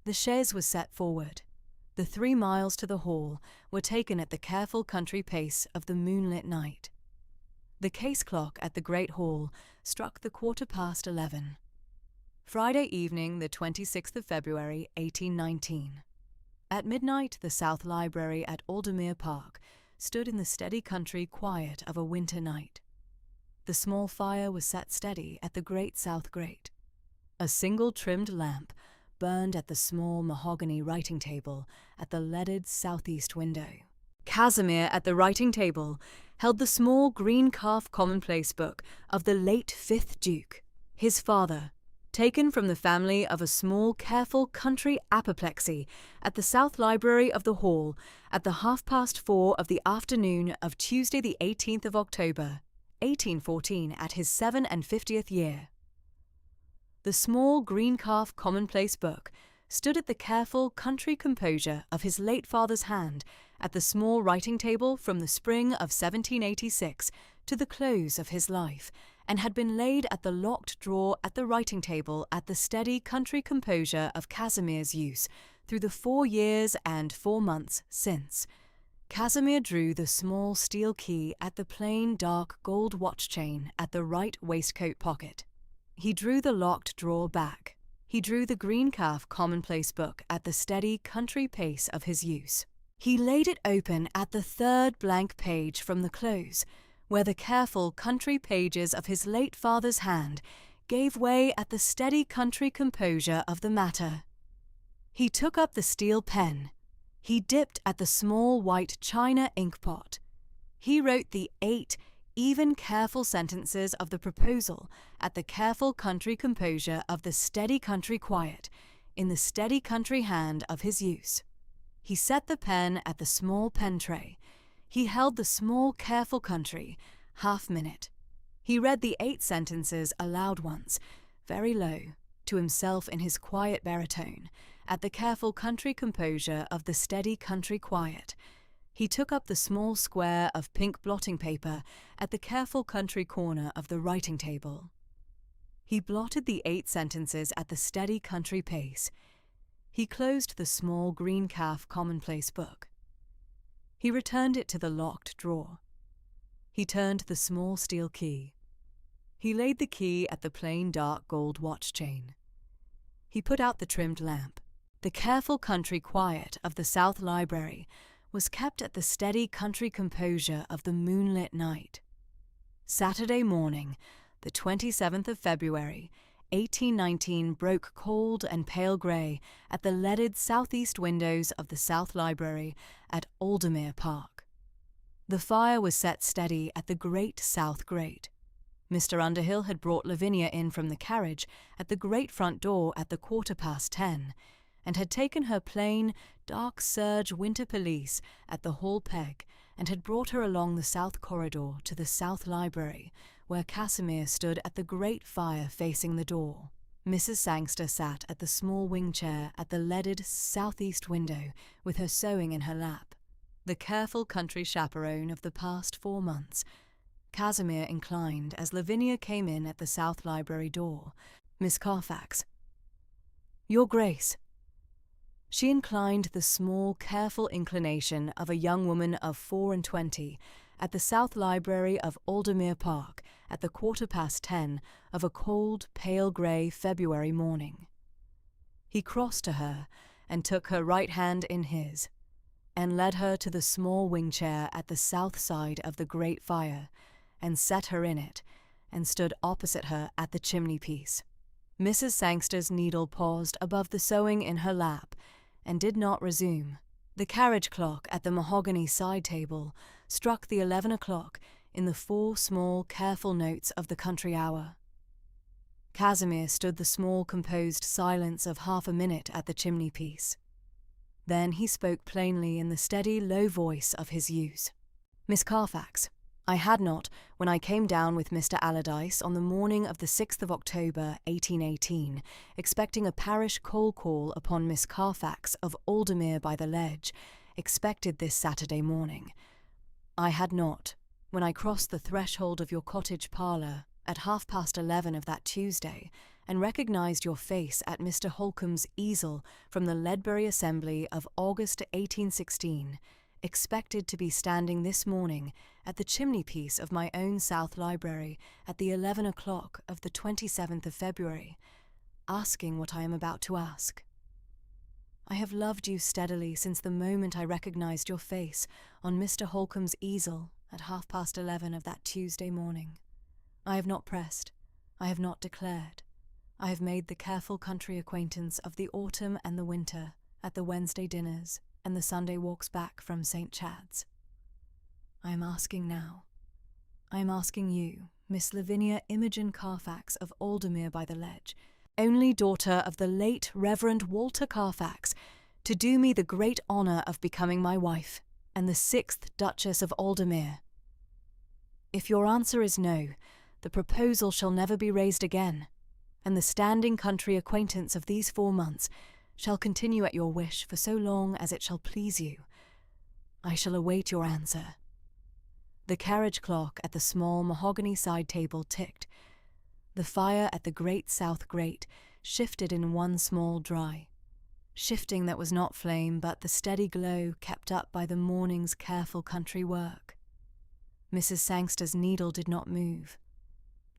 The chaise was set forward. The 3 miles to the hall were taken at the careful country pace of the moonlit night. The case clock at the great hall struck the 11:15. Friday evening, the 26th of February, 1819. At midnight, the South Library at Aldermere Park stood in the steady country quiet of a winter night. The small fire was set steady at the great south grate. A single trimmed lamp burned at the small mahogany writing table at the leaded southeast window. Casimir, at the writing table, held the small green calf commonplace book of the late 5th Duke, his father, taken from the family of a small, careful country apoplexy at the South Library of the Hall at the 4:30 of the afternoon of Tuesday the 18th of October, 1814, at his 57th year. The small green calf commonplace book stood at the careful country composure of his late father's hand at the small writing table from the spring of 1786 to the close of his life, and had been laid at the locked drawer at the writing table at the steady country composure of Casimir's use through the 4 years and 4 months since. Casimir drew the small steel key at the plain dark gold watch chain at the right waistcoat pocket. He drew the locked drawer back. He drew the green calf commonplace book at the steady country pace of his use. He laid it open at the 3rd blank page from the close, where the careful country pages of his late father's hand gave way at the steady country composure of the matter. He took up the steel pen. He dipped at the small white china inkpot. He wrote the 8 even careful sentences of the proposal at the careful country composure of the steady country quiet, in the steady country hand of his use. He set the pen at the small pen tray. He held the small careful country half-minute. He read the 8 sentences aloud once, very low, to himself in his quiet baritone, at the careful country composure of the steady country quiet. He took up the small square of pink blotting paper at the careful country corner of the writing table. He blotted the 8 sentences at the steady country pace. He closed the small green calf commonplace book. He returned it to the locked drawer. He turned the small steel key. He laid the key at the plain dark gold watch chain. He put out the trimmed lamp. The careful country quiet of the South Library was kept at the steady country composure of the moonlit night. Saturday morning, the 27th of February, 1819, broke cold and pale grey at the leaded southeast windows of the South Library at Aldermere Park. The fire was set steady at the great south grate. Mr. Underhill had brought Lavinia in from the carriage at the great front door at the 10:15, and had taken her plain, dark serge winter pelisse at the hall peg, and had brought her along the south corridor to the South Library, where Casimir stood at the great fire facing the door. Mrs. Sangster sat at the small wing chair at the leaded southeast window with her sewing in her lap. The careful country chaperone of the past 4 months. Casimir inclined as Lavinia came in at the South Library door. Miss Carfax. Your Grace. She inclined the small, careful inclination of a young woman of 24 at the South Library of Aldermere Park at the 10:15 of a cold, pale grey February morning. He crossed to her and took her right hand in his, and led her to the small wing chair at the south side of the great fire, and set her in it, and stood opposite her at the chimney-piece. Mrs. Sangster's needle paused above the sewing in her lap, and did not resume. The carriage clock at the mahogany side table struck the 11 o'clock in the 4 small, careful notes of the country hour. Casimir stood the small, composed silence of half a minute at the chimney-piece. Then he spoke plainly in the steady, low voice of his use. "Miss Carfax, I had not, when I came down with Mr. Allardyce on the morning of the 6th of October, 1818, expecting a parish coal call upon Miss Carfax of Aldermere by the Ledge, expected this Saturday morning. I had not, when I crossed the threshold of your cottage parlour at 11:30 of that Tuesday, and recognised your face at Mr. Holcomb's easel from the Ledbury Assembly of August 1816, expected to be standing this morning at the chimney-piece of my own South Library at the 11 o'clock of the 27th of February, asking what I am about to ask. I have loved you steadily since the moment I recognised your face on Mr. Holcomb's easel at 11:30 of that Tuesday morning. I have not pressed, I have not declared. I have made the careful country acquaintance of the autumn and the winter at the Wednesday dinners and the Sunday walks back from St. Chad's. I am asking now. I am asking you, Miss Lavinia Imogen Carfax of Aldermere by the Ledge, only daughter of the late Reverend Walter Carfax, to do me the great honour of becoming my wife and the 6th Duchess of Aldermere. If your answer is no, the proposal shall never be raised again, and the standing country acquaintance of these 4 months shall continue at your wish for so long as it shall please you. I shall await your answer." The carriage clock at the small mahogany side table ticked. The fire at the great south grate shifted in one small dry, shifting that was not flame but the steady glow kept up by the morning's careful country work. Mrs. Sangster's needle did not move.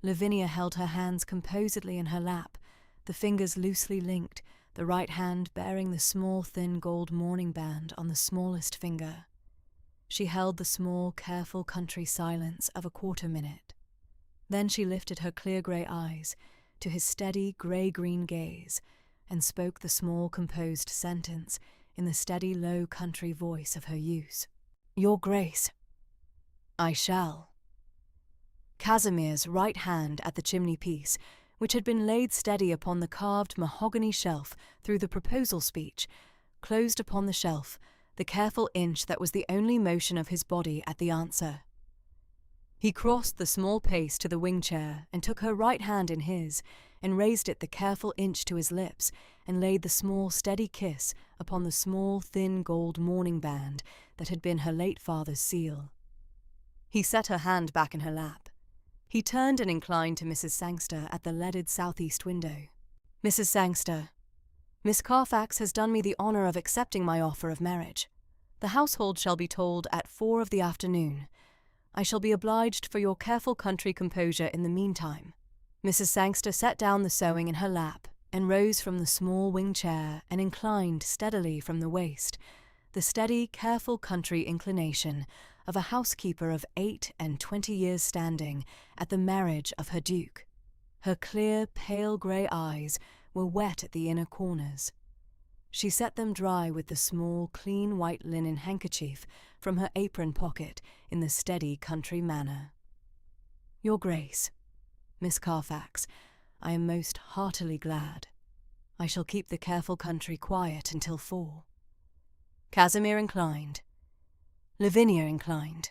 Lavinia held her hands composedly in her lap, the fingers loosely linked, the right hand bearing the small thin gold mourning band on the smallest finger. She held the small, careful country silence of a quarter-minute. Then she lifted her clear grey eyes to his steady grey-green gaze and spoke the small, composed sentence in the steady, low country voice of her use. "Your Grace." "I shall." Casimir's right hand at the chimney-piece, which had been laid steady upon the carved mahogany shelf through the proposal speech, closed upon the shelf the careful inch that was the only motion of his body at the answer. He crossed the small pace to the wing-chair and took her right hand in his, and raised it the careful inch to his lips, and laid the small steady kiss upon the small thin gold mourning band that had been her late father's seal. He set her hand back in her lap. He turned and inclined to Mrs. Sangster at the leaded southeast window. "Mrs. Sangster, Miss Carfax has done me the honour of accepting my offer of marriage. The household shall be told at 4 of the afternoon. I shall be obliged for your careful country composure in the meantime." Mrs. Sangster set down the sewing in her lap and rose from the small wing chair and inclined steadily from the waist, the steady, careful country inclination of a housekeeper of 28 years' standing at the marriage of her duke. Her clear, pale grey eyes were wet at the inner corners. She set them dry with the small, clean white linen handkerchief from her apron pocket in the steady country manner. "Your Grace, Miss Carfax, I am most heartily glad. I shall keep the careful country quiet until 4. Casimir inclined. Lavinia inclined.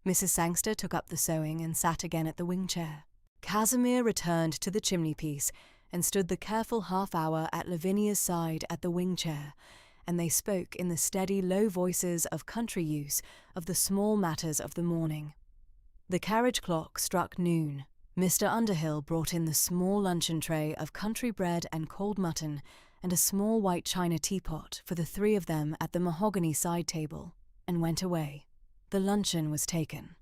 Mrs. Sangster took up the sewing and sat again at the wing-chair. Casimir returned to the chimney-piece and stood the careful half-hour at Lavinia's side at the wing-chair, and they spoke in the steady, low voices of country use of the small matters of the morning. The carriage clock struck noon. Mr. Underhill brought in the small luncheon tray of country bread and cold mutton and a small white china teapot for the 3 of them at the mahogany side table, and went away. The luncheon was taken.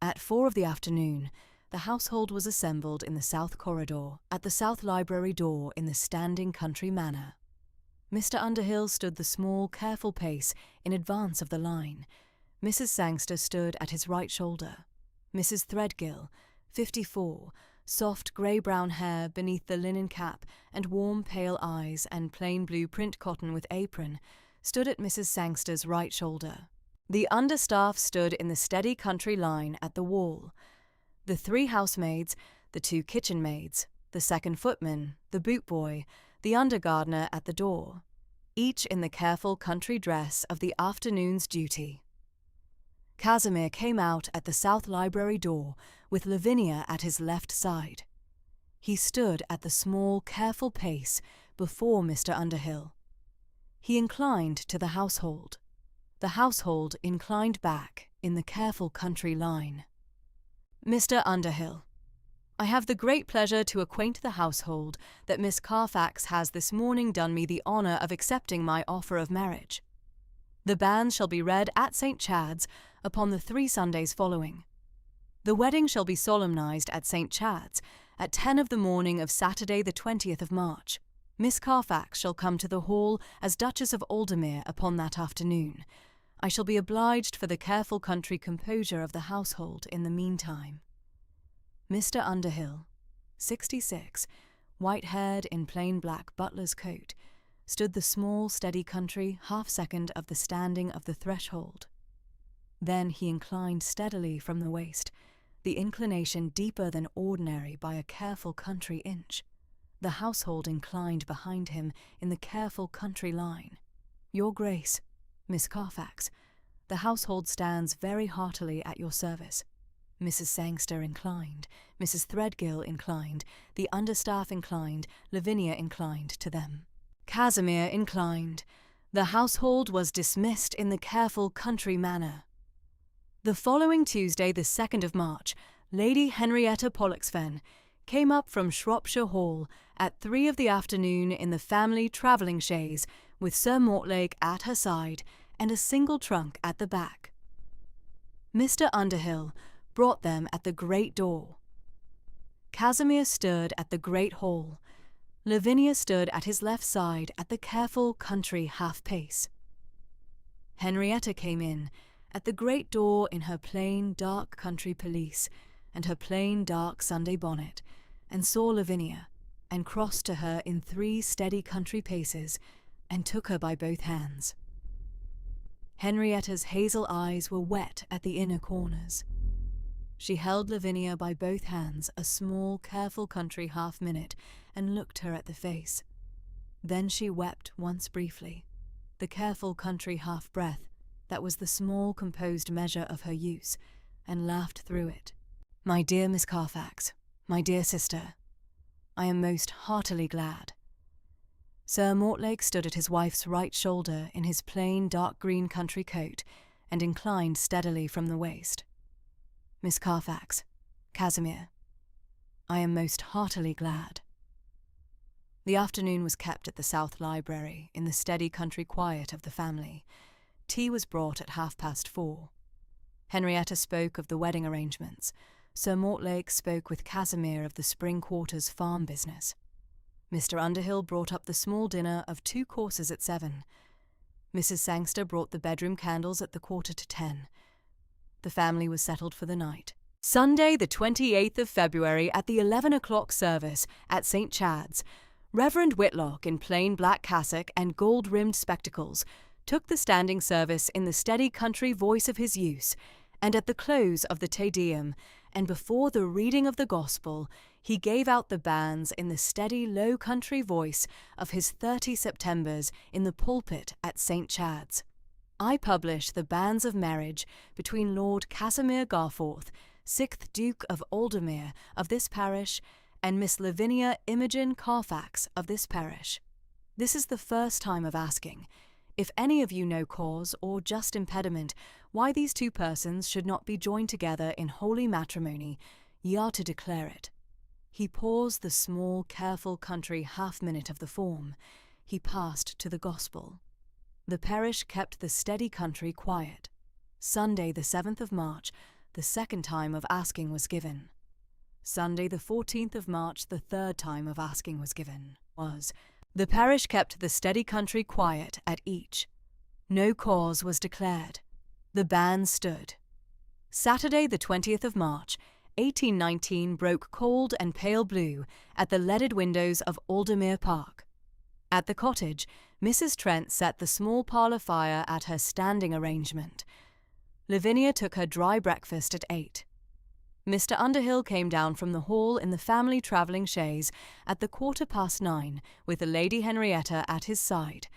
At 4 of the afternoon, the household was assembled in the south corridor, at the south library door in the standing country manner. Mr. Underhill stood the small, careful pace in advance of the line. Mrs. Sangster stood at his right shoulder. Mrs. Threadgill, 54, soft grey-brown hair beneath the linen cap and warm pale eyes and plain blue print cotton with apron, stood at Mrs. Sangster's right shoulder. The understaff stood in the steady country line at the wall. The 3 housemaids, the 2 kitchen maids, the second footman, the boot boy, the undergardener at the door, each in the careful country dress of the afternoon's duty. Casimir came out at the south library door with Lavinia at his left side. He stood at the small, careful pace before Mr. Underhill. He inclined to the household. The household inclined back in the careful country line. Mr. Underhill, I have the great pleasure to acquaint the household that Miss Carfax has this morning done me the honour of accepting my offer of marriage. The banns shall be read at St. Chad's upon the 3 Sundays following. The wedding shall be solemnized at St. Chad's at 10 of the morning of Saturday the 20th of March. Miss Carfax shall come to the hall as Duchess of Aldermere upon that afternoon. I shall be obliged for the careful country composure of the household in the meantime. Mr. Underhill, 66, white-haired in plain black butler's coat, stood the small, steady country half-second of the standing of the threshold. Then he inclined steadily from the waist, the inclination deeper than ordinary by a careful country inch. The household inclined behind him in the careful country line. Your Grace, Miss Carfax, the household stands very heartily at your service. Mrs. Sangster inclined, Mrs. Threadgill inclined, the understaff inclined, Lavinia inclined to them. Casimir inclined. The household was dismissed in the careful country manner. The following Tuesday, the 2nd of March, Lady Henrietta Pollexfen came up from Shropshire Hall at 3 of the afternoon in the family travelling chaise, with Sir Mortlake at her side and a single trunk at the back. Mr. Underhill brought them at the great door. Casimir stood at the great hall. Lavinia stood at his left side at the careful country half-pace. Henrietta came in at the great door in her plain dark country pelisse and her plain dark Sunday bonnet, and saw Lavinia, and crossed to her in 3 steady country paces, and took her by both hands. Henrietta's hazel eyes were wet at the inner corners. She held Lavinia by both hands a small, careful country half-minute, and looked her at the face. Then she wept once briefly, the careful country half-breath, that was the small composed measure of her use, and laughed through it. My dear Miss Carfax, my dear sister, I am most heartily glad. Sir Mortlake stood at his wife's right shoulder in his plain dark green country coat, and inclined steadily from the waist. Miss Carfax, Casimir, I am most heartily glad. The afternoon was kept at the South Library in the steady country quiet of the family. Tea was brought at 4:30. Henrietta spoke of the wedding arrangements. Sir Mortlake spoke with Casimir of the spring quarters farm business. Mr. Underhill brought up the small dinner of 2 courses at 7. Mrs. Sangster brought the bedroom candles at the 9:45. The family was settled for the night. Sunday, the 28th of February, at the 11 o'clock service at St. Chad's, Reverend Whitlock, in plain black cassock and gold-rimmed spectacles, took the standing service in the steady country voice of his use, and at the close of the Te Deum, and before the reading of the Gospel, he gave out the banns in the steady low country voice of his 30 Septembers in the pulpit at St. Chad's. I publish the banns of marriage between Lord Casimir Garforth, 6th Duke of Aldermere of this parish, and Miss Lavinia Imogen Carfax of this parish. This is the first time of asking. If any of you know cause or just impediment why these 2 persons should not be joined together in holy matrimony, ye are to declare it. He paused the small, careful country half-minute of the form. He passed to the Gospel. The parish kept the steady country quiet. Sunday, the 7th of March, the 2nd time of asking was given. Sunday, the 14th of March, the 3rd time of asking was given. The parish kept the steady country quiet at each. No cause was declared. The banns stood. Saturday, the 20th of March, 1819 broke cold and pale blue at the leaded windows of Aldermere Park. At the cottage, Mrs. Trent set the small parlour fire at her standing arrangement. Lavinia took her dry breakfast at 8. Mr. Underhill came down from the hall in the family travelling chaise at the 9:15 with the Lady Henrietta at his side.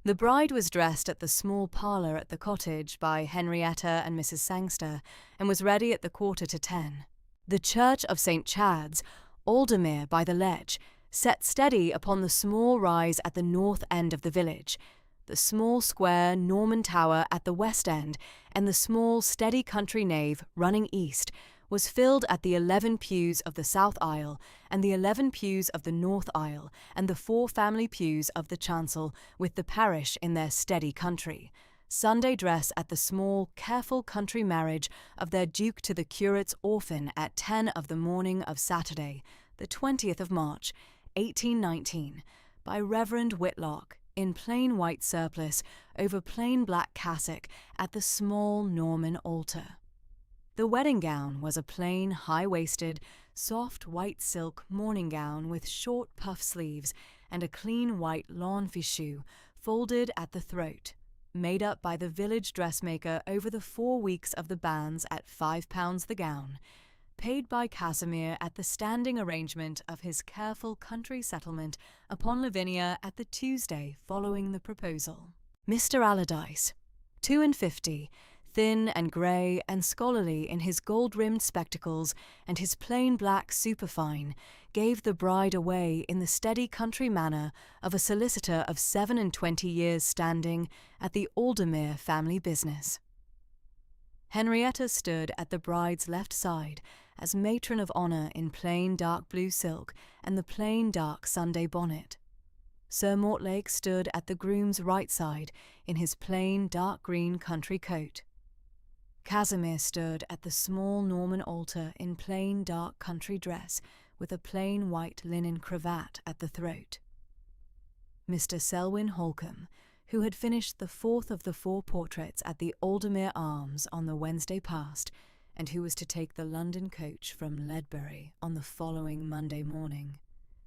The bride was dressed at the small parlour at the cottage by Henrietta and Mrs. Sangster, and was ready at the 9:45. The church of St. Chad's, Aldermere by the Ledge, set steady upon the small rise at the north end of the village, the small square Norman tower at the west end, and the small steady country nave running east, was filled at the 11 pews of the south aisle, and the 11 pews of the north aisle, and the 4 family pews of the chancel, with the parish in their steady country. Sunday dress at the small, careful country marriage of their Duke to the curate's orphan at 10 of the morning of Saturday, the 20th of March, 1819, by Reverend Whitlock, in plain white surplice over plain black cassock at the small Norman altar. The wedding gown was a plain, high-waisted, soft white silk morning gown with short puff sleeves and a clean white lawn fichu folded at the throat, made up by the village dressmaker over the 4 weeks of the banns at £5 the gown, paid by Casimir at the standing arrangement of his careful country settlement upon Lavinia at the Tuesday following the proposal. Mr. Allardyce, 52, thin and grey and scholarly in his gold-rimmed spectacles and his plain black superfine, gave the bride away in the steady country manner of a solicitor of 27 years' standing at the Aldermere family business. Henrietta stood at the bride's left side as matron of honour in plain dark blue silk and the plain dark Sunday bonnet. Sir Mortlake stood at the groom's right side in his plain dark green country coat. Casimir stood at the small Norman altar in plain dark country dress with a plain white linen cravat at the throat. Mr. Selwyn Holcombe, who had finished the 4th of the 4 portraits at the Aldermere Arms on the Wednesday past, and who was to take the London coach from Ledbury on the following Monday morning,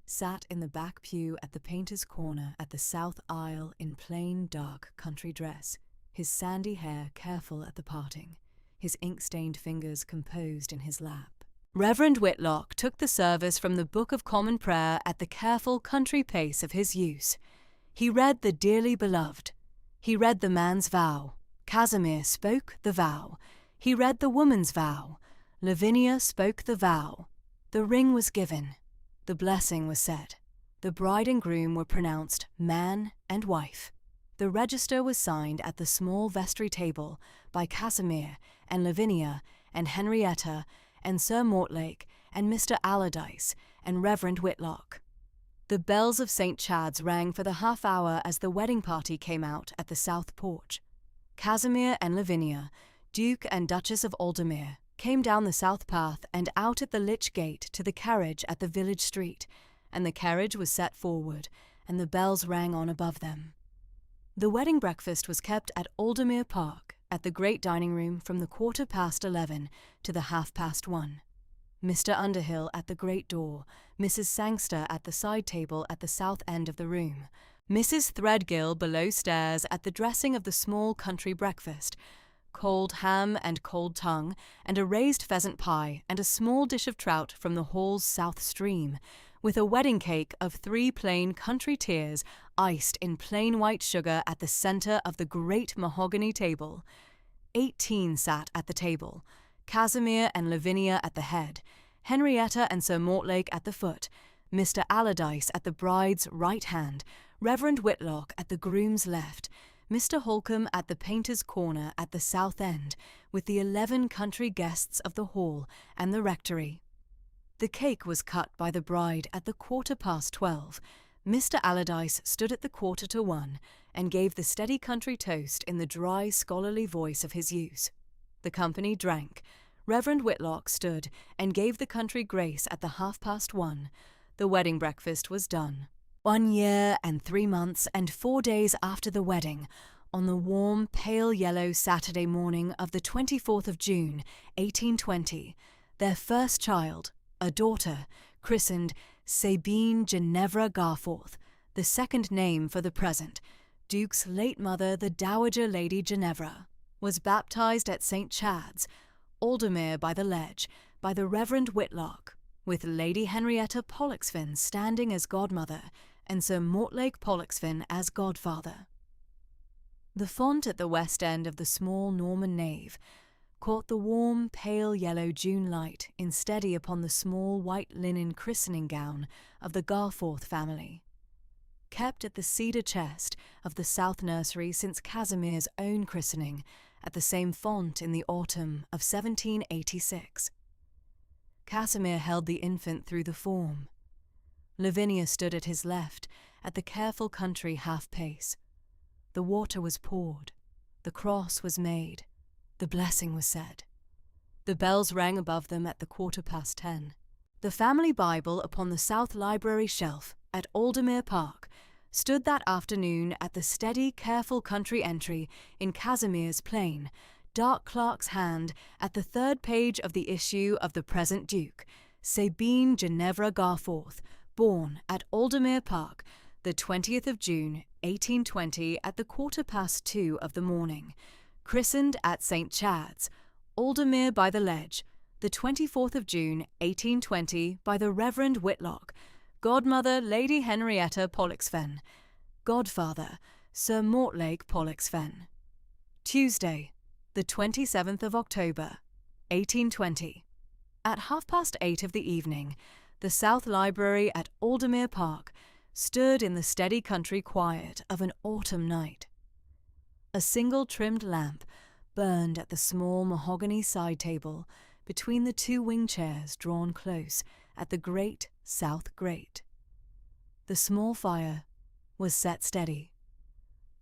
sat in the back pew at the Painter's Corner at the south aisle in plain dark country dress, his sandy hair careful at the parting, his ink-stained fingers composed in his lap. Reverend Whitlock took the service from the Book of Common Prayer at the careful country pace of his use. He read the dearly beloved. He read the man's vow. Casimir spoke the vow. He read the woman's vow. Lavinia spoke the vow. The ring was given. The blessing was said. The bride and groom were pronounced man and wife. The register was signed at the small vestry table by Casimir and Lavinia and Henrietta and Sir Mortlake and Mr. Allardyce and Reverend Whitlock. The bells of St. Chad's rang for the half-hour as the wedding party came out at the south porch. Casimir and Lavinia, Duke and Duchess of Aldermere, came down the south path and out at the Lich Gate to the carriage at the village street, and the carriage was set forward, and the bells rang on above them. The wedding breakfast was kept at Aldermere Park, at the great dining-room from the 11:15 to the 1:30. Mr. Underhill at the great door, Mrs. Sangster at the side table at the south end of the room, Mrs. Threadgill below stairs at the dressing of the small country breakfast, cold ham and cold tongue, and a raised pheasant pie, and a small dish of trout from the hall's south stream, with a wedding cake of 3 plain country tears iced in plain white sugar at the centre of the great mahogany table. 18 sat at the table, Casimir and Lavinia at the head, Henrietta and Sir Mortlake at the foot, Mr. Allardyce at the bride's right hand, Reverend Whitlock at the groom's left, Mr. Holcombe at the Painter's Corner at the south end, with the 11 country guests of the hall and the rectory. The cake was cut by the bride at the 12:15. Mr. Allardyce stood at the 1:45 and gave the steady country toast in the dry, scholarly voice of his use. The company drank. Reverend Whitlock stood and gave the country grace at the 1:30. The wedding breakfast was done. 1 year and 3 months and 4 days after the wedding, on the warm, pale yellow Saturday morning of the 24th of June, 1820, their first child, a daughter, christened Sabine Ginevra Garforth, the second name for the present, Duke's late mother, the Dowager Lady Ginevra, was baptized at St. Chad's, Aldermere by the Ledge, by the Reverend Whitlock, with Lady Henrietta Pollexfen standing as godmother and Sir Mortlake Pollexfen as godfather. The font at the west end of the small Norman nave caught the warm, pale yellow June light in steady upon the small white linen christening gown of the Garforth family, kept at the cedar chest of the south nursery since Casimir's own christening at the same font in the autumn of 1786. Casimir held the infant through the form. Lavinia stood at his left at the careful country half-pace. The water was poured, the cross was made, the blessing was said. The bells rang above them at the 10:15. The family Bible upon the south library shelf at Aldermere Park stood that afternoon at the steady, careful country entry in Casimir's plain, dark clerk's hand at the third page of the issue of the present Duke, Sabine Ginevra Garforth, born at Aldermere Park, the 20th of June, 1820, at the 2:15 of the morning, christened at St. Chad's, Aldermere by the Ledge, the 24th of June, 1820, by the Reverend Whitlock, godmother Lady Henrietta Pollexfen, godfather Sir Mortlake Pollexfen. Tuesday, the 27th of October, 1820. At 8:30 of the evening, the South Library at Aldermere Park stood in the steady country quiet of an autumn night. A single trimmed lamp burned at the small mahogany side table between the two wing chairs drawn close at the great south grate. The small fire was set steady.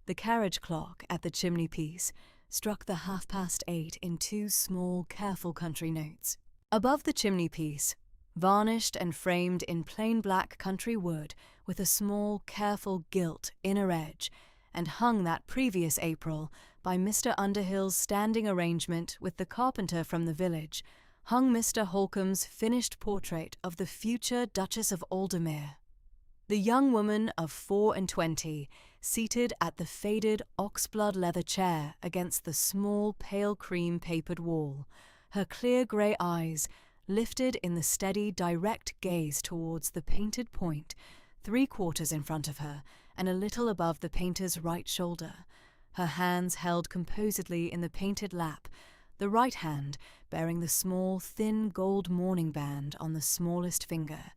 The carriage clock at the chimney-piece struck the 8:30 in two small, careful country notes. Above the chimney-piece, varnished and framed in plain black country wood with a small, careful gilt inner edge, and hung that previous April by Mr. Underhill's standing arrangement with the carpenter from the village, hung Mr. Holcomb's finished portrait of the future Duchess of Aldermere. The young woman of 24, seated at the faded oxblood leather chair against the small pale cream papered wall, her clear grey eyes lifted in the steady, direct gaze towards the painted point, 3/4 in front of her and a little above the painter's right shoulder, her hands held composedly in the painted lap, the right hand bearing the small, thin gold mourning band on the smallest finger,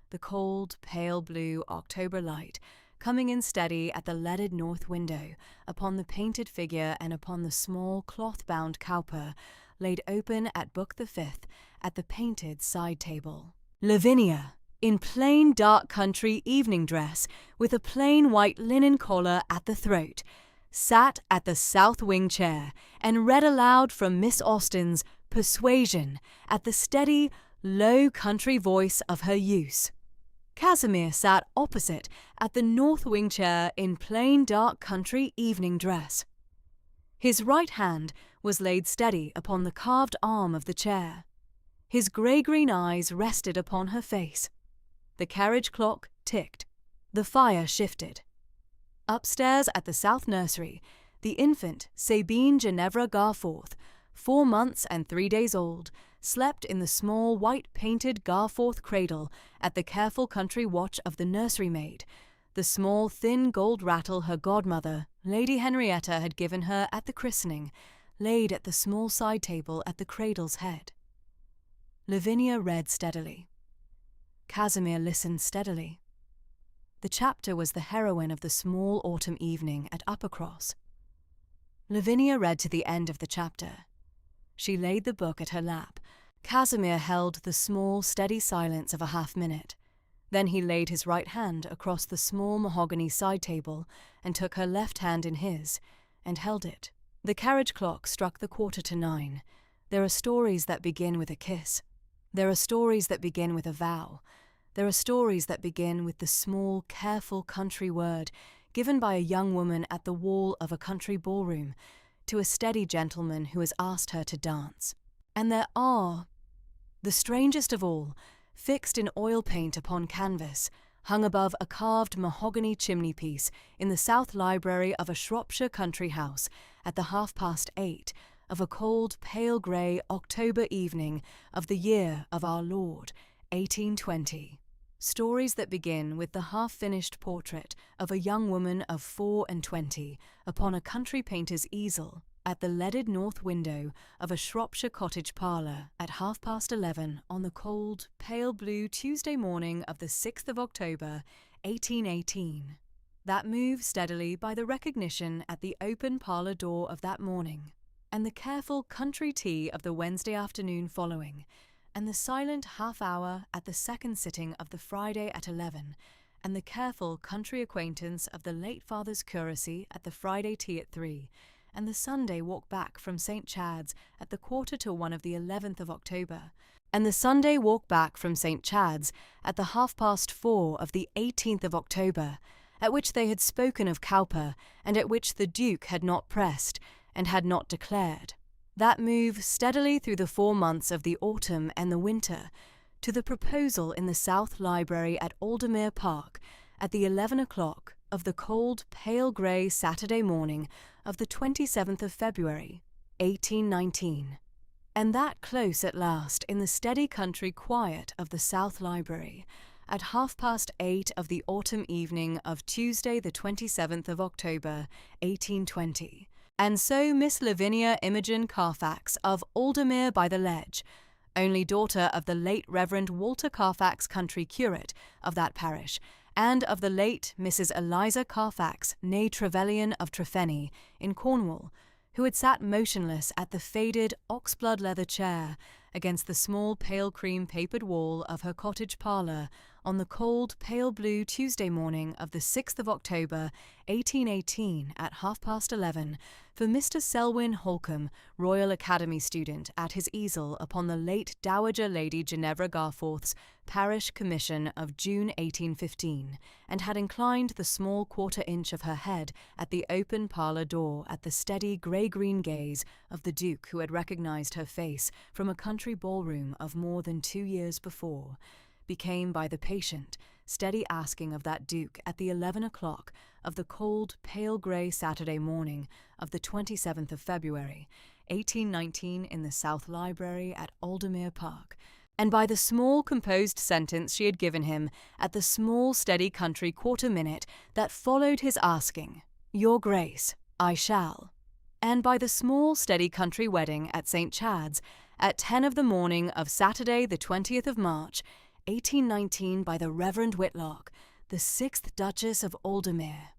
the cold, pale blue October light coming in steady at the leaded north window upon the painted figure and upon the small cloth-bound cowper laid open at Book the Fifth at the painted side table. Lavinia, in plain dark country evening dress with a plain white linen collar at the throat, sat at the south wing chair and read aloud from Miss Austen's Persuasion at the steady, low country voice of her use. Casimir sat opposite at the north wing chair in plain dark country evening dress. His right hand was laid steady upon the carved arm of the chair. His grey-green eyes rested upon her face. The carriage clock ticked. The fire shifted. Upstairs at the south nursery, the infant Sabine Ginevra Garforth, 4 months and 3 days old, slept in the small white-painted Garforth cradle at the careful country watch of the nursery maid, the small thin gold rattle her godmother, Lady Henrietta, had given her at the christening, laid at the small side table at the cradle's head. Lavinia read steadily. Casimir listened steadily. The chapter was the heroine of the small autumn evening at Uppercross. Lavinia read to the end of the chapter. She laid the book at her lap. Casimir held the small, steady silence of a half-minute. Then he laid his right hand across the small mahogany side table and took her left hand in his, and held it. The carriage clock struck the 9:15. There are stories that begin with a kiss. There are stories that begin with a vow. There are stories that begin with the small, careful country word given by a young woman at the wall of a country ballroom to a steady gentleman who has asked her to dance. And there are The strangest of all, fixed in oil paint upon canvas, hung above a carved mahogany chimney-piece in the south library of a Shropshire country house at the 8:30 of a cold, pale grey October evening of the year of our Lord, 1820. Stories that begin with the half-finished portrait of a young woman of 24 upon a country painter's easel at the leaded north window of a Shropshire cottage parlour at 11:30 on the cold, pale blue Tuesday morning of the 6th of October, 1818. That move steadily by the recognition at the open parlour door of that morning, and the careful country tea of the Wednesday afternoon following, and the silent half-hour at the second sitting of the Friday at 11, and the careful country acquaintance of the late father's curacy at the Friday tea at 3, and the Sunday walk back from St. Chad's at the 1:45 of the 11th of October, and the Sunday walk back from St. Chad's at the 4:30 of the 18th of October, at which they had spoken of Cowper, and at which the Duke had not pressed, and had not declared. That move steadily through the 4 months of the autumn and the winter, to the proposal in the South Library at Aldermere Park, at the 11 o'clock of the cold, pale grey Saturday morning of the 27th of February, 1819. And that close at last in the steady country quiet of the South Library, at 8:30 of the autumn evening of Tuesday the 27th of October, 1820. And so Miss Lavinia Imogen Carfax of Aldermere by the Ledge, only daughter of the late Reverend Walter Carfax, country curate of that parish, and of the late Mrs. Eliza Carfax, née Trevelyan of Trefeny, in Cornwall, who had sat motionless at the faded oxblood leather chair against the small pale cream papered wall of her cottage parlour on the cold pale blue Tuesday morning of the 6th of October, 1818, at 11:30, for Mr. Selwyn Holcombe, Royal Academy student, at his easel upon the late Dowager Lady Ginevra Garforth's parish commission of June 1815, and had inclined the small quarter-inch of her head at the open parlour door at the steady grey-green gaze of the Duke, who had recognised her face from a country ballroom of more than 2 years before, became by the patient, steady asking of that Duke at the 11 o'clock of the cold, pale grey Saturday morning of the 27th of February, 1819, in the South Library at Aldermere Park, and by the small composed sentence she had given him at the small steady country quarter-minute that followed his asking, "Your Grace, I shall," and by the small steady country wedding at St. Chad's at 10 of the morning of Saturday the 20th of March, 1819, by the Reverend Whitlock, the 6th Duchess of Aldermere.